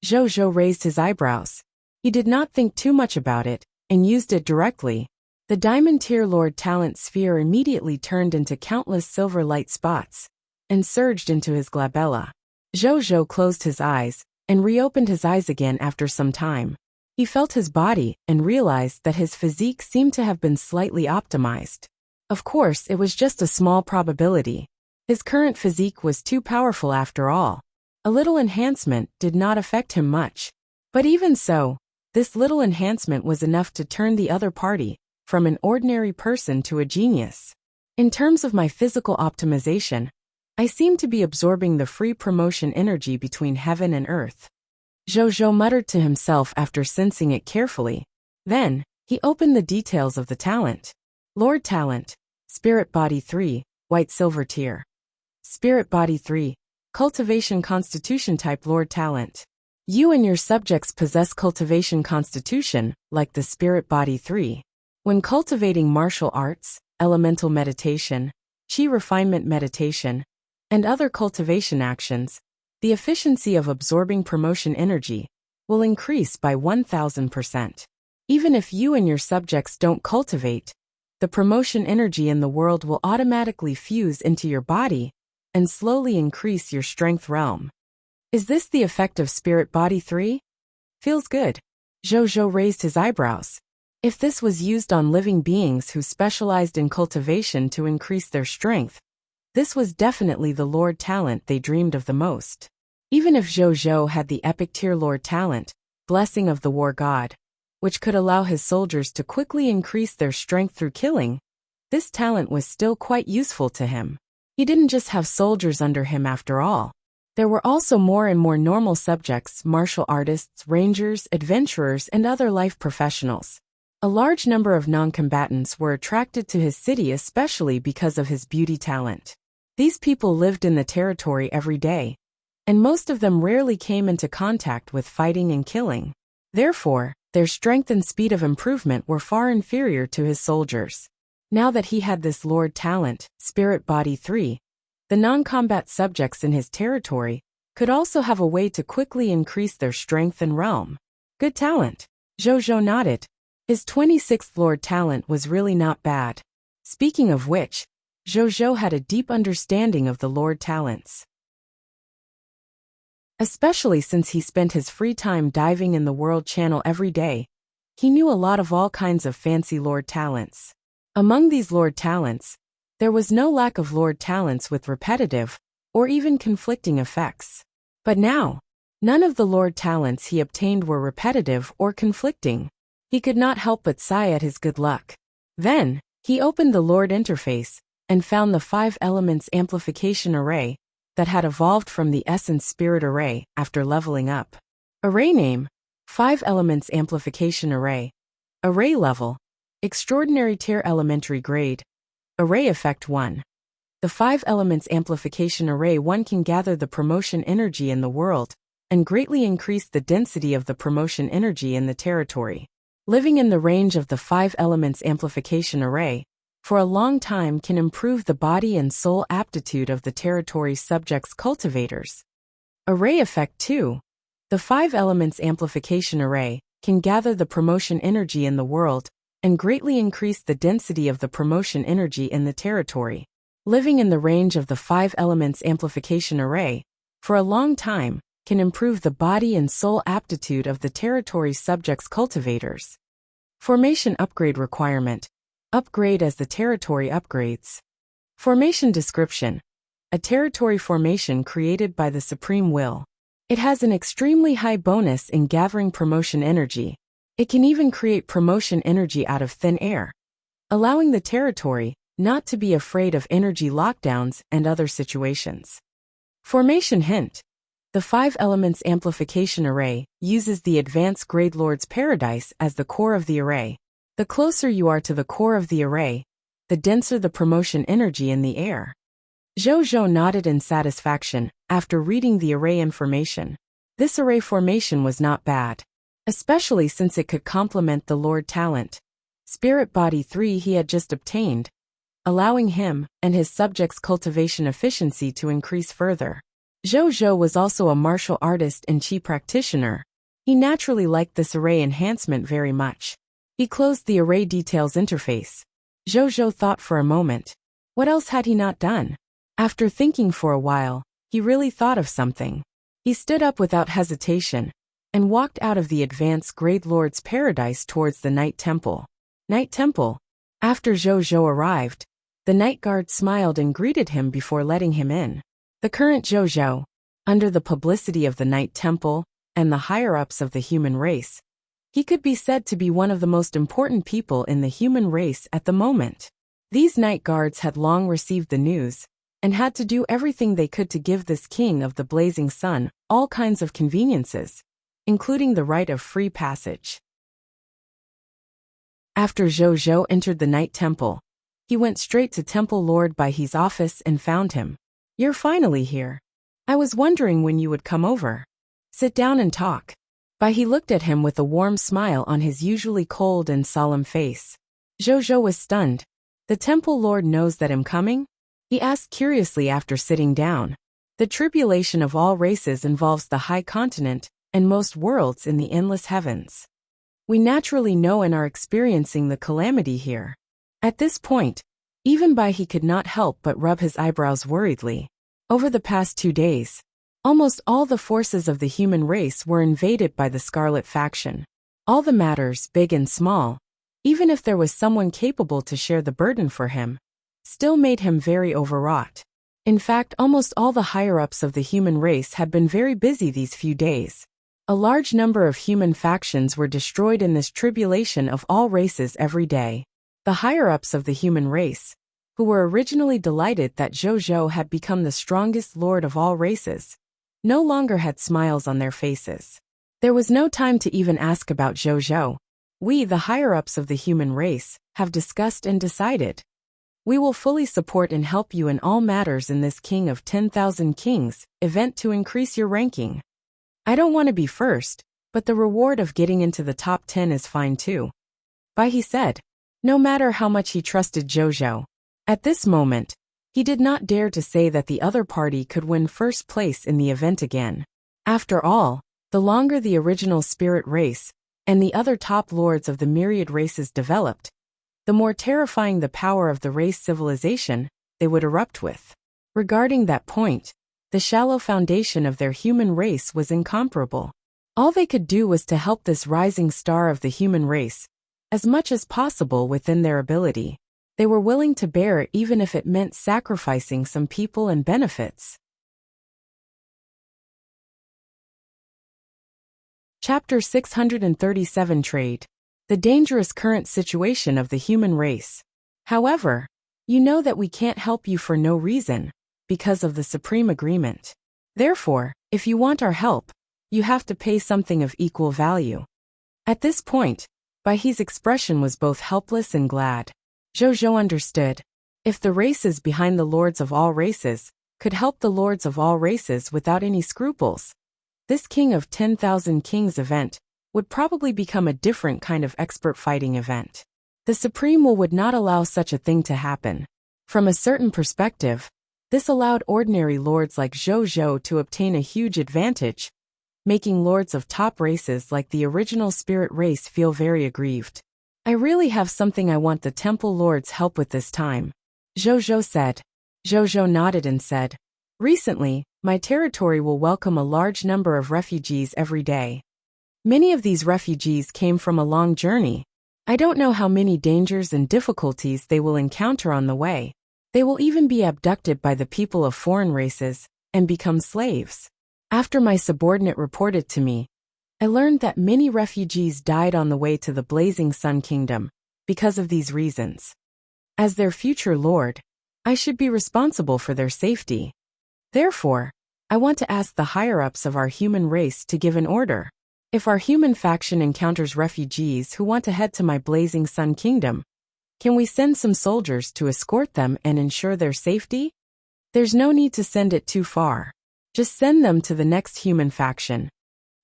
Zhou Zhou raised his eyebrows. He did not think too much about it, and used it directly. The Diamond Tier Lord Talent Sphere immediately turned into countless silver light spots, and surged into his glabella. Zhou Zhou closed his eyes, and reopened his eyes again after some time. He felt his body, and realized that his physique seemed to have been slightly optimized. Of course, it was just a small probability. His current physique was too powerful after all. A little enhancement did not affect him much. But even so, this little enhancement was enough to turn the other party from an ordinary person to a genius. In terms of my physical optimization, I seem to be absorbing the free promotion energy between heaven and earth. Zhou Zhou muttered to himself after sensing it carefully. Then, he opened the details of the talent. Lord Talent, Spirit Body 3, White Silver Tier. Spirit Body 3, Cultivation Constitution Type Lord Talent. You and your subjects possess Cultivation Constitution, like the Spirit Body 3. When cultivating martial arts, elemental meditation, chi refinement meditation, and other cultivation actions, the efficiency of absorbing promotion energy will increase by 1000%. Even if you and your subjects don't cultivate, the promotion energy in the world will automatically fuse into your body and slowly increase your strength realm. Is this the effect of Spirit Body 3? Feels good. Zhou Zhou raised his eyebrows. If this was used on living beings who specialized in cultivation to increase their strength, this was definitely the Lord Talent they dreamed of the most. Even if Zhou Zhou had the epic tier lord talent, blessing of the war god, which could allow his soldiers to quickly increase their strength through killing, this talent was still quite useful to him. He didn't just have soldiers under him after all. There were also more and more normal subjects, martial artists, rangers, adventurers, and other life professionals. A large number of non-combatants were attracted to his city especially because of his beauty talent. These people lived in the territory every day, and most of them rarely came into contact with fighting and killing. Therefore, their strength and speed of improvement were far inferior to his soldiers. Now that he had this Lord talent, Spirit Body 3, the non-combat subjects in his territory could also have a way to quickly increase their strength and realm. Good talent. Zhou Zhou nodded. His 26th Lord talent was really not bad. Speaking of which, Zhou Zhou had a deep understanding of the Lord talents. Especially since he spent his free time diving in the World Channel every day, he knew a lot of all kinds of fancy Lord talents. Among these Lord talents, there was no lack of Lord talents with repetitive, or even conflicting effects. But now, none of the Lord talents he obtained were repetitive or conflicting. He could not help but sigh at his good luck. Then, he opened the Lord interface, and found the 5 elements amplification array that had evolved from the Essence Spirit array after leveling up. Array name: 5 elements amplification array. Array level: Extraordinary tier elementary grade. Array effect 1. The 5 elements amplification array 1 can gather the promotion energy in the world and greatly increase the density of the promotion energy in the territory. Living in the range of the 5 elements amplification array for a long time can improve the body and soul aptitude of the territory's subjects cultivators. Array effect 2. The 5 elements amplification array can gather the promotion energy in the world and greatly increase the density of the promotion energy in the territory. Living in the range of the 5 elements amplification array for a long time can improve the body and soul aptitude of the territory's subjects cultivators. Formation upgrade requirement: upgrade as the territory upgrades. Formation description: a territory formation created by the Supreme Will. It has an extremely high bonus in gathering promotion energy. It can even create promotion energy out of thin air, allowing the territory not to be afraid of energy lockdowns and other situations. Formation hint: the 5 elements amplification array uses the Advanced Grade Lord's Paradise as the core of the array. The closer you are to the core of the array, the denser the promotion energy in the air. Zhou Zhou nodded in satisfaction after reading the array information. This array formation was not bad, especially since it could complement the Lord talent, Spirit Body 3 he had just obtained, allowing him and his subjects' cultivation efficiency to increase further. Zhou Zhou was also a martial artist and chi practitioner. He naturally liked this array enhancement very much. He closed the array details interface. Zhou Zhou thought for a moment. What else had he not done? After thinking for a while, he really thought of something. He stood up without hesitation and walked out of the Advanced Grade Lord's Paradise towards the Night Temple. Night Temple. After Zhou Zhou arrived, the night guard smiled and greeted him before letting him in. The current Zhou Zhou, under the publicity of the Night Temple and the higher-ups of the human race, he could be said to be one of the most important people in the human race at the moment. These night guards had long received the news and had to do everything they could to give this king of the blazing sun all kinds of conveniences, including the right of free passage. After Zhou Zhou entered the Night Temple, he went straight to Temple Lord Baihe's office and found him. "You're finally here. I was wondering when you would come over. Sit down and talk." Baihe looked at him with a warm smile on his usually cold and solemn face. Zhou Zhou was stunned. "The Temple Lord knows that I'm coming?" he asked curiously after sitting down. The tribulation of all races involves the high continent and most worlds in the endless heavens. We naturally know and are experiencing the calamity here. At this point, even Baihe could not help but rub his eyebrows worriedly. Over the past 2 days, almost all the forces of the human race were invaded by the Scarlet faction. All the matters, big and small, even if there was someone capable to share the burden for him, still made him very overwrought. In fact, almost all the higher-ups of the human race had been very busy these few days. A large number of human factions were destroyed in this tribulation of all races every day. The higher-ups of the human race, who were originally delighted that Zhou had become the strongest lord of all races, no longer had smiles on their faces. There was no time to even ask about Zhou. We, the higher-ups of the human race, have discussed and decided. We will fully support and help you in all matters in this King of 10,000 Kings event to increase your ranking. I don't want to be first, but the reward of getting into the top 10 is fine too. He said. No matter how much he trusted Zhou, at this moment, he did not dare to say that the other party could win first place in the event again. After all, the longer the original spirit race and the other top lords of the myriad races developed, the more terrifying the power of the race civilization they would erupt with. Regarding that point, the shallow foundation of their human race was incomparable. All they could do was to help this rising star of the human race, as much as possible within their ability. They were willing to bear it even if it meant sacrificing some people and benefits. Chapter 637 Trade. The dangerous current situation of the human race. However, you know that we can't help you for no reason, because of the Supreme Agreement. Therefore, if you want our help, you have to pay something of equal value. At this point, Baihe's expression was both helpless and glad. Zhou understood. If the races behind the lords of all races could help the lords of all races without any scruples, this King of 10,000 Kings event would probably become a different kind of expert fighting event. The Supreme Will would not allow such a thing to happen. From a certain perspective, this allowed ordinary lords like Zhou to obtain a huge advantage, making lords of top races like the original spirit race feel very aggrieved. I really have something I want the temple lords' help with this time, Zhou said. Zhou nodded and said, recently, my territory will welcome a large number of refugees every day. Many of these refugees came from a long journey. I don't know how many dangers and difficulties they will encounter on the way. They will even be abducted by the people of foreign races and become slaves. After my subordinate reported to me, I learned that many refugees died on the way to the Blazing Sun Kingdom because of these reasons. As their future lord, I should be responsible for their safety. Therefore, I want to ask the higher-ups of our human race to give an order. If our human faction encounters refugees who want to head to my Blazing Sun Kingdom, can we send some soldiers to escort them and ensure their safety? There's no need to send it too far. Just send them to the next human faction.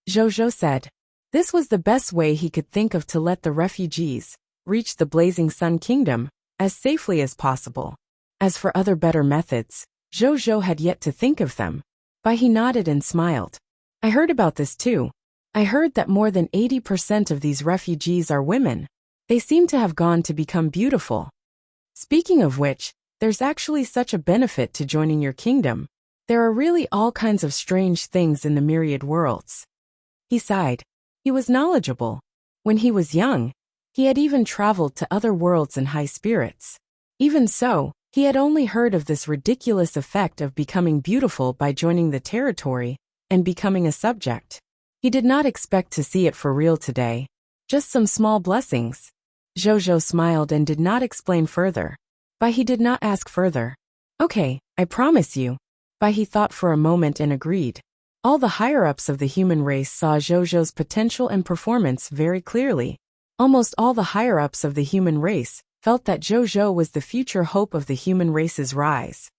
Zhou said. This was the best way he could think of to let the refugees reach the Blazing Sun Kingdom as safely as possible. As for other better methods, Zhou had yet to think of them. He nodded and smiled. I heard about this too. I heard that more than 80% of these refugees are women. They seem to have gone to become beautiful. Speaking of which, there's actually such a benefit to joining your kingdom. There are really all kinds of strange things in the myriad worlds. He sighed. He was knowledgeable. When he was young, he had even traveled to other worlds in high spirits. Even so, he had only heard of this ridiculous effect of becoming beautiful by joining the territory and becoming a subject. He did not expect to see it for real today. Just some small blessings. Zhou smiled and did not explain further. He did not ask further. Okay, I promise you. He thought for a moment and agreed. All the higher-ups of the human race saw Zhou's potential and performance very clearly. Almost all the higher-ups of the human race felt that Zhou was the future hope of the human race's rise.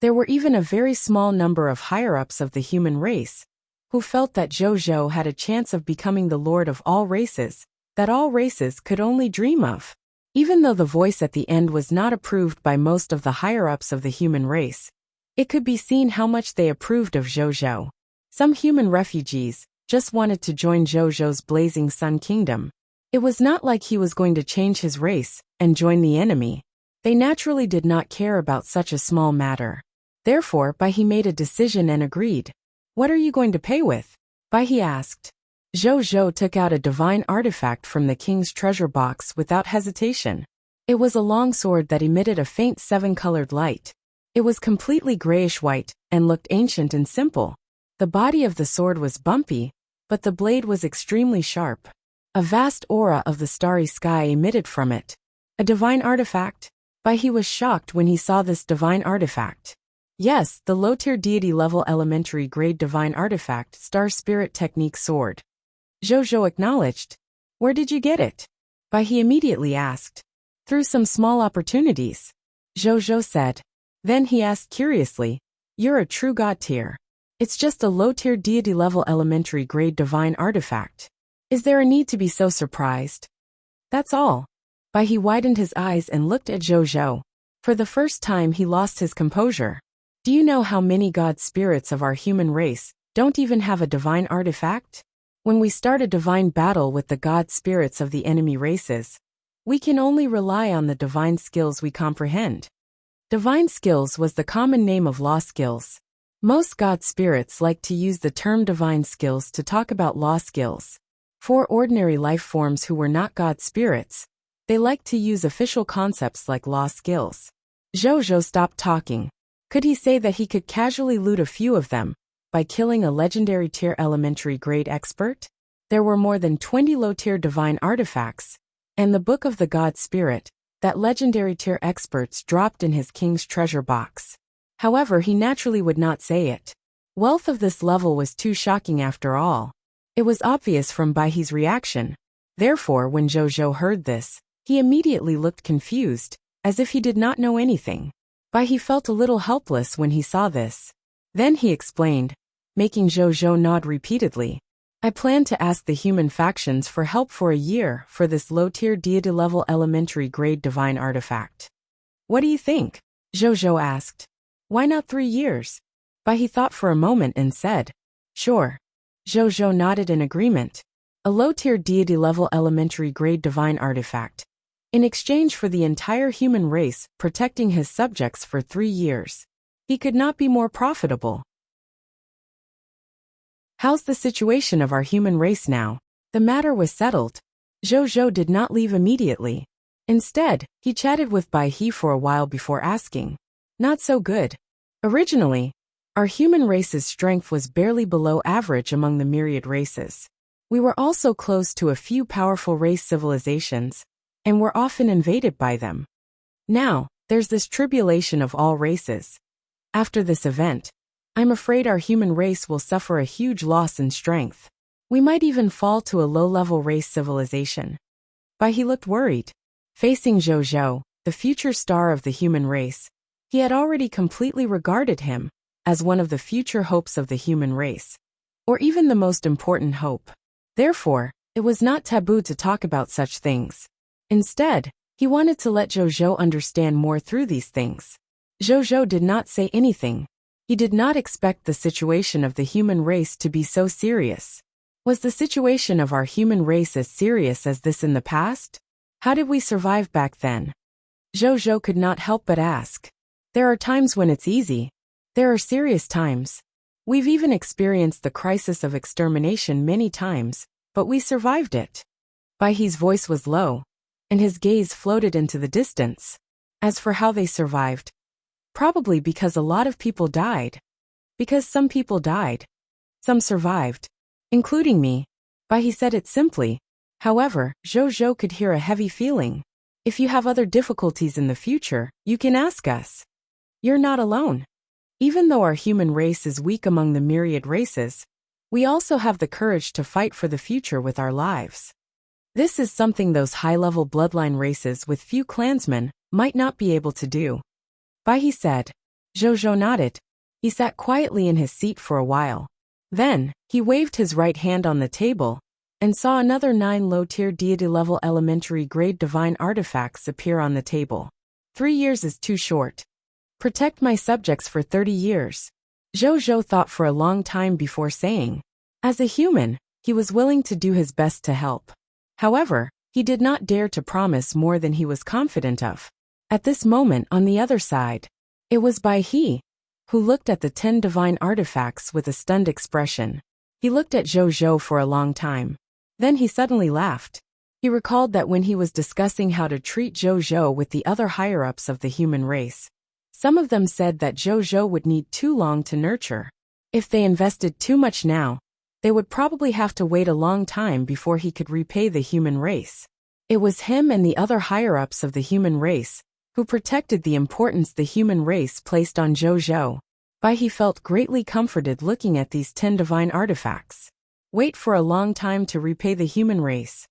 There were even a very small number of higher-ups of the human race who felt that Zhou had a chance of becoming the lord of all races, that all races could only dream of. Even though the voice at the end was not approved by most of the higher-ups of the human race, it could be seen how much they approved of Zhou. Some human refugees just wanted to join Zhou's Blazing Sun Kingdom. It was not like he was going to change his race and join the enemy. They naturally did not care about such a small matter. Therefore, he made a decision and agreed. What are you going to pay with? He asked. Zhou took out a divine artifact from the king's treasure box without hesitation. It was a long sword that emitted a faint seven-colored light. It was completely grayish-white and looked ancient and simple. The body of the sword was bumpy, but the blade was extremely sharp. A vast aura of the starry sky emitted from it. A divine artifact? He was shocked when he saw this divine artifact. Yes, the low-tier deity-level elementary-grade divine artifact Star Spirit Technique Sword. Zhou acknowledged. Where did you get it? He immediately asked. Through some small opportunities. Zhou said. Then he asked curiously, you're a true god tier. It's just a low-tier deity-level elementary-grade divine artifact. Is there a need to be so surprised? That's all. He widened his eyes and looked at Zhou. For the first time he lost his composure. Do you know how many god spirits of our human race don't even have a divine artifact? When we start a divine battle with the god spirits of the enemy races, we can only rely on the divine skills we comprehend. Divine skills was the common name of law skills. Most god spirits like to use the term divine skills to talk about law skills. For ordinary life forms who were not god spirits, they liked to use official concepts like law skills. Zhou stopped talking. Could he say that he could casually loot a few of them by killing a legendary tier elementary grade expert? There were more than 20 low-tier divine artifacts, and the Book of the God Spirit, that legendary tier experts dropped in his king's treasure box. However, he naturally would not say it. Wealth of this level was too shocking after all. It was obvious from Baihe's reaction. Therefore, when Zhou heard this, he immediately looked confused, as if he did not know anything. Baihe felt a little helpless when he saw this. Then he explained, making Zhou nod repeatedly. I plan to ask the human factions for help for a year for this low-tier deity-level elementary-grade divine artifact. What do you think? Zhou asked. Why not 3 years? Baihe thought for a moment and said, sure. Zhou nodded in agreement. A low-tier deity-level elementary-grade divine artifact. In exchange for the entire human race protecting his subjects for 3 years. He could not be more profitable. How's the situation of our human race now? The matter was settled. Zhou did not leave immediately. Instead, he chatted with Baihe for a while before asking. Not so good. Originally, our human race's strength was barely below average among the myriad races. We were also close to a few powerful race civilizations, and were often invaded by them. Now, there's this tribulation of all races. After this event, I'm afraid our human race will suffer a huge loss in strength. We might even fall to a low-level race civilization. Baihe looked worried. Facing Zhou, the future star of the human race, he had already completely regarded him as one of the future hopes of the human race, or even the most important hope. Therefore, it was not taboo to talk about such things. Instead, he wanted to let Zhou understand more through these things. Zhou did not say anything. He did not expect the situation of the human race to be so serious. Was the situation of our human race as serious as this in the past? How did we survive back then? Zhou could not help but ask. There are times when it's easy. There are serious times. We've even experienced the crisis of extermination many times, but we survived it. Baihe's voice was low, and his gaze floated into the distance. As for how they survived, probably because a lot of people died. Because some people died. Some survived. Including me. Baihe said it simply. However, Zhou could hear a heavy feeling. If you have other difficulties in the future, you can ask us. You're not alone. Even though our human race is weak among the myriad races, we also have the courage to fight for the future with our lives. This is something those high-level bloodline races with few clansmen might not be able to do. Baihe said. Zhou nodded. He sat quietly in his seat for a while. Then, he waved his right hand on the table, and saw another 9 low-tier deity-level elementary-grade divine artifacts appear on the table. 3 years is too short. Protect my subjects for 30 years. Zhou thought for a long time before saying. As a human, he was willing to do his best to help. However, he did not dare to promise more than he was confident of. At this moment on the other side, it was Baihe, who looked at the 10 divine artifacts with a stunned expression. He looked at Zhou for a long time. Then he suddenly laughed. He recalled that when he was discussing how to treat Zhou with the other higher-ups of the human race, some of them said that Zhou would need too long to nurture. If they invested too much now, they would probably have to wait a long time before he could repay the human race. It was him and the other higher-ups of the human race who protected the importance the human race placed on Zhou. By he felt greatly comforted looking at these 10 divine artifacts. Wait for a long time to repay the human race.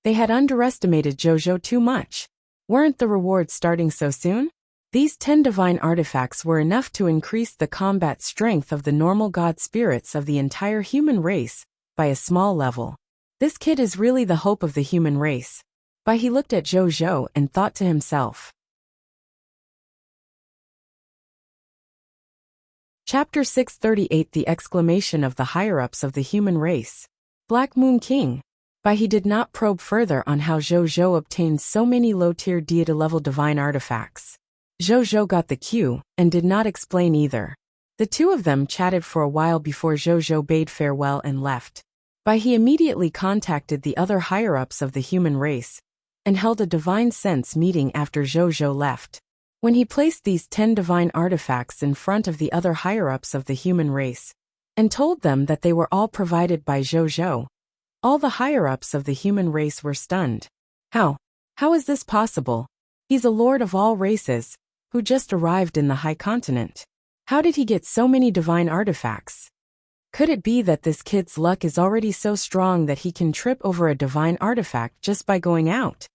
They had underestimated Zhou too much. Weren't the rewards starting so soon? These 10 divine artifacts were enough to increase the combat strength of the normal god spirits of the entire human race by a small level. This kid is really the hope of the human race. By he looked at Zhou and thought to himself. Chapter 638 The Exclamation of the Higher-Ups of the Human Race. Black Moon King. By he did not probe further on how Zhou obtained so many low-tier deity-level divine artifacts. Zhou got the cue, and did not explain either. The two of them chatted for a while before Zhou bade farewell and left. By he immediately contacted the other higher-ups of the human race, and held a divine sense meeting after Zhou left. When he placed these 10 divine artifacts in front of the other higher-ups of the human race, and told them that they were all provided by Zhou, all the higher-ups of the human race were stunned. How is this possible? He's a lord of all races, who just arrived in the high continent. How did he get so many divine artifacts? Could it be that this kid's luck is already so strong that he can trip over a divine artifact just by going out?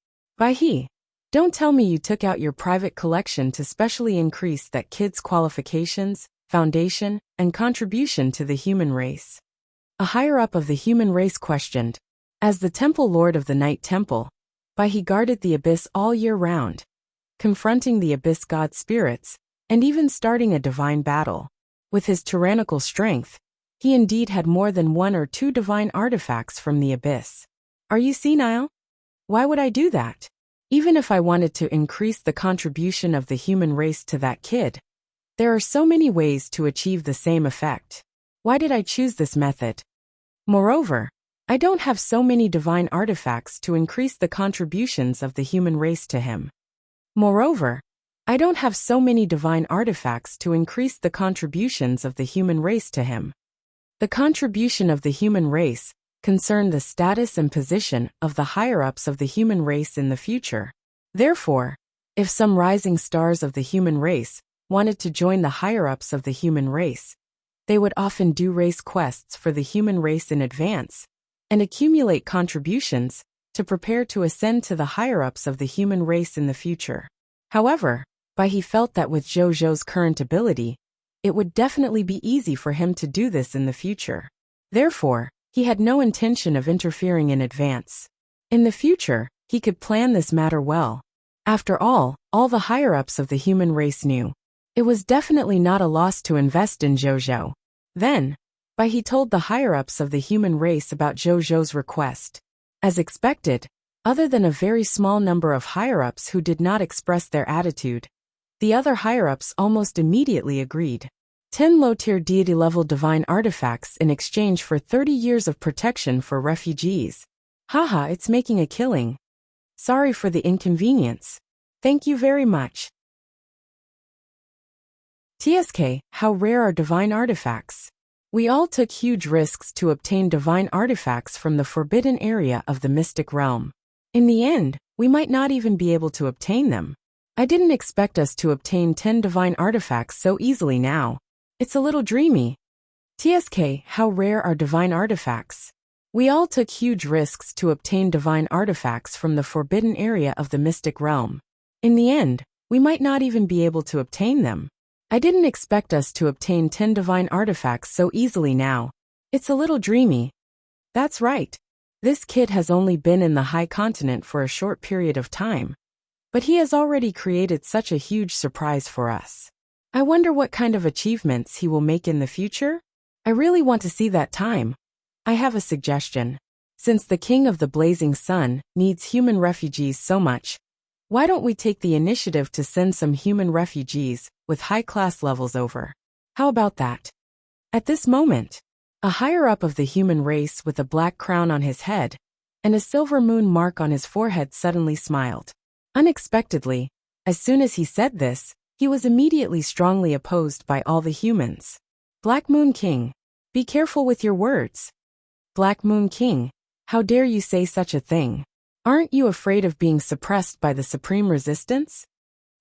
Don't tell me you took out your private collection to specially increase that kid's qualifications, foundation, and contribution to the human race. A higher-up of the human race questioned. As the temple lord of the Night Temple, he guarded the abyss all year round, confronting the abyss god spirits, and even starting a divine battle. With his tyrannical strength, he indeed had more than 1 or 2 divine artifacts from the abyss. Are you senile? Why would I do that? Even if I wanted to increase the contribution of the human race to that kid, there are so many ways to achieve the same effect. Why did I choose this method? Moreover, I don't have so many divine artifacts to increase the contributions of the human race to him. The contribution of the human race concerned the status and position of the higher-ups of the human race in the future. Therefore, if some rising stars of the human race wanted to join the higher-ups of the human race, they would often do race quests for the human race in advance, and accumulate contributions to prepare to ascend to the higher-ups of the human race in the future. However, he felt that with Zhou's current ability, it would definitely be easy for him to do this in the future. Therefore, he had no intention of interfering in advance. In the future, he could plan this matter well. After all the higher-ups of the human race knew. It was definitely not a loss to invest in Zhou. Then, he told the higher-ups of the human race about Zhou's request. As expected, other than a very small number of higher-ups who did not express their attitude, the other higher-ups almost immediately agreed. 10 low-tier deity-level divine artifacts in exchange for 30 years of protection for refugees. Haha, it's making a killing. Sorry for the inconvenience. Thank you very much. TSK, how rare are divine artifacts? We all took huge risks to obtain divine artifacts from the forbidden area of the mystic realm. In the end, we might not even be able to obtain them. I didn't expect us to obtain 10 divine artifacts so easily now. It's a little dreamy. TSK, how rare are divine artifacts? We all took huge risks to obtain divine artifacts from the forbidden area of the mystic realm. In the end, we might not even be able to obtain them. I didn't expect us to obtain 10 divine artifacts so easily now. It's a little dreamy. That's right. This kid has only been in the high continent for a short period of time, but he has already created such a huge surprise for us. I wonder what kind of achievements he will make in the future? I really want to see that time. I have a suggestion. Since the King of the Blazing Sun needs human refugees so much, why don't we take the initiative to send some human refugees with high-class levels over? How about that? At this moment, a higher-up of the human race with a black crown on his head and a silver moon mark on his forehead suddenly smiled. Unexpectedly, as soon as he said this, he was immediately strongly opposed by all the humans. Black Moon King, be careful with your words. Black Moon King, how dare you say such a thing? Aren't you afraid of being suppressed by the supreme resistance?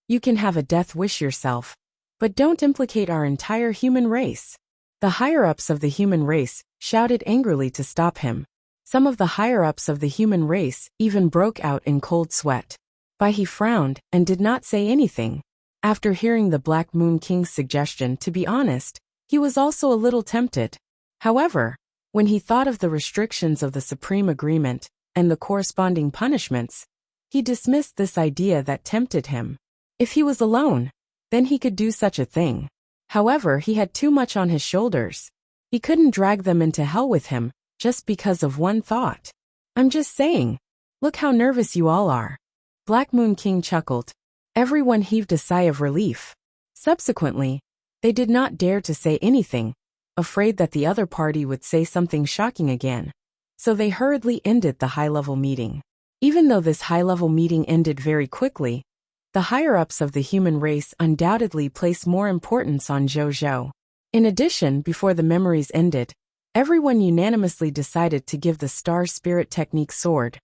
You can have a death wish yourself, but don't implicate our entire human race. The higher-ups of the human race shouted angrily to stop him. Some of the higher-ups of the human race even broke out in cold sweat. But he frowned and did not say anything. After hearing the Black Moon King's suggestion, to be honest, he was also a little tempted. However, when he thought of the restrictions of the Supreme Agreement and the corresponding punishments, he dismissed this idea that tempted him. If he was alone, then he could do such a thing. However, he had too much on his shoulders. He couldn't drag them into hell with him just because of one thought. I'm just saying, look how nervous you all are. Black Moon King chuckled. Everyone heaved a sigh of relief. Subsequently, they did not dare to say anything, afraid that the other party would say something shocking again. So they hurriedly ended the high-level meeting. Even though this high-level meeting ended very quickly, the higher-ups of the human race undoubtedly place more importance on Zhou. In addition, before the memories ended, everyone unanimously decided to give the Star Spirit Technique Sword,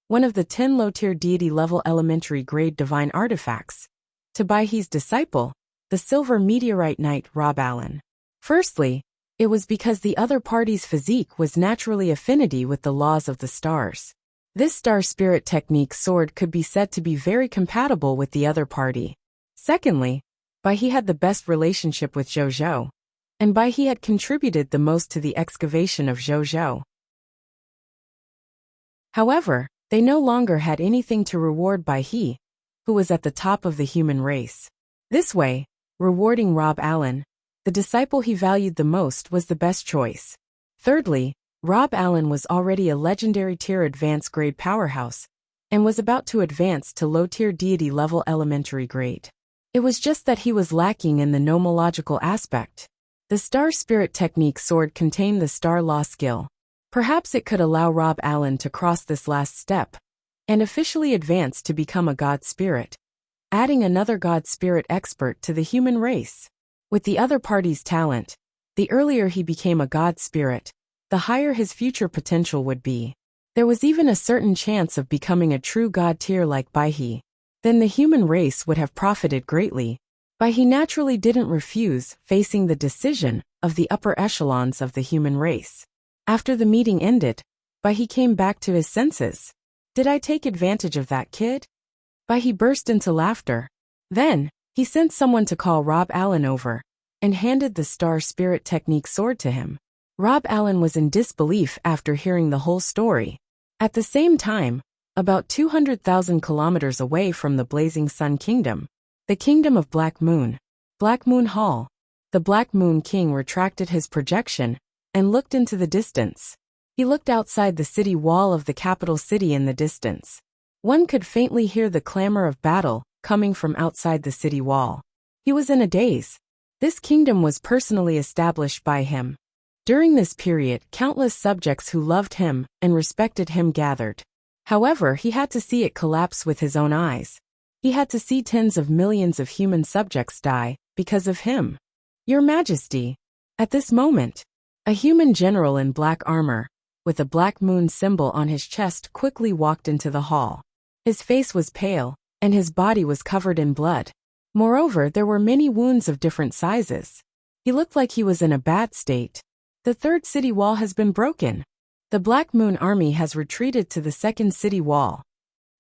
one of the 10 low-tier deity-level elementary-grade divine artifacts, to Baihe's disciple, the Silver Meteorite Knight Rob Allen. Firstly, it was because the other party's physique was naturally affinity with the laws of the stars. This Star Spirit Technique Sword could be said to be very compatible with the other party. Secondly, Baihe had the best relationship with Zhou, and Baihe had contributed the most to the excavation of Zhou. However, they no longer had anything to reward Baihe, who was at the top of the human race. This way, rewarding Rob Allen, the disciple he valued the most, was the best choice. Thirdly, Rob Allen was already a legendary tier advanced grade powerhouse, and was about to advance to low-tier deity level elementary grade. It was just that he was lacking in the nomological aspect. The Star Spirit Technique Sword contained the Star Law skill. Perhaps it could allow Rob Allen to cross this last step, and officially advance to become a God Spirit, adding another God Spirit expert to the human race. With the other party's talent, the earlier he became a God Spirit, the higher his future potential would be. There was even a certain chance of becoming a true God tier like Baihe. Then the human race would have profited greatly. Baihe naturally didn't refuse facing the decision of the upper echelons of the human race. After the meeting ended, Baihe came back to his senses. Did I take advantage of that kid? Baihe burst into laughter. Then, he sent someone to call Rob Allen over, and handed the Star Spirit Technique Sword to him. Rob Allen was in disbelief after hearing the whole story. At the same time, about 200,000 kilometers away from the Blazing Sun Kingdom, the Kingdom of Black Moon Hall, the Black Moon King retracted his projection and looked into the distance. He looked outside the city wall of the capital city in the distance. One could faintly hear the clamor of battle coming from outside the city wall. He was in a daze. This kingdom was personally established by him. During this period, countless subjects who loved him and respected him gathered. However, he had to see it collapse with his own eyes. He had to see tens of millions of human subjects die because of him. Your Majesty. At this moment, a human general in black armor, with a black moon symbol on his chest, quickly walked into the hall. His face was pale, and his body was covered in blood. Moreover, there were many wounds of different sizes. He looked like he was in a bad state. The third city wall has been broken. The Black Moon Army has retreated to the second city wall.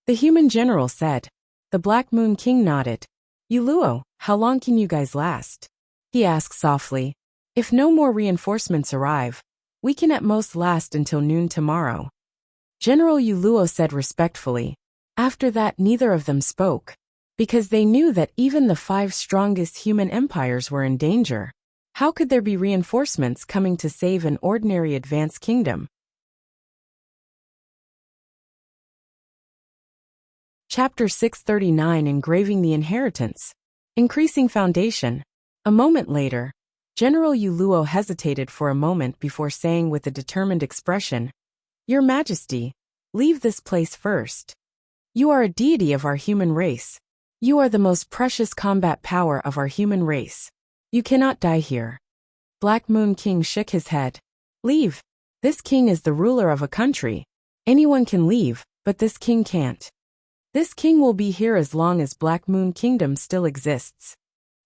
The human general said. The Black Moon King nodded. Yuluo, how long can you guys last? He asked softly. If no more reinforcements arrive, we can at most last until noon tomorrow. General Yuluo said respectfully. After that, neither of them spoke, because they knew that even the 5 strongest human empires were in danger. How could there be reinforcements coming to save an ordinary advanced kingdom? Chapter 639, Engraving the Inheritance. Increasing Foundation. A moment later, General Yuluo hesitated for a moment before saying with a determined expression, Your Majesty, Leave this place first. You are a deity of our human race. You are the most precious combat power of our human race. You cannot die here. Black Moon King shook his head. Leave. This king is the ruler of a country. Anyone can leave, but this king can't. This king will be here as long as Black Moon Kingdom still exists.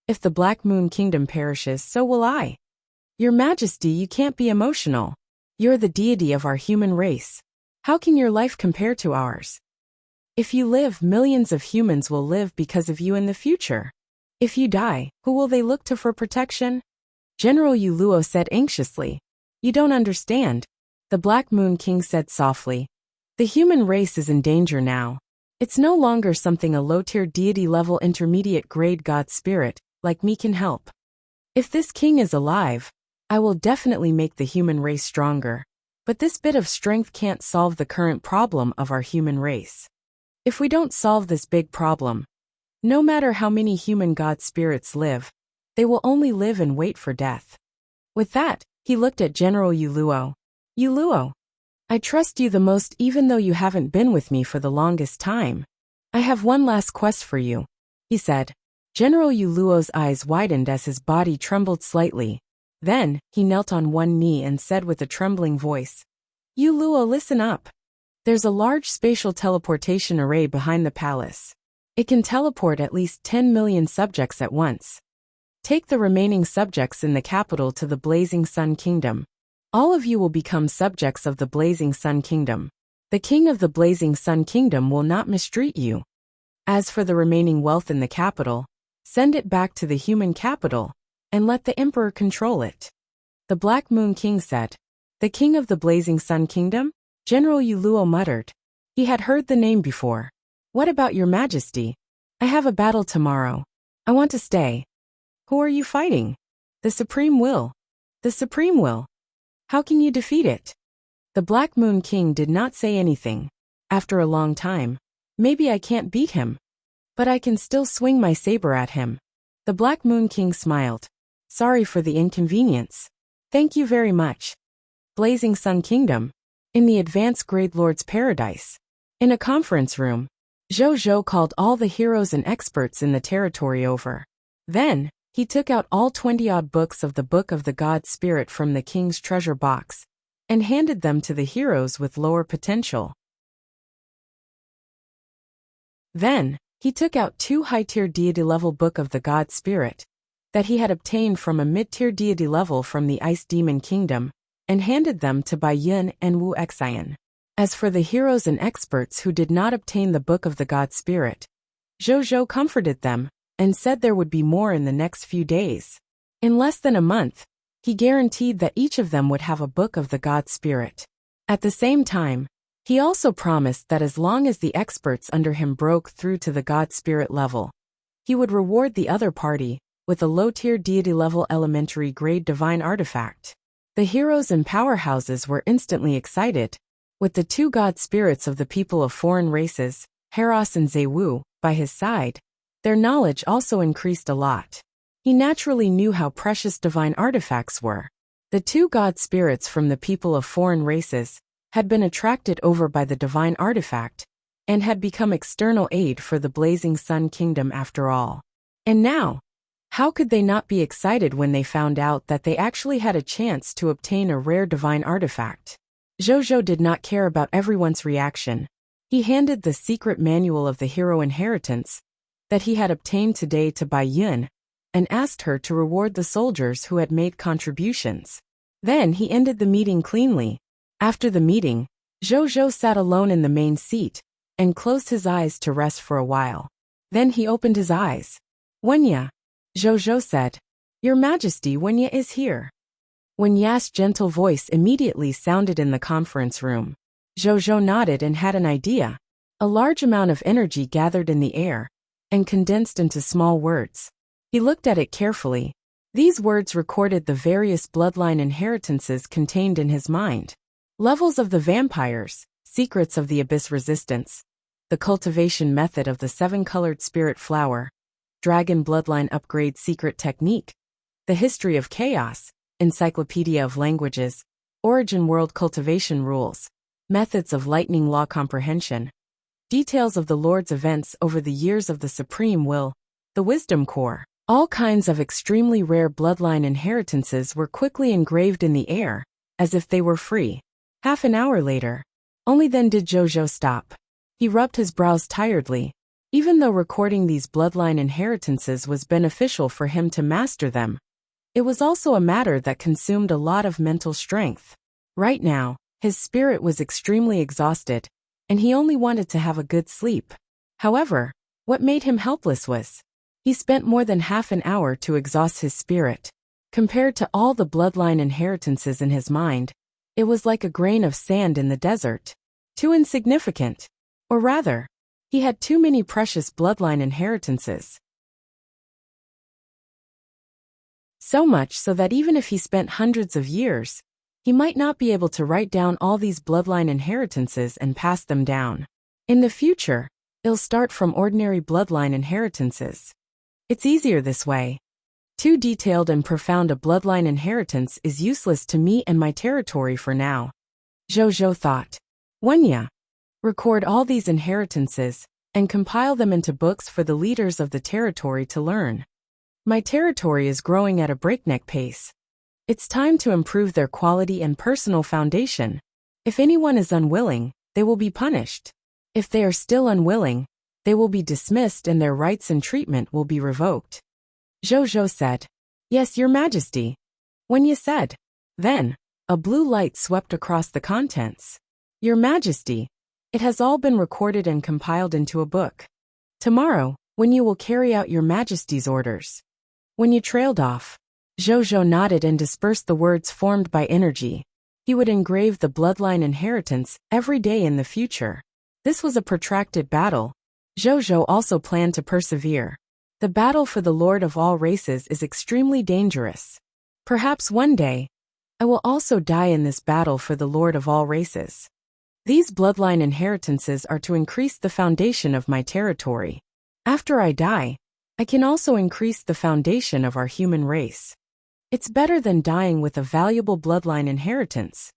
If the Black Moon Kingdom perishes, so will I. Your Majesty, you can't be emotional. You're the deity of our human race. How can your life compare to ours? If you live, millions of humans will live because of you in the future. If you die, who will they look to for protection? General Yu Luo said anxiously. You don't understand. The Black Moon King said softly. The human race is in danger now. It's no longer something a low-tier deity-level intermediate-grade god spirit, like me, can help. If this king is alive, I will definitely make the human race stronger. But this bit of strength can't solve the current problem of our human race. If we don't solve this big problem, no matter how many human god spirits live, they will only live and wait for death. With that, he looked at General Yu Luo. Yu Luo, I trust you the most even though you haven't been with me for the longest time. I have one last quest for you, he said. General Yu Luo's eyes widened as his body trembled slightly. Then, he knelt on one knee and said with a trembling voice, Yu Luo, listen up. There's a large spatial teleportation array behind the palace. It can teleport at least 10 million subjects at once. Take the remaining subjects in the capital to the Blazing Sun Kingdom. All of you will become subjects of the Blazing Sun Kingdom. The king of the Blazing Sun Kingdom will not mistreat you. As for the remaining wealth in the capital, send it back to the human capital, and let the emperor control it. The Black Moon King said. The king of the Blazing Sun Kingdom? General Yu Luo muttered. He had heard the name before. What about your Majesty? I have a battle tomorrow. I want to stay. Who are you fighting? The Supreme Will. The Supreme Will. How can you defeat it? The Black Moon King did not say anything. After a long time, maybe I can't beat him. But I can still swing my saber at him. The Black Moon King smiled. Sorry for the inconvenience. Thank you very much. Blazing Sun Kingdom. In the Advanced Grade Lord's Paradise. In a conference room, Zhou called all the heroes and experts in the territory over. Then, he took out all 20-odd books of the Book of the God Spirit from the king's treasure box, and handed them to the heroes with lower potential. Then, he took out 2 high-tier deity-level Book of the God Spirit, that he had obtained from a mid-tier deity level from the Ice Demon Kingdom, and handed them to Bai Yun and Wu Xian. As for the heroes and experts who did not obtain the Book of the God Spirit, Zhou comforted them, and said there would be more in the next few days. In less than a month, he guaranteed that each of them would have a Book of the God Spirit. At the same time, he also promised that as long as the experts under him broke through to the God Spirit level, he would reward the other party with a low-tier deity-level elementary grade divine artifact. The heroes and powerhouses were instantly excited. With the 2 god spirits of the people of foreign races, Heros and Zewu, by his side, their knowledge also increased a lot. He naturally knew how precious divine artifacts were. The 2 god spirits from the people of foreign races had been attracted over by the divine artifact, and had become external aid for the Blazing Sun Kingdom after all. And now, how could they not be excited when they found out that they actually had a chance to obtain a rare divine artifact? Zhou did not care about everyone's reaction. He handed the secret manual of the hero inheritance that he had obtained today to Bai Yun, and asked her to reward the soldiers who had made contributions. Then he ended the meeting cleanly. After the meeting, Zhou sat alone in the main seat, and closed his eyes to rest for a while. Then he opened his eyes. Wenya, Zhou said. Your Majesty, Wenya is here. Wenya's gentle voice immediately sounded in the conference room. Zhou nodded and had an idea. A large amount of energy gathered in the air, and condensed into small words. He looked at it carefully. These words recorded the various bloodline inheritances contained in his mind. Levels of the vampires, secrets of the abyss resistance, the cultivation method of the 7-colored spirit flower, dragon bloodline upgrade secret technique, the history of chaos, encyclopedia of languages, origin world cultivation rules, methods of lightning law comprehension, details of the Lord's events over the years of the supreme will, the wisdom core. All kinds of extremely rare bloodline inheritances were quickly engraved in the air, as if they were free. Half an hour later, only then did Zhou stop. He rubbed his brows tiredly. Even though recording these bloodline inheritances was beneficial for him to master them, it was also a matter that consumed a lot of mental strength. Right now, his spirit was extremely exhausted, and he only wanted to have a good sleep. However, what made him helpless was, he spent more than half an hour to exhaust his spirit. Compared to all the bloodline inheritances in his mind, it was like a grain of sand in the desert. Too insignificant. Or rather, he had too many precious bloodline inheritances. So much so that even if he spent hundreds of years, he might not be able to write down all these bloodline inheritances and pass them down. In the future, he'll start from ordinary bloodline inheritances. It's easier this way. Too detailed and profound a bloodline inheritance is useless to me and my territory for now. Zhou thought. Wuxia. Record all these inheritances, and compile them into books for the leaders of the territory to learn. My territory is growing at a breakneck pace. It's time to improve their quality and personal foundation. If anyone is unwilling, they will be punished. If they are still unwilling, they will be dismissed and their rights and treatment will be revoked. Zhou said. Yes, Your Majesty. Wuxia said. Then, a blue light swept across the contents. Your Majesty, it has all been recorded and compiled into a book. Tomorrow, Wuxia will carry out Your Majesty's orders. Wuxia trailed off. Zhou nodded and dispersed the words formed by energy. He would engrave the bloodline inheritance every day in the future. This was a protracted battle. Zhou also planned to persevere. The battle for the Lord of all races is extremely dangerous. Perhaps one day, I will also die in this battle for the Lord of all races. These bloodline inheritances are to increase the foundation of my territory. After I die, I can also increase the foundation of our human race. It's better than dying with a valuable bloodline inheritance.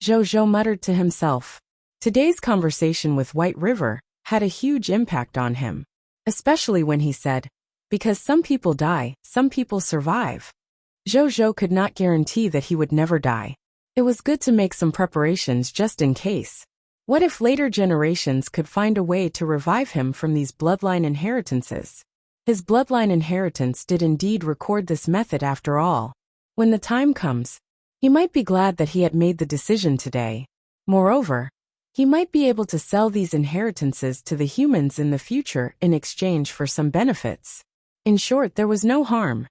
Zhou muttered to himself. Today's conversation with White River had a huge impact on him, especially when he said, because some people die, some people survive. Zhou could not guarantee that he would never die. It was good to make some preparations just in case. What if later generations could find a way to revive him from these bloodline inheritances? His bloodline inheritance did indeed record this method after all. When the time comes, he might be glad that he had made the decision today. Moreover, he might be able to sell these inheritances to the humans in the future in exchange for some benefits. In short, there was no harm.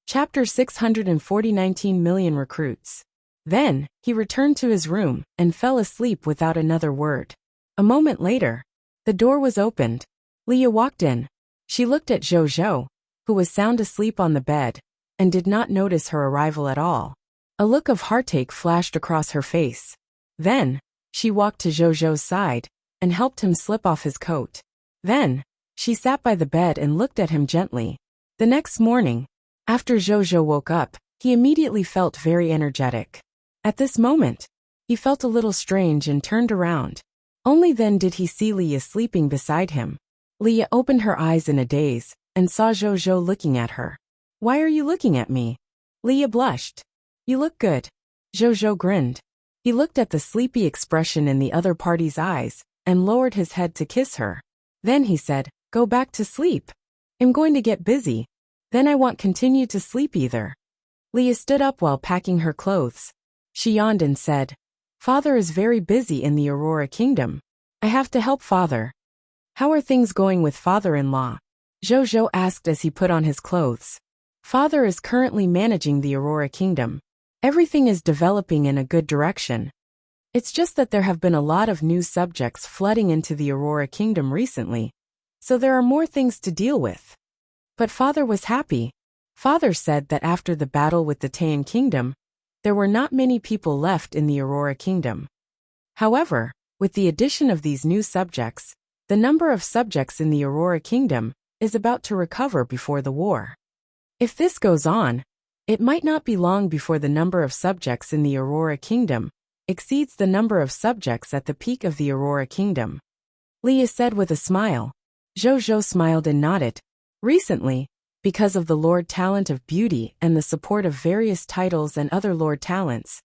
Chapter 640 19 million recruits. Then, he returned to his room and fell asleep without another word. A moment later, the door was opened. Leah walked in. She looked at Zhou, who was sound asleep on the bed, and did not notice her arrival at all. A look of heartache flashed across her face. Then, she walked to Zhou's side and helped him slip off his coat. Then, she sat by the bed and looked at him gently. The next morning, after Zhou woke up, he immediately felt very energetic. At this moment, he felt a little strange and turned around. Only then did he see Leah sleeping beside him. Leah opened her eyes in a daze and saw Zhou looking at her. Why are you looking at me? Leah blushed. You look good. Zhou grinned. He looked at the sleepy expression in the other party's eyes and lowered his head to kiss her. Then he said, Go back to sleep. I'm going to get busy. Then I won't continue to sleep either. Leah stood up while packing her clothes. She yawned and said, Father is very busy in the Aurora Kingdom. I have to help Father. How are things going with father-in-law? Zhou asked as he put on his clothes. Father is currently managing the Aurora Kingdom. Everything is developing in a good direction. It's just that there have been a lot of new subjects flooding into the Aurora Kingdom recently, so there are more things to deal with. But Father was happy. Father said that after the battle with the Taiyan Kingdom, there were not many people left in the Aurora Kingdom. However, with the addition of these new subjects, the number of subjects in the Aurora Kingdom is about to recover before the war. If this goes on, It might not be long before the number of subjects in the Aurora Kingdom exceeds the number of subjects at the peak of the Aurora Kingdom. Leah said with a smile. Zhou smiled and nodded. Recently, because of the Lord Talent of Beauty and the support of various titles and other Lord Talents,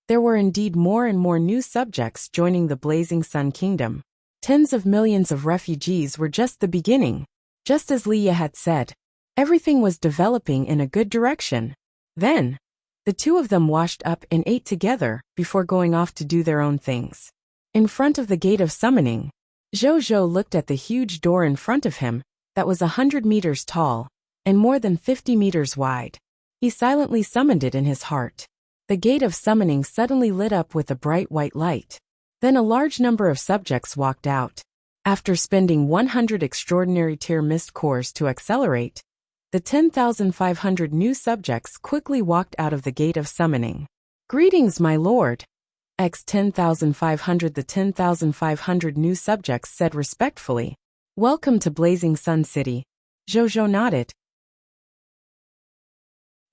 there were indeed more and more new subjects joining the Blazing Sun Kingdom. Tens of millions of refugees were just the beginning. Just as Leah had said, everything was developing in a good direction. Then, the two of them washed up and ate together before going off to do their own things. In front of the Gate of Summoning, Zhou looked at the huge door in front of him that was 100 meters tall and more than 50 meters wide. He silently summoned it in his heart. The Gate of Summoning suddenly lit up with a bright white light. Then a large number of subjects walked out. After spending 100 extraordinary tier mist cores to accelerate, the 10,500 new subjects quickly walked out of the Gate of Summoning. Greetings, my lord. X 10,500. The 10,500 new subjects said respectfully. Welcome to Blazing Sun City. Zhou nodded.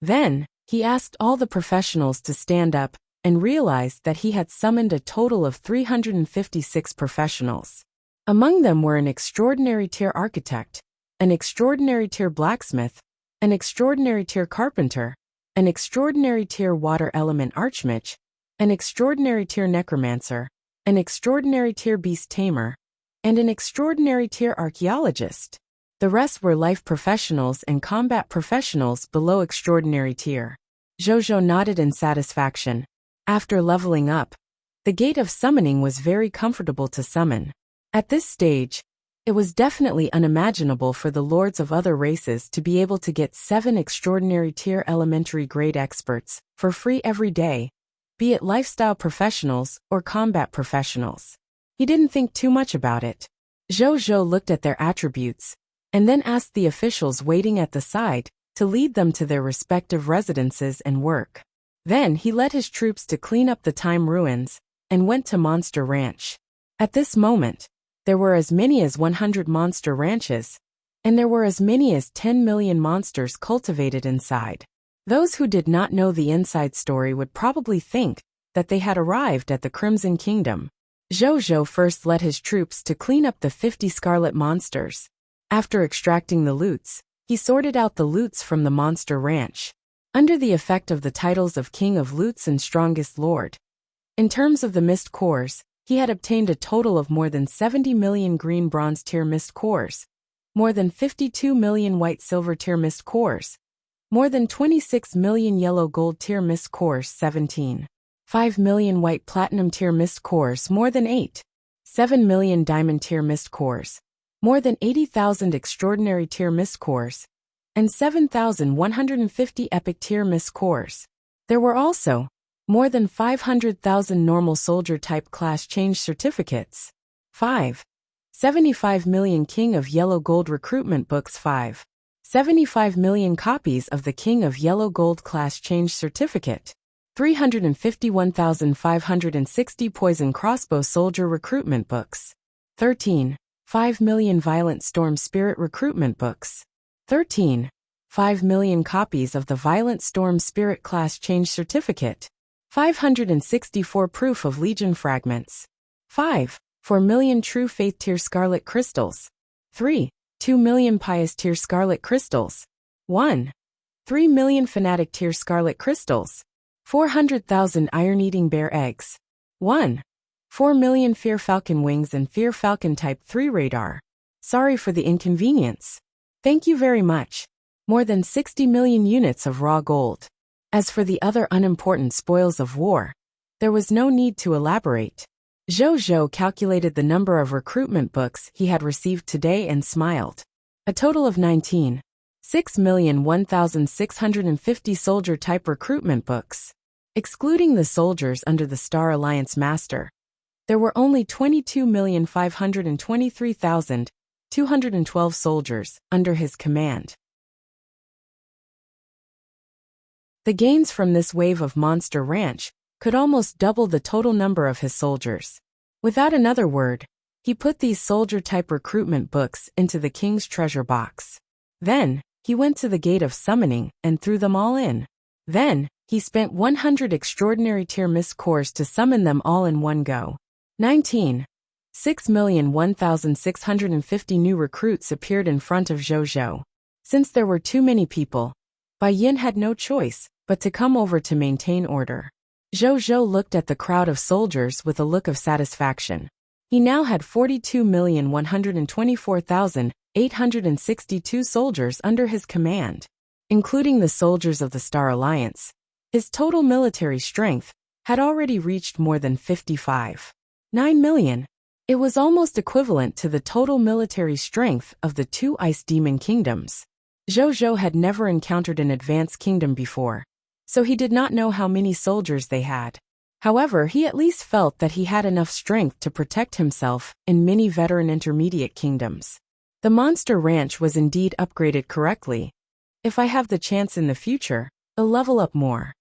Then, he asked all the professionals to stand up and realized that he had summoned a total of 356 professionals. Among them were an extraordinary tier architect, an extraordinary tier blacksmith, an extraordinary tier carpenter, an extraordinary tier water element archmage, an extraordinary tier necromancer, an extraordinary tier beast tamer, and an extraordinary tier archaeologist. The rest were life professionals and combat professionals below extraordinary tier. Zhou nodded in satisfaction. After leveling up, the Gate of Summoning was very comfortable to summon. At this stage, it was definitely unimaginable for the lords of other races to be able to get 7 extraordinary tier elementary grade experts for free every day, be it lifestyle professionals or combat professionals. He didn't think too much about it. Zhou looked at their attributes and then asked the officials waiting at the side to lead them to their respective residences and work. Then he led his troops to clean up the time ruins and went to Monster Ranch. At this moment, there were as many as 100 monster ranches, and there were as many as 10 million monsters cultivated inside. Those who did not know the inside story would probably think that they had arrived at the Crimson Kingdom. Zhou first led his troops to clean up the 50 scarlet monsters. After extracting the loots, he sorted out the loots from the monster ranch, under the effect of the titles of King of Loots and Strongest Lord. In terms of the mist cores, he had obtained a total of more than 70 million green bronze tier mist cores, more than 52 million white silver tier mist cores, more than 26 million yellow gold tier mist cores 17.5 million white platinum tier mist cores more than 7 million diamond tier mist cores, more than 80,000 extraordinary tier mist cores, and 7,150 epic tier mist cores. There were also more than 500,000 normal soldier type class change certificates, 75 million King of Yellow Gold recruitment books, 75 million copies of the King of Yellow Gold class change certificate, 351,560 poison crossbow soldier recruitment books, 5 million violent storm spirit recruitment books, 5 million copies of the violent storm spirit class change certificate, 564 proof of legion fragments, 4 million true faith tier scarlet crystals, 2 million pious tier scarlet crystals, 3 million fanatic tier scarlet crystals, 400,000 iron-eating bear eggs, 4 million fear falcon wings and fear falcon type 3 radar. Sorry for the inconvenience. Thank you very much. More than 60 million units of raw gold. As for the other unimportant spoils of war, there was no need to elaborate. Zhou calculated the number of recruitment books he had received today and smiled. A total of 19,601,650 soldier-type recruitment books. Excluding the soldiers under the Star Alliance Master, there were only 22,523,212 soldiers under his command. The gains from this wave of Monster Ranch could almost double the total number of his soldiers. Without another word, he put these soldier-type recruitment books into the king's treasure box. Then, he went to the Gate of Summoning and threw them all in. Then, he spent 100 extraordinary tier miss cores to summon them all in one go. 19. 6,001,650 new recruits appeared in front of Zhou. Since there were too many people, Bai Yin had no choice but to come over to maintain order. Zhou looked at the crowd of soldiers with a look of satisfaction. He now had 42,124,862 soldiers under his command, including the soldiers of the Star Alliance. His total military strength had already reached more than 55.9 million. It was almost equivalent to the total military strength of the two Ice Demon Kingdoms. Zhou had never encountered an advanced kingdom before, so he did not know how many soldiers they had. However, he at least felt that he had enough strength to protect himself in many veteran intermediate kingdoms. The monster ranch was indeed upgraded correctly. If I have the chance in the future, I'll level up more.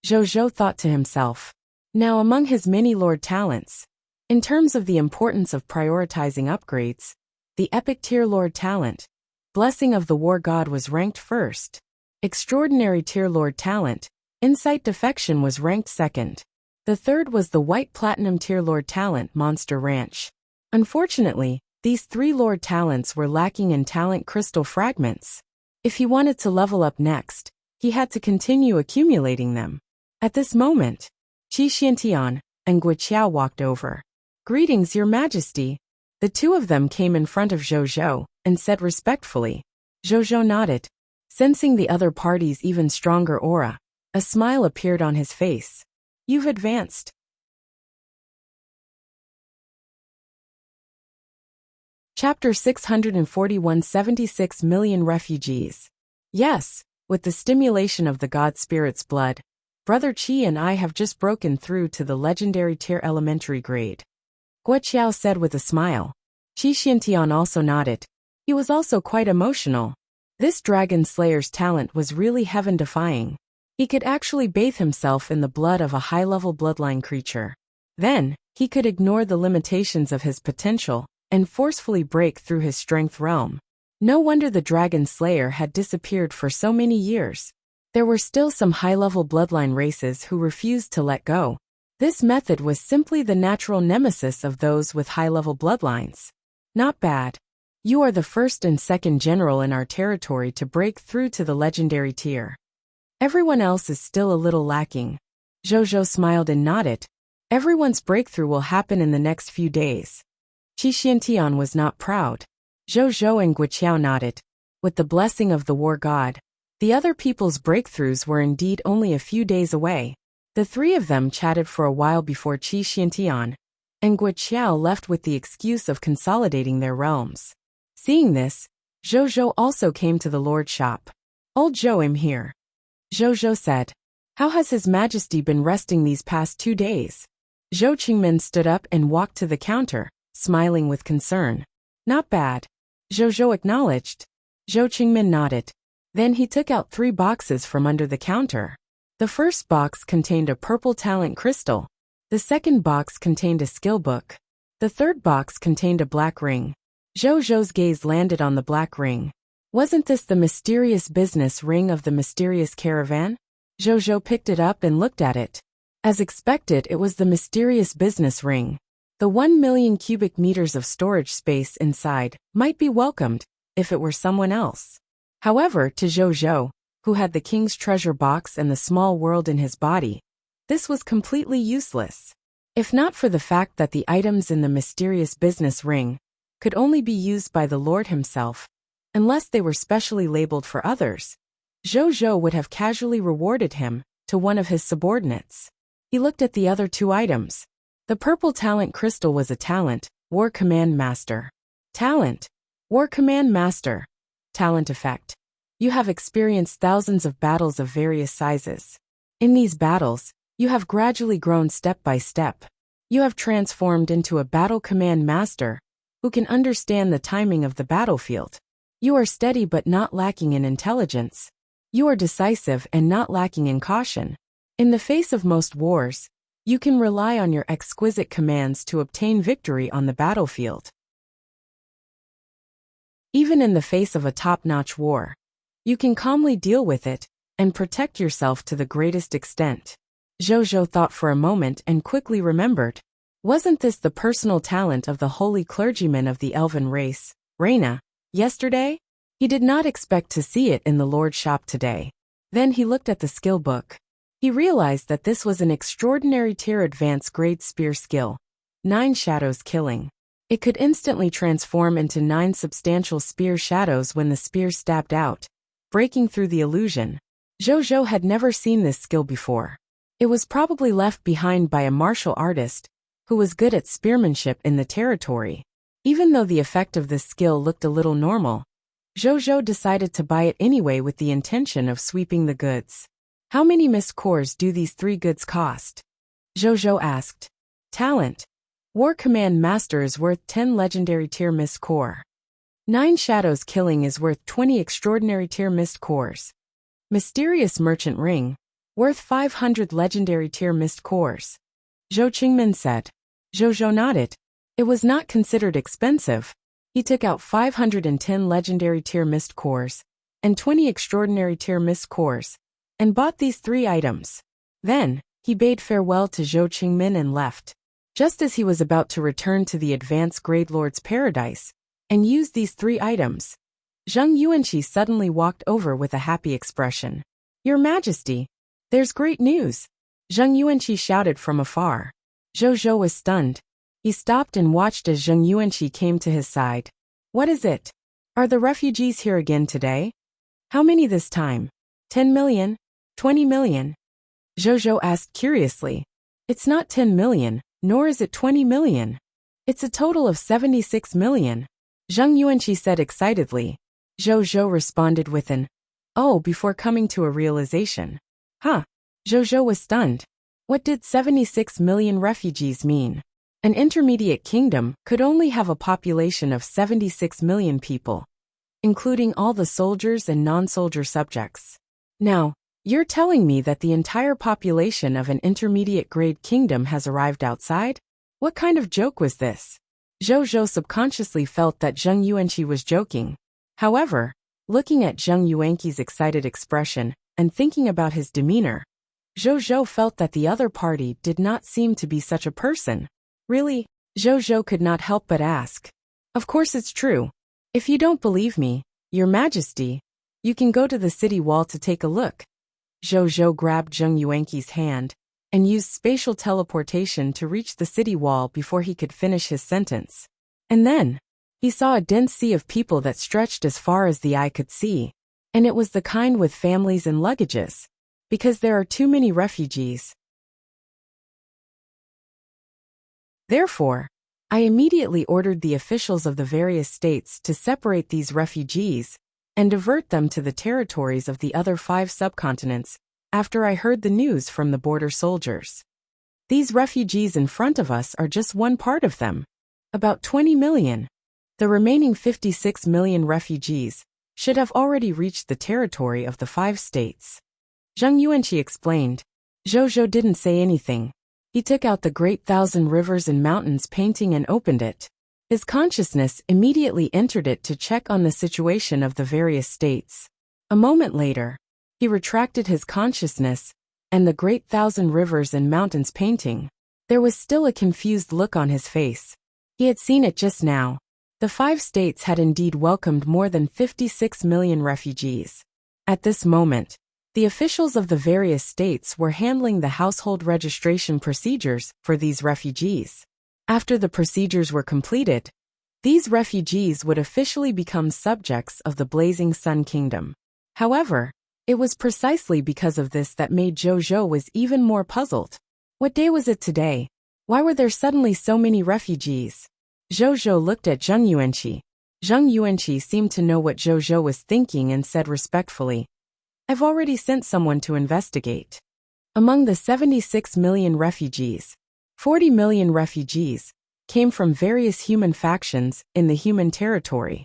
Zhou thought to himself. Now, among his many lord talents, in terms of the importance of prioritizing upgrades, the epic tier lord talent, Blessing of the War God, was ranked first. Extraordinary tier lord talent, Insight Defection, was ranked second. The third was the white platinum tier lord talent, Monster Ranch. Unfortunately, these three lord talents were lacking in talent crystal fragments. If he wanted to level up next, he had to continue accumulating them. At this moment, Qi Xiantian and Wuxia walked over. "Greetings, Your Majesty." The two of them came in front of Zhou and said respectfully. Zhou nodded. Sensing the other party's even stronger aura, a smile appeared on his face. "You've advanced." Chapter 641, 76 million refugees. Yes, with the stimulation of the god spirit's blood, Brother Qi and I have just broken through to the legendary tier elementary grade. Guo said with a smile. Qi Xiantian also nodded. He was also quite emotional. This Dragon Slayer's talent was really heaven-defying. He could actually bathe himself in the blood of a high-level bloodline creature. Then, he could ignore the limitations of his potential and forcefully break through his strength realm. No wonder the Dragon Slayer had disappeared for so many years. There were still some high-level bloodline races who refused to let go. This method was simply the natural nemesis of those with high-level bloodlines. Not bad. You are the first and second general in our territory to break through to the legendary tier. Everyone else is still a little lacking. Zhou smiled and nodded. Everyone's breakthrough will happen in the next few days. Qi Xiantian was not proud. Zhou and Guo nodded. With the blessing of the war god, the other people's breakthroughs were indeed only a few days away. The three of them chatted for a while before Qi Xiantian and Guo left with the excuse of consolidating their realms. Seeing this, Zhou also came to the lord shop. "Old Zhou, I'm here." Zhou said. "How has His Majesty been resting these past 2 days?" Zhou Qingmin stood up and walked to the counter, smiling with concern. "Not bad." Zhou acknowledged. Zhou Qingmin nodded. Then he took out 3 boxes from under the counter. The first box contained a purple talent crystal. The second box contained a skill book. The third box contained a black ring. Zhou's gaze landed on the black ring. Wasn't this the mysterious business ring of the mysterious caravan? Zhou picked it up and looked at it. As expected, it was the mysterious business ring. The 1 million cubic meters of storage space inside might be welcomed if it were someone else. However, to Zhou, who had the king's treasure box and the small world in his body, this was completely useless. If not for the fact that the items in the mysterious business ring could only be used by the Lord himself, unless they were specially labeled for others, Zhou would have casually rewarded him to one of his subordinates. He looked at the other 2 items. The purple talent crystal was a talent, War Command Master. Talent, War Command Master. Talent effect. You have experienced thousands of battles of various sizes. In these battles, you have gradually grown step by step. You have transformed into a battle command master who can understand the timing of the battlefield. You are steady but not lacking in intelligence. You are decisive and not lacking in caution. In the face of most wars, you can rely on your exquisite commands to obtain victory on the battlefield. Even in the face of a top-notch war, you can calmly deal with it and protect yourself to the greatest extent. Zhou thought for a moment and quickly remembered. Wasn't this the personal talent of the holy clergyman of the elven race, Reina, yesterday? He did not expect to see it in the Lord's shop today. Then he looked at the skill book. He realized that this was an extraordinary tier advanced grade spear skill. 9 shadows killing. It could instantly transform into 9 substantial spear shadows when the spear stabbed out, breaking through the illusion. Zhou had never seen this skill before. It was probably left behind by a martial artist who was good at spearmanship in the territory. Even though the effect of this skill looked a little normal, Zhou decided to buy it anyway with the intention of sweeping the goods. How many mist cores do these 3 goods cost? Zhou asked. Talent. War Command Master is worth 10 legendary tier mist core. 9 shadows killing is worth 20 extraordinary tier mist cores. Mysterious Merchant Ring, worth 500 legendary tier mist cores. Zhou Qingmin said. Zhou nodded. It was not considered expensive. He took out 510 legendary tier mist cores and 20 extraordinary tier mist cores and bought these 3 items. Then, he bade farewell to Zhou Qingmin and left. Just as he was about to return to the advanced grade lord's paradise and use these 3 items, Zheng Yuanqi suddenly walked over with a happy expression. Your Majesty, there's great news! Zheng Yuanqi shouted from afar. Zhou was stunned. He stopped and watched as Zheng Yuanqi came to his side. What is it? Are the refugees here again today? How many this time? 10 million? 20 million? Zhou asked curiously. It's not 10 million, nor is it 20 million. It's a total of 76 million. Zheng Yuanqi said excitedly. Zhou responded with an, oh, before coming to a realization. Huh. Zhou was stunned. What did 76 million refugees mean? An intermediate kingdom could only have a population of 76 million people, including all the soldiers and non-soldier subjects. Now, you're telling me that the entire population of an intermediate grade kingdom has arrived outside? What kind of joke was this? Zhou subconsciously felt that Zheng Yuanqi was joking. However, looking at Zheng Yuanqi's excited expression and thinking about his demeanor, Zhou felt that the other party did not seem to be such a person. Really? Zhou could not help but ask. Of course it's true. If you don't believe me, Your Majesty, you can go to the city wall to take a look. Zhou grabbed Zheng Yuanqi's hand and used spatial teleportation to reach the city wall before he could finish his sentence. And then, he saw a dense sea of people that stretched as far as the eye could see. And it was the kind with families and luggages. Because there are too many refugees. Therefore, I immediately ordered the officials of the various states to separate these refugees and divert them to the territories of the other 5 subcontinents after I heard the news from the border soldiers. These refugees in front of us are just one part of them. About 20 million. The remaining 56 million refugees should have already reached the territory of the 5 states. Zheng Yuanqi explained. Zhou didn't say anything. He took out the Great Thousand Rivers and Mountains painting and opened it. His consciousness immediately entered it to check on the situation of the various states. A moment later, he retracted his consciousness, and the Great Thousand Rivers and Mountains painting. There was still a confused look on his face. He had seen it just now. The 5 states had indeed welcomed more than 56 million refugees. At this moment, the officials of the various states were handling the household registration procedures for these refugees. After the procedures were completed, these refugees would officially become subjects of the Blazing Sun Kingdom. However, it was precisely because of this that made Zhou was even more puzzled. What day was it today? Why were there suddenly so many refugees? Zhou looked at Zheng Yuanqi. Zheng Yuanqi seemed to know what Zhou was thinking and said respectfully, I've already sent someone to investigate. Among the 76 million refugees, 40 million refugees came from various human factions in the human territory.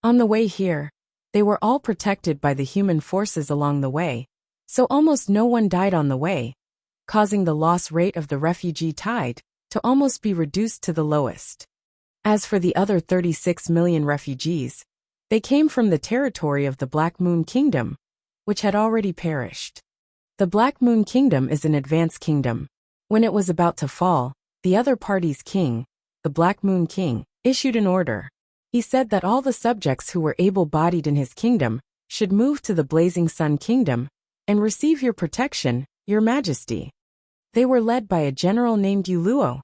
On the way here, they were all protected by the human forces along the way, so almost no one died on the way, causing the loss rate of the refugee tide to almost be reduced to the lowest. As for the other 36 million refugees, they came from the territory of the Black Moon Kingdom, which had already perished. The Black Moon Kingdom is an advanced kingdom. When it was about to fall, the other party's king, the Black Moon King, issued an order. He said that all the subjects who were able-bodied in his kingdom should move to the Blazing Sun Kingdom and receive your protection, your majesty. They were led by a general named Yuluo.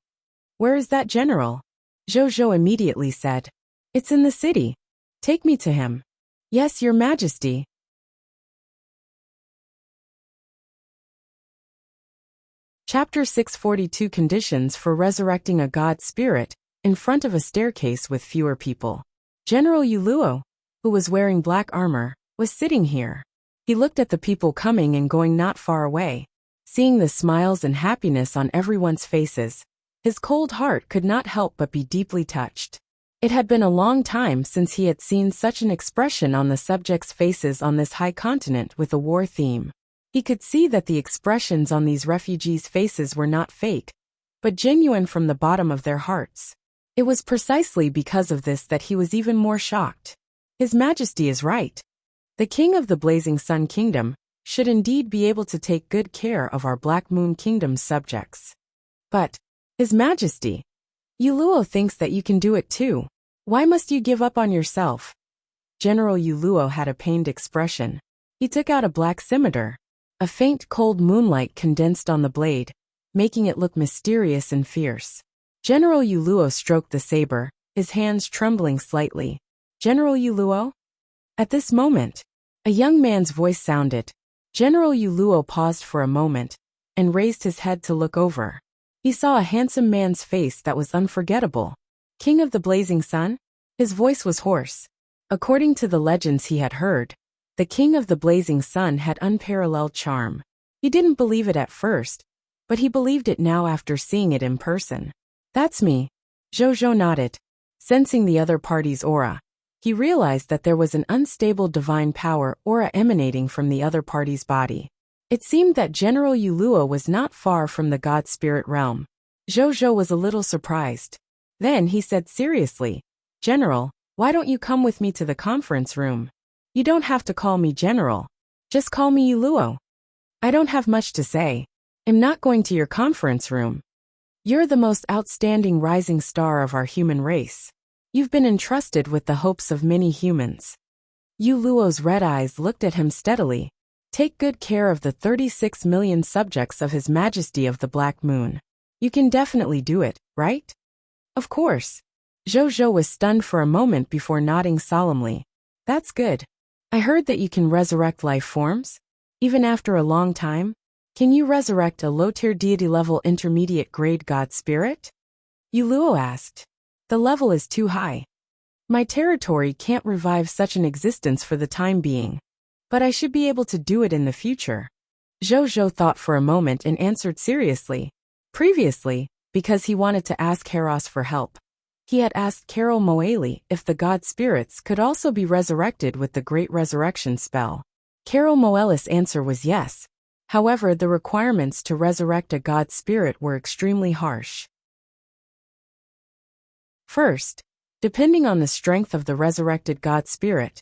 Where is that general? Zhou immediately said. It's in the city. Take me to him. Yes, your majesty. Chapter 642 Conditions for Resurrecting a God Spirit in front of a staircase with fewer people. General Yuluo, who was wearing black armor, was sitting here. He looked at the people coming and going not far away. Seeing the smiles and happiness on everyone's faces, his cold heart could not help but be deeply touched. It had been a long time since he had seen such an expression on the subjects' faces on this high continent with a war theme. He could see that the expressions on these refugees' faces were not fake, but genuine from the bottom of their hearts. It was precisely because of this that he was even more shocked. His Majesty is right. The King of the Blazing Sun Kingdom should indeed be able to take good care of our Black Moon Kingdom's subjects. But, His Majesty, Yuluo thinks that you can do it too. Why must you give up on yourself? General Yuluo had a pained expression. He took out a black scimitar. A faint cold moonlight condensed on the blade, making it look mysterious and fierce. General Yuluo stroked the saber, his hands trembling slightly. General Yuluo? At this moment, a young man's voice sounded. General Yuluo paused for a moment and raised his head to look over. He saw a handsome man's face that was unforgettable. King of the Blazing Sun? His voice was hoarse. According to the legends he had heard, the King of the Blazing Sun had unparalleled charm. He didn't believe it at first, but he believed it now after seeing it in person. That's me. Zhou nodded. Sensing the other party's aura, he realized that there was an unstable divine power aura emanating from the other party's body. It seemed that General Yuluo was not far from the God Spirit realm. Zhou was a little surprised. Then he said seriously, General, why don't you come with me to the conference room? You don't have to call me General. Just call me Yuluo. I don't have much to say. I'm not going to your conference room. You're the most outstanding rising star of our human race. You've been entrusted with the hopes of many humans. Yuluo's red eyes looked at him steadily. Take good care of the 36 million subjects of His Majesty of the Black Moon. You can definitely do it, right? Of course. Zhou was stunned for a moment before nodding solemnly. That's good. I heard that you can resurrect life forms? Even after a long time? Can you resurrect a low-tier deity-level intermediate-grade God Spirit? Yuluo asked. The level is too high. My territory can't revive such an existence for the time being. But I should be able to do it in the future. Zhou thought for a moment and answered seriously. Previously, because he wanted to ask Heros for help, he had asked Carol Moeli if the God Spirits could also be resurrected with the Great Resurrection spell. Carol Moeli's answer was yes. However, the requirements to resurrect a God Spirit were extremely harsh. First, depending on the strength of the resurrected God Spirit,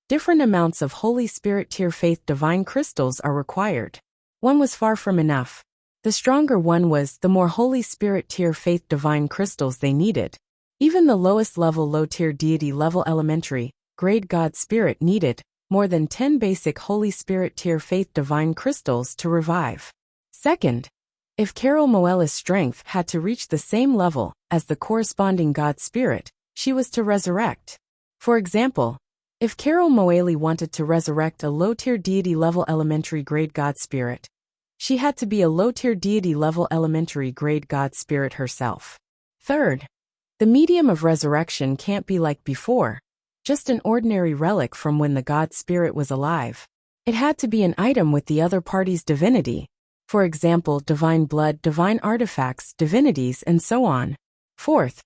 different amounts of Holy Spirit Tier Faith Divine Crystals are required. One was far from enough. The stronger one was, the more Holy Spirit Tier Faith Divine Crystals they needed. Even the lowest level low-tier deity level elementary, grade God Spirit needed more than 10 basic Holy Spirit Tier Faith Divine Crystals to revive. Second, if Carol Moeli's strength had to reach the same level as the corresponding God Spirit, she was to resurrect. For example, if Carol Moeli wanted to resurrect a low-tier deity level elementary grade God Spirit, she had to be a low-tier deity level elementary grade God Spirit herself. Third, the medium of resurrection can't be like before, just an ordinary relic from when the God Spirit was alive. It had to be an item with the other party's divinity. For example, divine blood, divine artifacts, divinities, and so on. Fourth,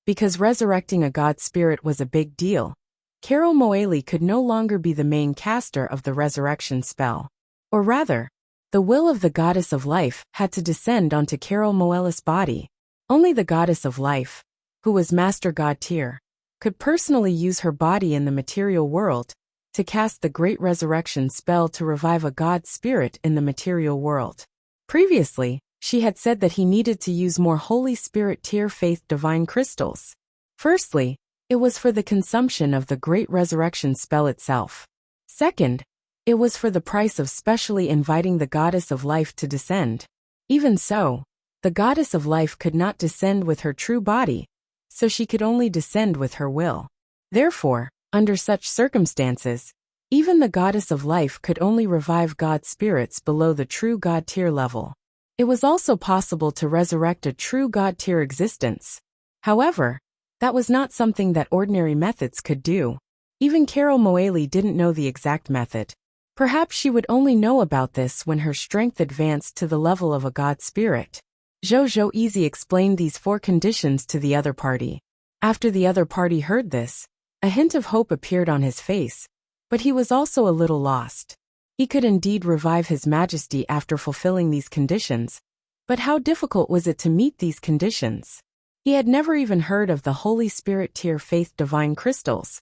because resurrecting a God Spirit was a big deal, Carol Moeli could no longer be the main caster of the resurrection spell. Or rather, the will of the Goddess of Life had to descend onto Carol Moeli's body. Only the Goddess of Life, who was Master God Tier, could personally use her body in the material world to cast the Great Resurrection spell to revive a god spirit in the material world. Previously, she had said that he needed to use more Holy Spirit Tear Faith Divine Crystals. Firstly, it was for the consumption of the Great Resurrection spell itself. Second, it was for the price of specially inviting the Goddess of Life to descend. Even so, the Goddess of Life could not descend with her true body, so she could only descend with her will. Therefore, under such circumstances, even the Goddess of Life could only revive god spirits below the true god tier level. It was also possible to resurrect a true god tier existence. However, that was not something that ordinary methods could do. Even Carol Moali didn't know the exact method. Perhaps she would only know about this when her strength advanced to the level of a god spirit. Zhou Easy explained these 4 conditions to the other party. After the other party heard this, a hint of hope appeared on his face, but he was also a little lost. He could indeed revive His Majesty after fulfilling these conditions, but how difficult was it to meet these conditions? He had never even heard of the Holy Spirit Tear Faith Divine Crystals.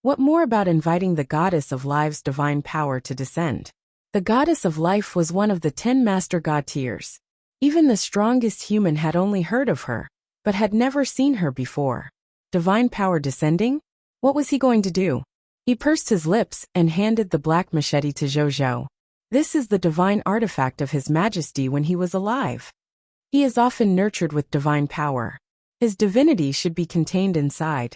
What more about inviting the Goddess of Life's divine power to descend? The Goddess of Life was one of the 10 Master God tiers. Even the strongest human had only heard of her, but had never seen her before. Divine power descending? What was he going to do? He pursed his lips and handed the black machete to Zhou. This is the divine artifact of His Majesty when he was alive. He is often nurtured with divine power. His divinity should be contained inside.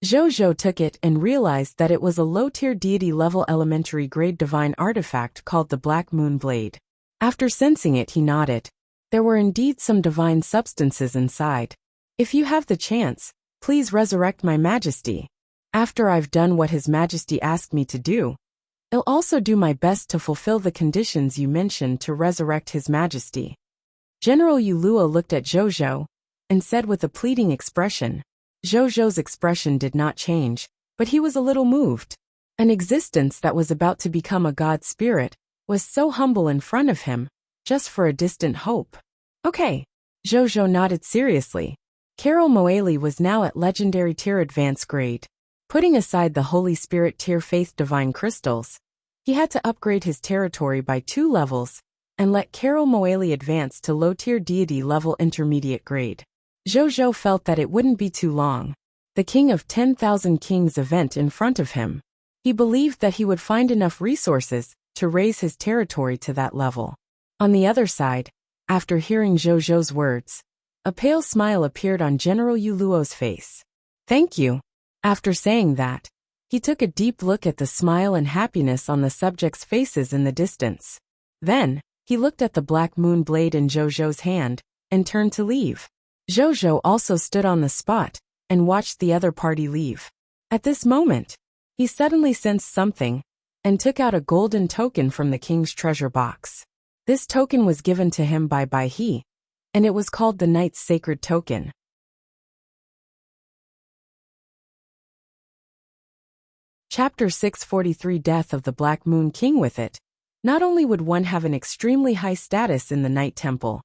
Zhou took it and realized that it was a low-tier deity-level elementary grade divine artifact called the Black Moon Blade. After sensing it, he nodded. There were indeed some divine substances inside. If you have the chance, please resurrect my Majesty. After I've done what His Majesty asked me to do, I'll also do my best to fulfill the conditions you mentioned to resurrect His Majesty. General Yulua looked at Zhou and said with a pleading expression. Zhou's expression did not change, but he was a little moved. An existence that was about to become a god spirit was so humble in front of him, just for a distant hope. Okay. Zhou nodded seriously. Carol Moali was now at Legendary Tier Advanced grade. Putting aside the Holy Spirit Tier Faith Divine Crystals, he had to upgrade his territory by 2 levels and let Carol Moali advance to Low-Tier Deity level Intermediate grade. Zhou felt that it wouldn't be too long. The King of 10,000 Kings event in front of him. He believed that he would find enough resources to raise his territory to that level. On the other side, after hearing Zhou's words, a pale smile appeared on General Yuluo's face. Thank you. After saying that, he took a deep look at the smile and happiness on the subjects' faces in the distance. Then, he looked at the Black Moon Blade in Zhou's hand and turned to leave. Zhou also stood on the spot and watched the other party leave. At this moment, he suddenly sensed something and took out a golden token from the king's treasure box. This token was given to him by Bai He, and it was called the Knight's Sacred Token. Chapter 643 Death of the Black Moon King. With it, not only would one have an extremely high status in the Night Temple,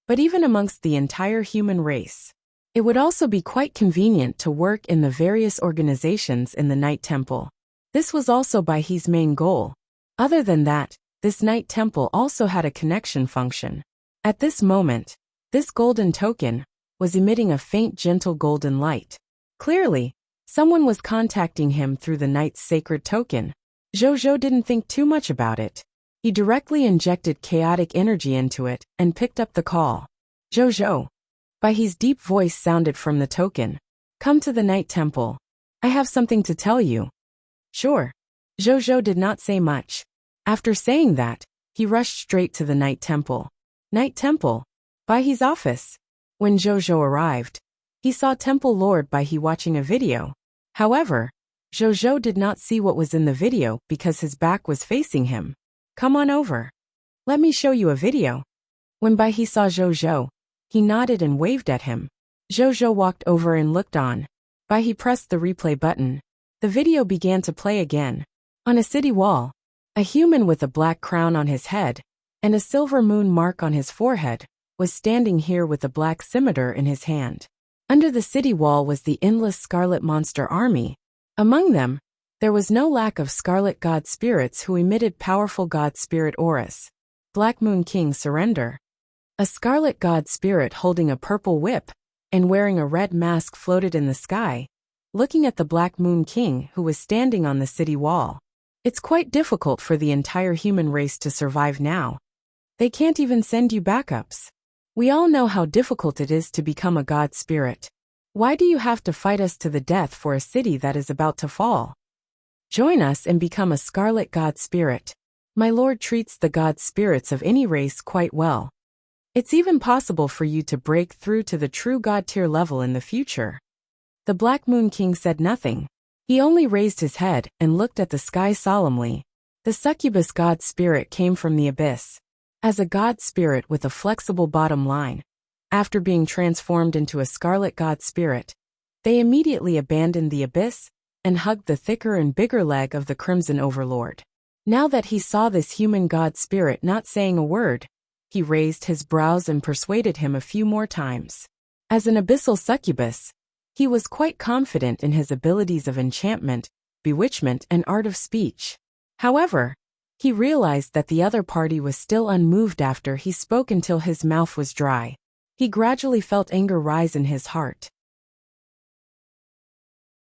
but even amongst the entire human race. It would also be quite convenient to work in the various organizations in the Night Temple. This was also Bai He's main goal. Other than that, this Night Temple also had a connection function. At this moment, this golden token was emitting a faint gentle golden light. Clearly, someone was contacting him through the Knight's Sacred Token. Zhou didn't think too much about it. He directly injected chaotic energy into it and picked up the call. Zhou. Bai He's deep voice sounded from the token. Come to the Night Temple. I have something to tell you. Sure. Zhou did not say much. After saying that, he rushed straight to the Night Temple. Night Temple. Bai He's office. When Zhou arrived, he saw Temple Lord Bai He watching a video. However, Zhou did not see what was in the video because his back was facing him. Come on over. Let me show you a video. When Bai He saw Zhou, he nodded and waved at him. Zhou walked over and looked on. Bai He pressed the replay button. The video began to play again. On a city wall, a human with a black crown on his head and a silver moon mark on his forehead was standing here with a black scimitar in his hand. Under the city wall was the endless scarlet monster army. Among them, there was no lack of scarlet god spirits who emitted powerful god spirit auras. Black Moon King surrender. A scarlet god spirit holding a purple whip and wearing a red mask floated in the sky, looking at the Black Moon King who was standing on the city wall. It's quite difficult for the entire human race to survive now. They can't even send you backups. We all know how difficult it is to become a god spirit. Why do you have to fight us to the death for a city that is about to fall? Join us and become a scarlet god spirit. My lord treats the god spirits of any race quite well. It's even possible for you to break through to the true god tier level in the future. The Black Moon King said nothing. He only raised his head and looked at the sky solemnly. The succubus god spirit came from the abyss. As a god spirit with a flexible bottom line, after being transformed into a scarlet god spirit, they immediately abandoned the abyss and hugged the thicker and bigger leg of the Crimson Overlord. Now that he saw this human god spirit not saying a word, he raised his brows and persuaded him a few more times. As an abyssal succubus, he was quite confident in his abilities of enchantment, bewitchment, and art of speech. However, he realized that the other party was still unmoved after he spoke until his mouth was dry. He gradually felt anger rise in his heart.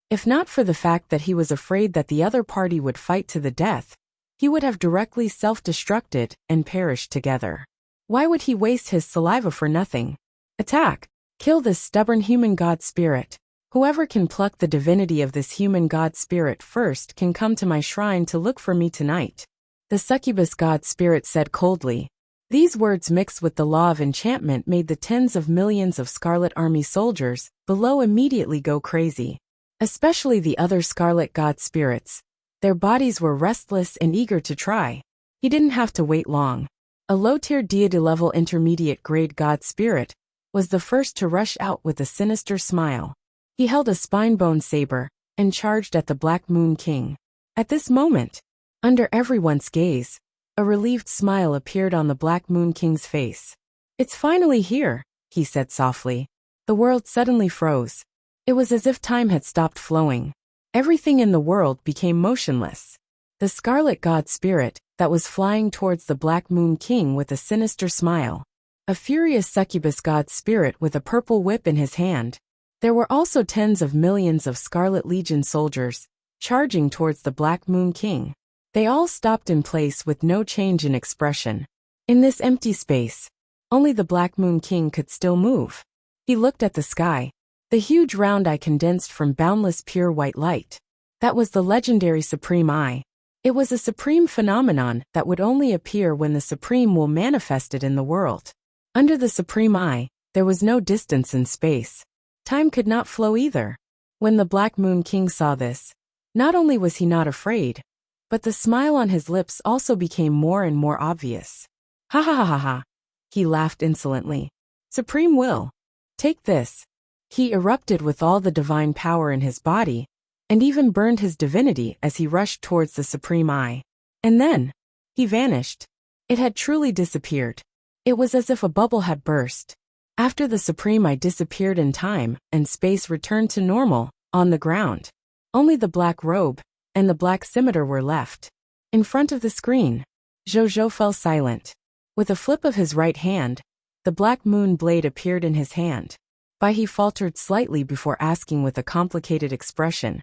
If not for the fact that he was afraid that the other party would fight to the death, he would have directly self-destructed and perished together. Why would he waste his saliva for nothing? Attack! Kill this stubborn human god spirit. Whoever can pluck the divinity of this human god spirit first can come to my shrine to look for me tonight. The succubus god spirit said coldly. These words mixed with the law of enchantment made the tens of millions of Scarlet Army soldiers below immediately go crazy. Especially the other scarlet god spirits. Their bodies were restless and eager to try. He didn't have to wait long. A low-tier deity-level intermediate grade god spirit was the first to rush out with a sinister smile. He held a spine-bone saber and charged at the Black Moon King. At this moment, under everyone's gaze, a relieved smile appeared on the Black Moon King's face. It's finally here, he said softly. The world suddenly froze. It was as if time had stopped flowing. Everything in the world became motionless. The scarlet god spirit that was flying towards the Black Moon King with a sinister smile. A furious succubus god spirit with a purple whip in his hand. There were also tens of millions of Scarlet Legion soldiers, charging towards the Black Moon King. They all stopped in place with no change in expression. In this empty space, only the Black Moon King could still move. He looked at the sky. The huge round eye condensed from boundless pure white light. That was the legendary Supreme Eye. It was a supreme phenomenon that would only appear when the Supreme will manifested in the world. Under the Supreme Eye, there was no distance in space. Time could not flow either. When the Black Moon King saw this, not only was he not afraid, but the smile on his lips also became more and more obvious. Ha ha ha ha ha. He laughed insolently. Supreme will. Take this. He erupted with all the divine power in his body, and even burned his divinity as he rushed towards the Supreme Eye. And then, he vanished. It had truly disappeared. It was as if a bubble had burst. After the Supreme Eye disappeared in time and space returned to normal, on the ground, only the black robe and the black scimitar were left. In front of the screen, Jojo fell silent. With a flip of his right hand, the black moon blade appeared in his hand. He faltered slightly before asking with a complicated expression.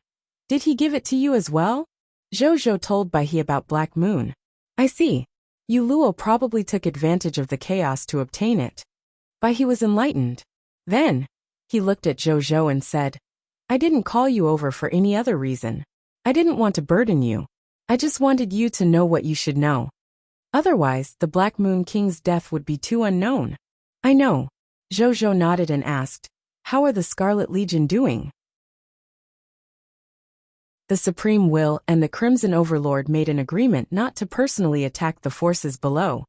Did he give it to you as well? Jojo told Bai about Black Moon. I see. Yu Luo probably took advantage of the chaos to obtain it. Bai was enlightened. Then, he looked at Jojo and said, I didn't call you over for any other reason. I didn't want to burden you. I just wanted you to know what you should know. Otherwise, the Black Moon King's death would be too unknown. I know. Jojo nodded and asked, How are the Scarlet Legion doing? The Supreme Will and the Crimson Overlord made an agreement not to personally attack the forces below.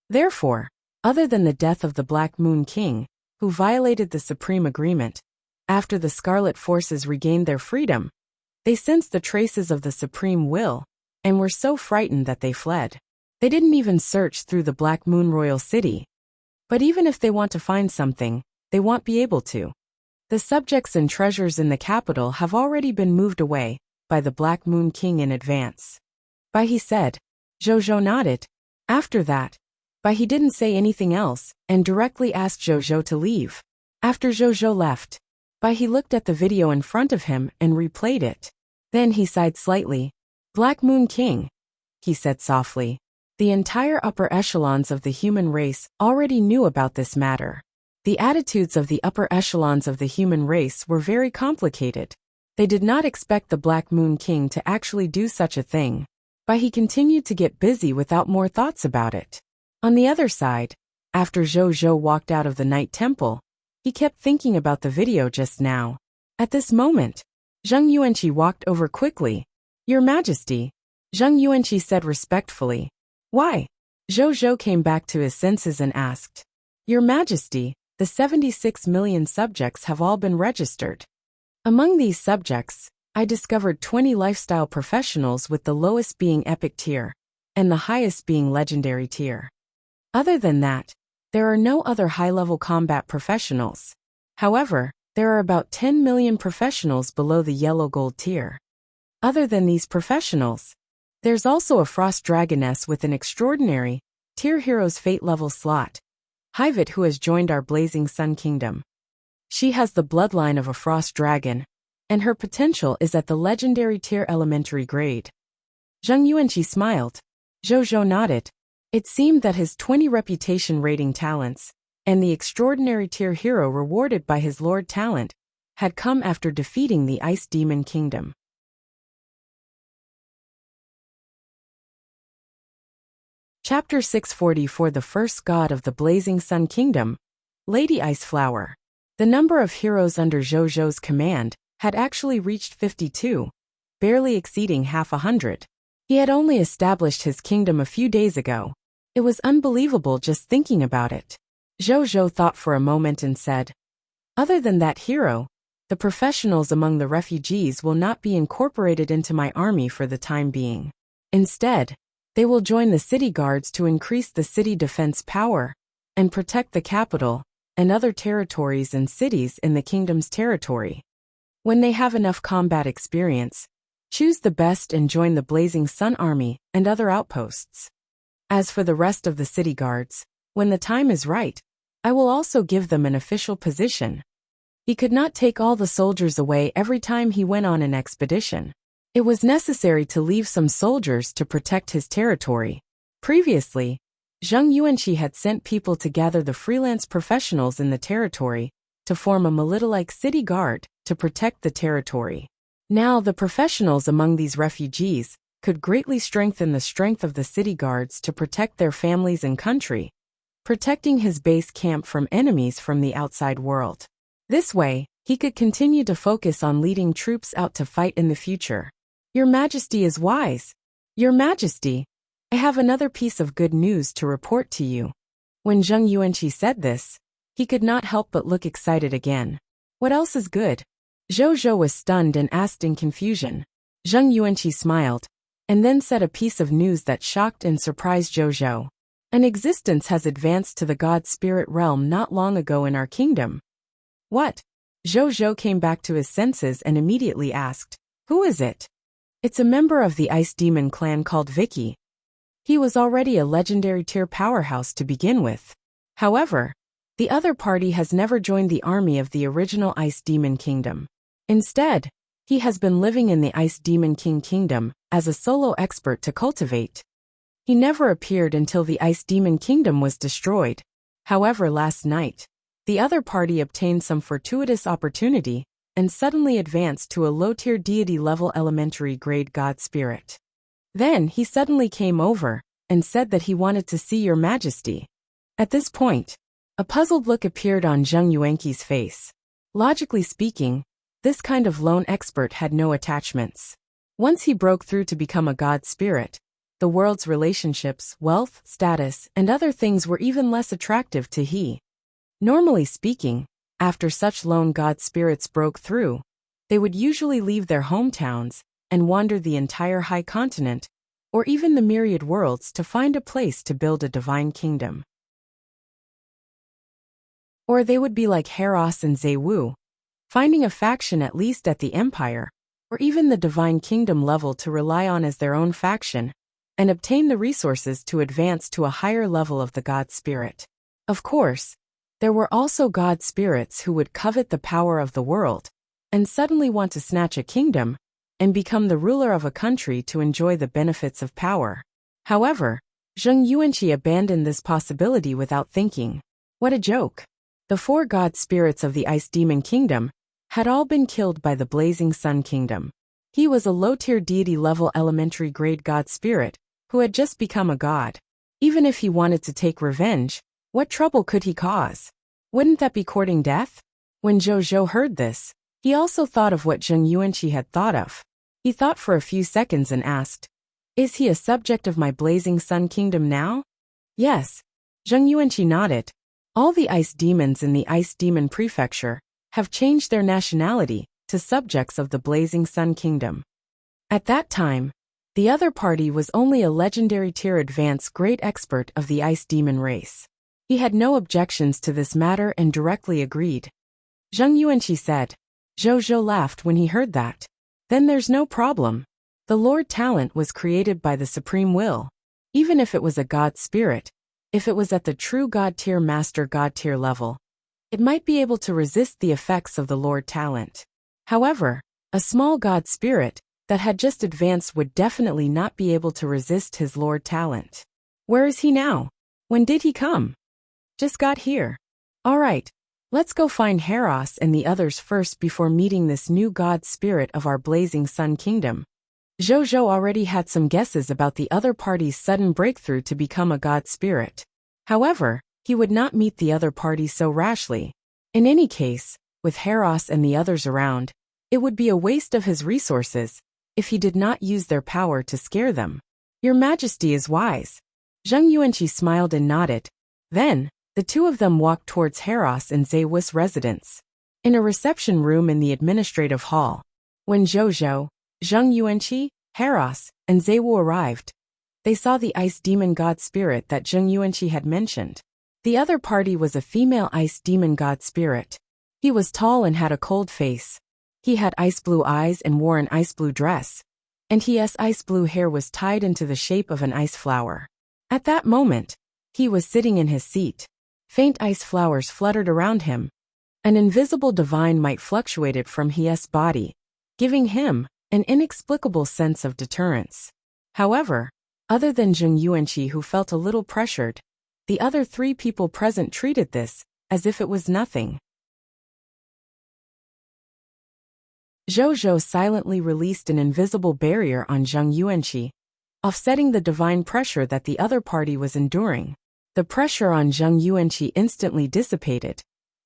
Therefore, other than the death of the Black Moon King, who violated the Supreme Agreement, after the Scarlet Forces regained their freedom, they sensed the traces of the Supreme Will, and were so frightened that they fled. They didn't even search through the Black Moon Royal City. But even if they want to find something, they won't be able to. The subjects and treasures in the capital have already been moved away by the Black Moon King in advance. By he said. Zhou nodded. After that, By he didn't say anything else and directly asked Zhou to leave. After Zhou left, By he looked at the video in front of him and replayed it. Then he sighed slightly. Black Moon King, he said softly. The entire upper echelons of the human race already knew about this matter. The attitudes of the upper echelons of the human race were very complicated. They did not expect the Black Moon King to actually do such a thing. But he continued to get busy without more thoughts about it. On the other side, after Zhou walked out of the Night Temple, he kept thinking about the video just now. At this moment, Zheng Yuanqi walked over quickly. Your Majesty, Zheng Yuanqi said respectfully. Why? Zhou came back to his senses and asked. Your Majesty, the 76 million subjects have all been registered. Among these subjects, I discovered 20 lifestyle professionals with the lowest being epic tier, and the highest being legendary tier. Other than that, there are no other high-level combat professionals. However, there are about 10 million professionals below the yellow-gold tier. Other than these professionals, there's also a Frost Dragoness with an extraordinary tier hero's fate level slot, Hyvet, who has joined our Blazing Sun Kingdom. She has the bloodline of a Frost Dragon, and her potential is at the legendary tier elementary grade. Zheng Yuanqi smiled. Zhou nodded. It seemed that his 20 reputation rating talents, and the extraordinary tier hero rewarded by his Lord Talent, had come after defeating the Ice Demon Kingdom. Chapter 640 For the first god of the Blazing Sun Kingdom, Lady Iceflower. The number of heroes under Zhou's command had actually reached 52, barely exceeding half 100. He had only established his kingdom a few days ago. It was unbelievable just thinking about it. Zhou thought for a moment and said, Other than that hero, the professionals among the refugees will not be incorporated into my army for the time being. Instead, they will join the city guards to increase the city defense power and protect the capital and other territories and cities in the kingdom's territory. When they have enough combat experience, choose the best and join the Blazing Sun Army and other outposts. As for the rest of the city guards, when the time is right, I will also give them an official position. He could not take all the soldiers away every time he went on an expedition. It was necessary to leave some soldiers to protect his territory. Previously, Zheng Yuanqi had sent people to gather the freelance professionals in the territory to form a militia-like city guard to protect the territory. Now the professionals among these refugees could greatly strengthen the strength of the city guards to protect their families and country, protecting his base camp from enemies from the outside world. This way, he could continue to focus on leading troops out to fight in the future. Your Majesty is wise. Your Majesty, I have another piece of good news to report to you. When Zheng Yuanqi said this, he could not help but look excited again. What else is good? Zhou was stunned and asked in confusion. Zheng Yuanqi smiled, and then said a piece of news that shocked and surprised Zhou. An existence has advanced to the god spirit realm not long ago in our kingdom. What? Zhou came back to his senses and immediately asked, Who is it? It's a member of the Ice Demon clan called Vicky. He was already a legendary tier powerhouse to begin with. However, the other party has never joined the army of the original Ice Demon Kingdom. Instead, he has been living in the Ice Demon King Kingdom as a solo expert to cultivate. He never appeared until the Ice Demon Kingdom was destroyed. However, last night, the other party obtained some fortuitous opportunity and suddenly advanced to a low-tier deity-level elementary grade god spirit. Then he suddenly came over and said that he wanted to see your Majesty. At this point, a puzzled look appeared on Zheng Yuanqi's face. Logically speaking, this kind of lone expert had no attachments. Once he broke through to become a god spirit, the world's relationships, wealth, status, and other things were even less attractive to he. Normally speaking, after such lone god spirits broke through, they would usually leave their hometowns and wander the entire high continent, or even the myriad worlds to find a place to build a divine kingdom. Or they would be like Heros and Zhe Wu, finding a faction at least at the Empire, or even the Divine Kingdom level to rely on as their own faction, and obtain the resources to advance to a higher level of the God Spirit. Of course, there were also God Spirits who would covet the power of the world, and suddenly want to snatch a kingdom, and become the ruler of a country to enjoy the benefits of power. However, Zheng Yuanqi abandoned this possibility without thinking. What a joke! The 4 God Spirits of the Ice Demon Kingdom had all been killed by the Blazing Sun Kingdom. He was a low-tier deity-level elementary-grade God Spirit who had just become a god. Even if he wanted to take revenge, what trouble could he cause? Wouldn't that be courting death? When Zhou heard this, he also thought of what Zheng Yuanqi had thought of. He thought for a few seconds and asked, "Is he a subject of my Blazing Sun Kingdom now?" Yes. Zheng Yuanqi nodded. All the ice demons in the Ice Demon Prefecture have changed their nationality to subjects of the Blazing Sun Kingdom. At that time, the other party was only a legendary tier advanced great expert of the Ice Demon race. He had no objections to this matter and directly agreed. Zheng Yuanqi said. Zhou laughed when he heard that. Then there's no problem. The Lord Talent was created by the Supreme Will. Even if it was a God Spirit, if it was at the true God tier Master God tier level, it might be able to resist the effects of the Lord Talent. However, a small God Spirit that had just advanced would definitely not be able to resist his Lord Talent. Where is he now? When did he come? Just got here. All right, let's go find Heros and the others first before meeting this new God Spirit of our Blazing Sun Kingdom. Zhou already had some guesses about the other party's sudden breakthrough to become a God Spirit. However, he would not meet the other party so rashly. In any case, with Heros and the others around, it would be a waste of his resources if he did not use their power to scare them. Your Majesty is wise. Zheng Yuanqi smiled and nodded. Then, the two of them walked towards Heros and Zewu's residence. In a reception room in the administrative hall, when Zhou, Zheng Yuanqi, Heros, and Zewu arrived, they saw the Ice Demon God Spirit that Zheng Yuanqi had mentioned. The other party was a female Ice Demon God Spirit. He was tall and had a cold face. He had ice blue eyes and wore an ice blue dress, and his ice blue hair was tied into the shape of an ice flower. At that moment, he was sitting in his seat. Faint ice flowers fluttered around him. An invisible divine might fluctuated from his body, giving him an inexplicable sense of deterrence. However, other than Zheng Yuanqi, who felt a little pressured, the other 3 people present treated this as if it was nothing. Zhou silently released an invisible barrier on Zheng Yuanqi, offsetting the divine pressure that the other party was enduring. The pressure on Zheng Yuanqi instantly dissipated,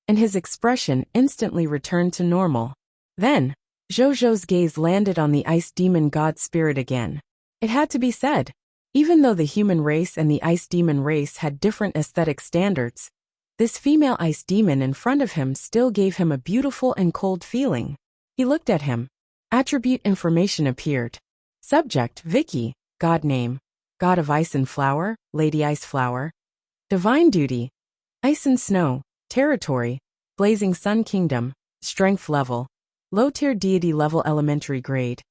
and his expression instantly returned to normal. Then, Zhou's gaze landed on the Ice Demon God Spirit again. It had to be said, even though the human race and the Ice Demon race had different aesthetic standards, this female Ice Demon in front of him still gave him a beautiful and cold feeling. He looked at him. Attribute information appeared. Subject, Vicky. God name, God of Ice and Flower, Lady Ice Flower. Divine duty, Ice and Snow. Territory, Blazing Sun Kingdom. Strength level, low-tier deity level elementary grade.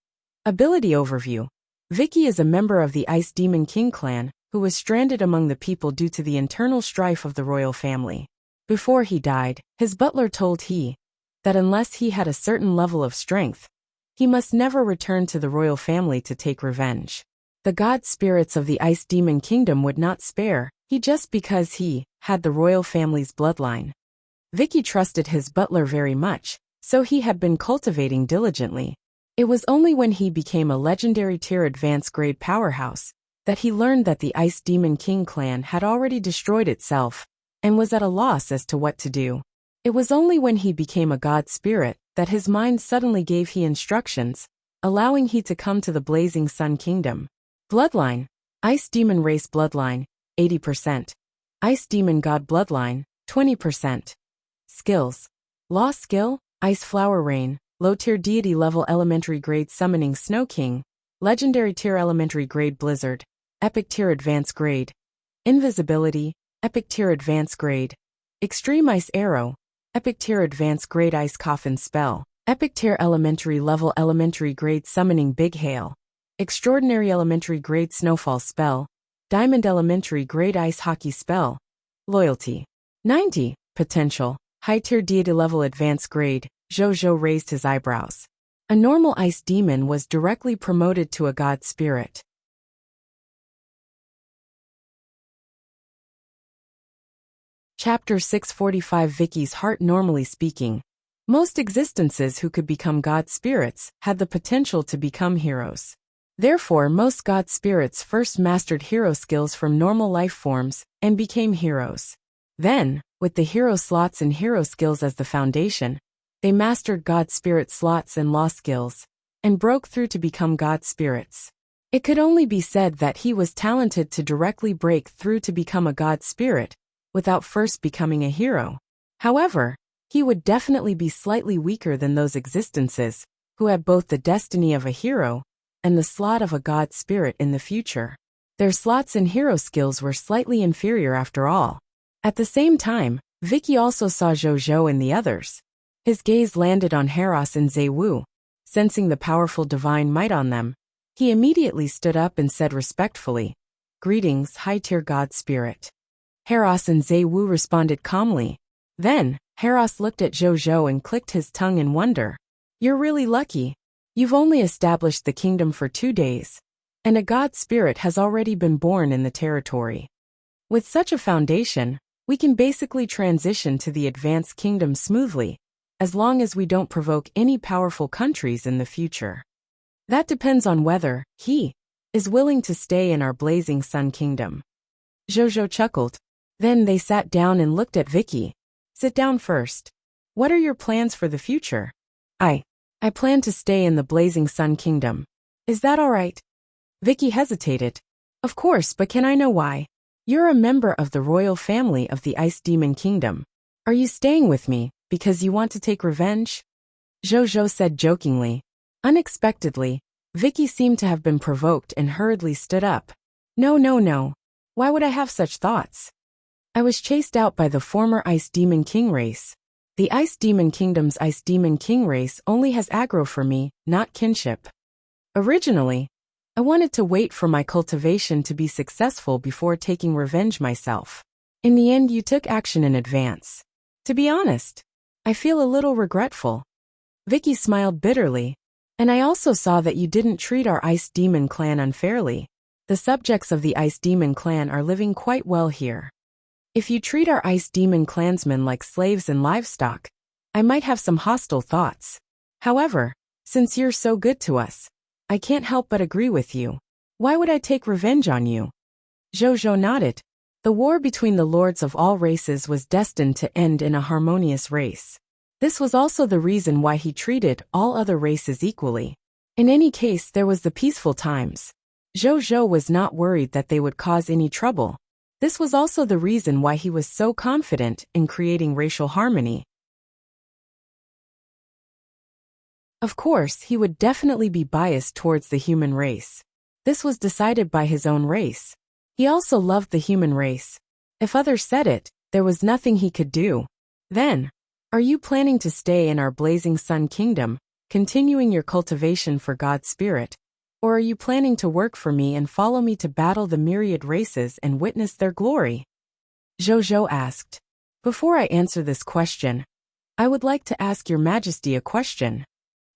Ability overview. Vicky is a member of the Ice Demon King clan, who was stranded among the people due to the internal strife of the royal family. Before he died, his butler told he that unless he had a certain level of strength, he must never return to the royal family to take revenge. The God Spirits of the Ice Demon Kingdom would not spare he just because he had the royal family's bloodline. Vicky trusted his butler very much, so he had been cultivating diligently. It was only when he became a legendary tier advanced grade powerhouse that he learned that the Ice Demon King clan had already destroyed itself and was at a loss as to what to do. It was only when he became a God Spirit that his mind suddenly gave he instructions, allowing he to come to the Blazing Sun Kingdom. Bloodline, Ice Demon Race Bloodline, 80%. Ice Demon God Bloodline, 20%. Skills. Law Skill, Ice Flower Rain, Low-Tier Deity Level Elementary Grade Summoning Snow King, Legendary Tier Elementary Grade Blizzard, Epic Tier Advanced Grade. Invisibility, Epic Tier Advanced Grade. Extreme Ice Arrow, Epic Tier Advanced Grade Ice Coffin Spell. Epic Tier Elementary Level Elementary Grade Summoning Big Hail. Extraordinary Elementary Grade Snowfall Spell. Diamond Elementary Grade Ice Hockey Spell. Loyalty. 90. Potential. High Tier Deity Level Advanced Grade. Zhou raised his eyebrows. A normal ice demon was directly promoted to a god spirit. Chapter 645 Vicky's heart. Normally speaking, most existences who could become god spirits had the potential to become heroes. Therefore, most god spirits first mastered hero skills from normal life forms and became heroes. Then, with the hero slots and hero skills as the foundation, they mastered god spirit slots and law skills, and broke through to become god spirits. It could only be said that he was talented to directly break through to become a god spirit, without first becoming a hero. However, he would definitely be slightly weaker than those existences, who had both the destiny of a hero, and the slot of a god spirit in the future. Their slots and hero skills were slightly inferior after all. At the same time, Vicky also saw Zhou and the others. His gaze landed on Herass and Zaiwu. Sensing the powerful divine might on them, he immediately stood up and said respectfully, "Greetings, high-tier god spirit." Herass and Zaiwu responded calmly. Then, Herass looked at Zhou and clicked his tongue in wonder. "You're really lucky. You've only established the kingdom for 2 days, and a god spirit has already been born in the territory. With such a foundation, we can basically transition to the advanced kingdom smoothly, as long as we don't provoke any powerful countries in the future. That depends on whether he is willing to stay in our blazing sun kingdom." Zhou chuckled. Then they sat down and looked at Vicky. "Sit down first. What are your plans for the future?" I plan to stay in the blazing sun kingdom. Is that all right?" Vicky hesitated. "Of course, but can I know why? You're a member of the royal family of the Ice Demon Kingdom. Are you staying with me because you want to take revenge?" Zhou said jokingly. Unexpectedly, Vicky seemed to have been provoked and hurriedly stood up. No. Why would I have such thoughts? I was chased out by the former Ice Demon King race. The Ice Demon Kingdom's Ice Demon King race only has aggro for me, not kinship. Originally, I wanted to wait for my cultivation to be successful before taking revenge myself. In the end, you took action in advance. To be honest, I feel a little regretful." Vicky smiled bitterly. "And I also saw that you didn't treat our Ice Demon clan unfairly. The subjects of the Ice Demon clan are living quite well here. If you treat our Ice Demon clansmen like slaves and livestock, I might have some hostile thoughts. However, since you're so good to us, I can't help but agree with you. Why would I take revenge on you?" Zhou nodded. The war between the lords of all races was destined to end in a harmonious race. This was also the reason why he treated all other races equally. In any case, there was the peaceful times. Zhou was not worried that they would cause any trouble. This was also the reason why he was so confident in creating racial harmony. Of course, he would definitely be biased towards the human race. This was decided by his own race. He also loved the human race. If others said it, there was nothing he could do. Then, are you planning to stay in our blazing sun kingdom, continuing your cultivation for God's spirit? Or are you planning to work for me and follow me to battle the myriad races and witness their glory? Zhou asked. Before I answer this question, I would like to ask your majesty a question.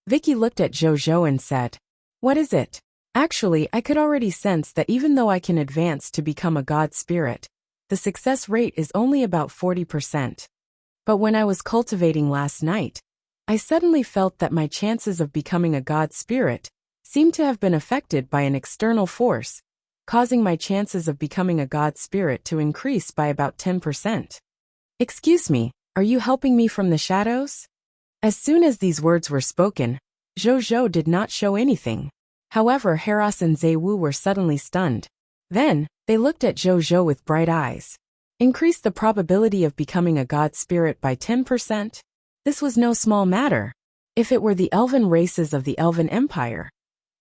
Vicky looked at Zhou and said, "What is it?" Actually, I could already sense that even though I can advance to become a god spirit, the success rate is only about 40%. But when I was cultivating last night, I suddenly felt that my chances of becoming a god spirit seemed to have been affected by an external force, causing my chances of becoming a god spirit to increase by about 10%. Excuse me, are you helping me from the shadows? As soon as these words were spoken, Zhou did not show anything. However, Herass and Zaiwu were suddenly stunned. Then, they looked at Zhou with bright eyes. Increase the probability of becoming a god spirit by 10%? This was no small matter. If it were the elven races of the Elven Empire,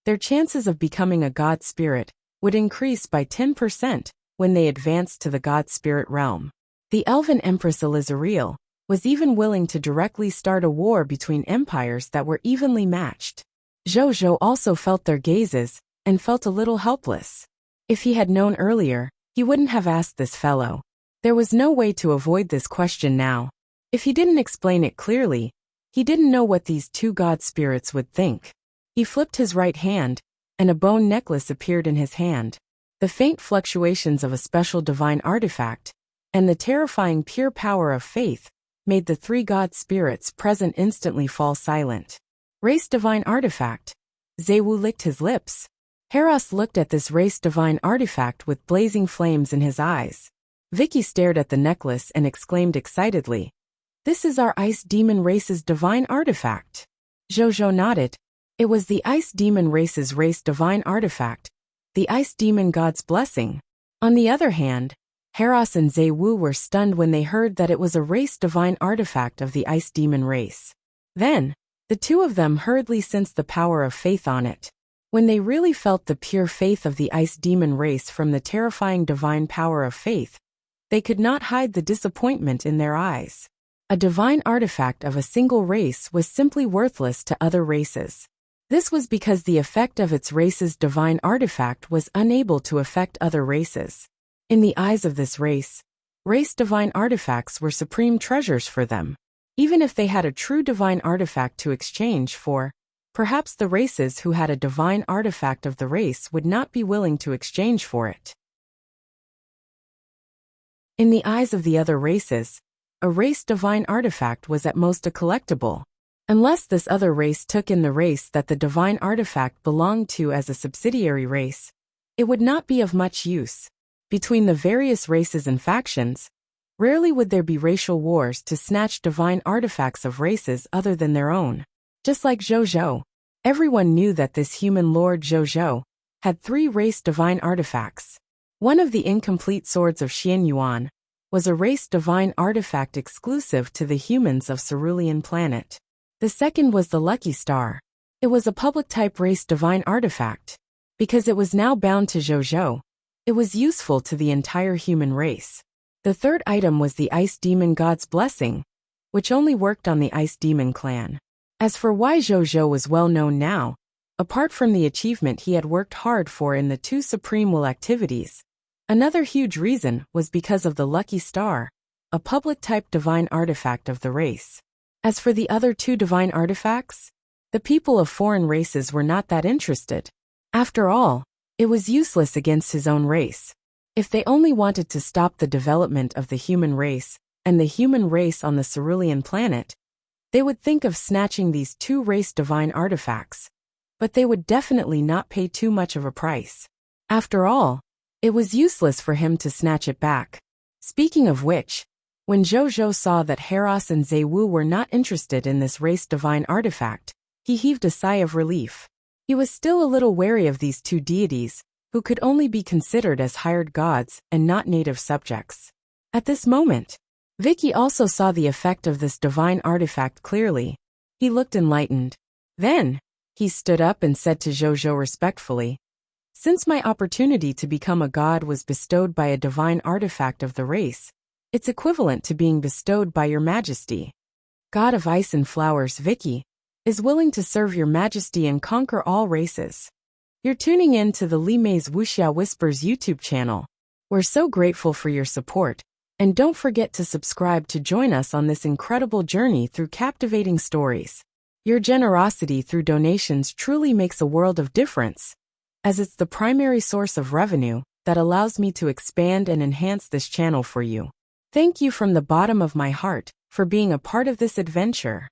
their chances of becoming a god spirit would increase by 10% when they advanced to the god spirit realm. The Elven Empress Elizariel, was even willing to directly start a war between empires that were evenly matched. Zhou also felt their gazes, and felt a little helpless. If he had known earlier, he wouldn't have asked this fellow. There was no way to avoid this question now. If he didn't explain it clearly, he didn't know what these two god spirits would think. He flipped his right hand, and a bone necklace appeared in his hand. The faint fluctuations of a special divine artifact, and the terrifying pure power of faith, made the three god spirits present instantly fall silent. Race divine artifact. Zaiwu licked his lips. Heros looked at this race divine artifact with blazing flames in his eyes. Vicky stared at the necklace and exclaimed excitedly, "This is our ice demon race's divine artifact." Zhou nodded. It was the ice demon race's race divine artifact, the ice demon god's blessing. On the other hand, Heros and Zaiwu were stunned when they heard that it was a race divine artifact of the ice demon race. Then, the two of them hurriedly sensed the power of faith on it. When they really felt the pure faith of the ice demon race from the terrifying divine power of faith, they could not hide the disappointment in their eyes. A divine artifact of a single race was simply worthless to other races. This was because the effect of its race's divine artifact was unable to affect other races. In the eyes of this race divine artifacts were supreme treasures for them. Even if they had a true divine artifact to exchange for, perhaps the races who had a divine artifact of the race would not be willing to exchange for it. In the eyes of the other races, a race divine artifact was at most a collectible. Unless this other race took in the race that the divine artifact belonged to as a subsidiary race, it would not be of much use. Between the various races and factions, rarely would there be racial wars to snatch divine artifacts of races other than their own. Just like Zhou, everyone knew that this human lord Zhou had 3 race divine artifacts. One of the incomplete swords of Xianyuan was a race divine artifact exclusive to the humans of Cerulean Planet. The second was the Lucky Star. It was a public-type race divine artifact. Because it was now bound to Zhou, it was useful to the entire human race. The third item was the Ice Demon God's Blessing, which only worked on the Ice Demon clan. As for why Zhou was well known now, apart from the achievement he had worked hard for in the 2 Supreme Will activities, another huge reason was because of the Lucky Star, a public-type divine artifact of the race. As for the other 2 divine artifacts, the people of foreign races were not that interested. After all, it was useless against his own race. If they only wanted to stop the development of the human race and the human race on the Cerulean Planet, they would think of snatching these 2 race divine artifacts, but they would definitely not pay too much of a price. After all, it was useless for him to snatch it back. Speaking of which, when Zhou saw that Heros and Zaiwu were not interested in this race divine artifact, he heaved a sigh of relief. He was still a little wary of these 2 deities, who could only be considered as hired gods and not native subjects. At this moment, Vicky also saw the effect of this divine artifact clearly. He looked enlightened. Then, he stood up and said to Zhou respectfully, "Since my opportunity to become a god was bestowed by a divine artifact of the race, it's equivalent to being bestowed by your majesty. God of Ice and Flowers Vicky is willing to serve your majesty and conquer all races." You're tuning in to the Li Mei's Wuxia Whispers YouTube channel. We're so grateful for your support, and don't forget to subscribe to join us on this incredible journey through captivating stories. Your generosity through donations truly makes a world of difference, as it's the primary source of revenue that allows me to expand and enhance this channel for you. Thank you from the bottom of my heart for being a part of this adventure.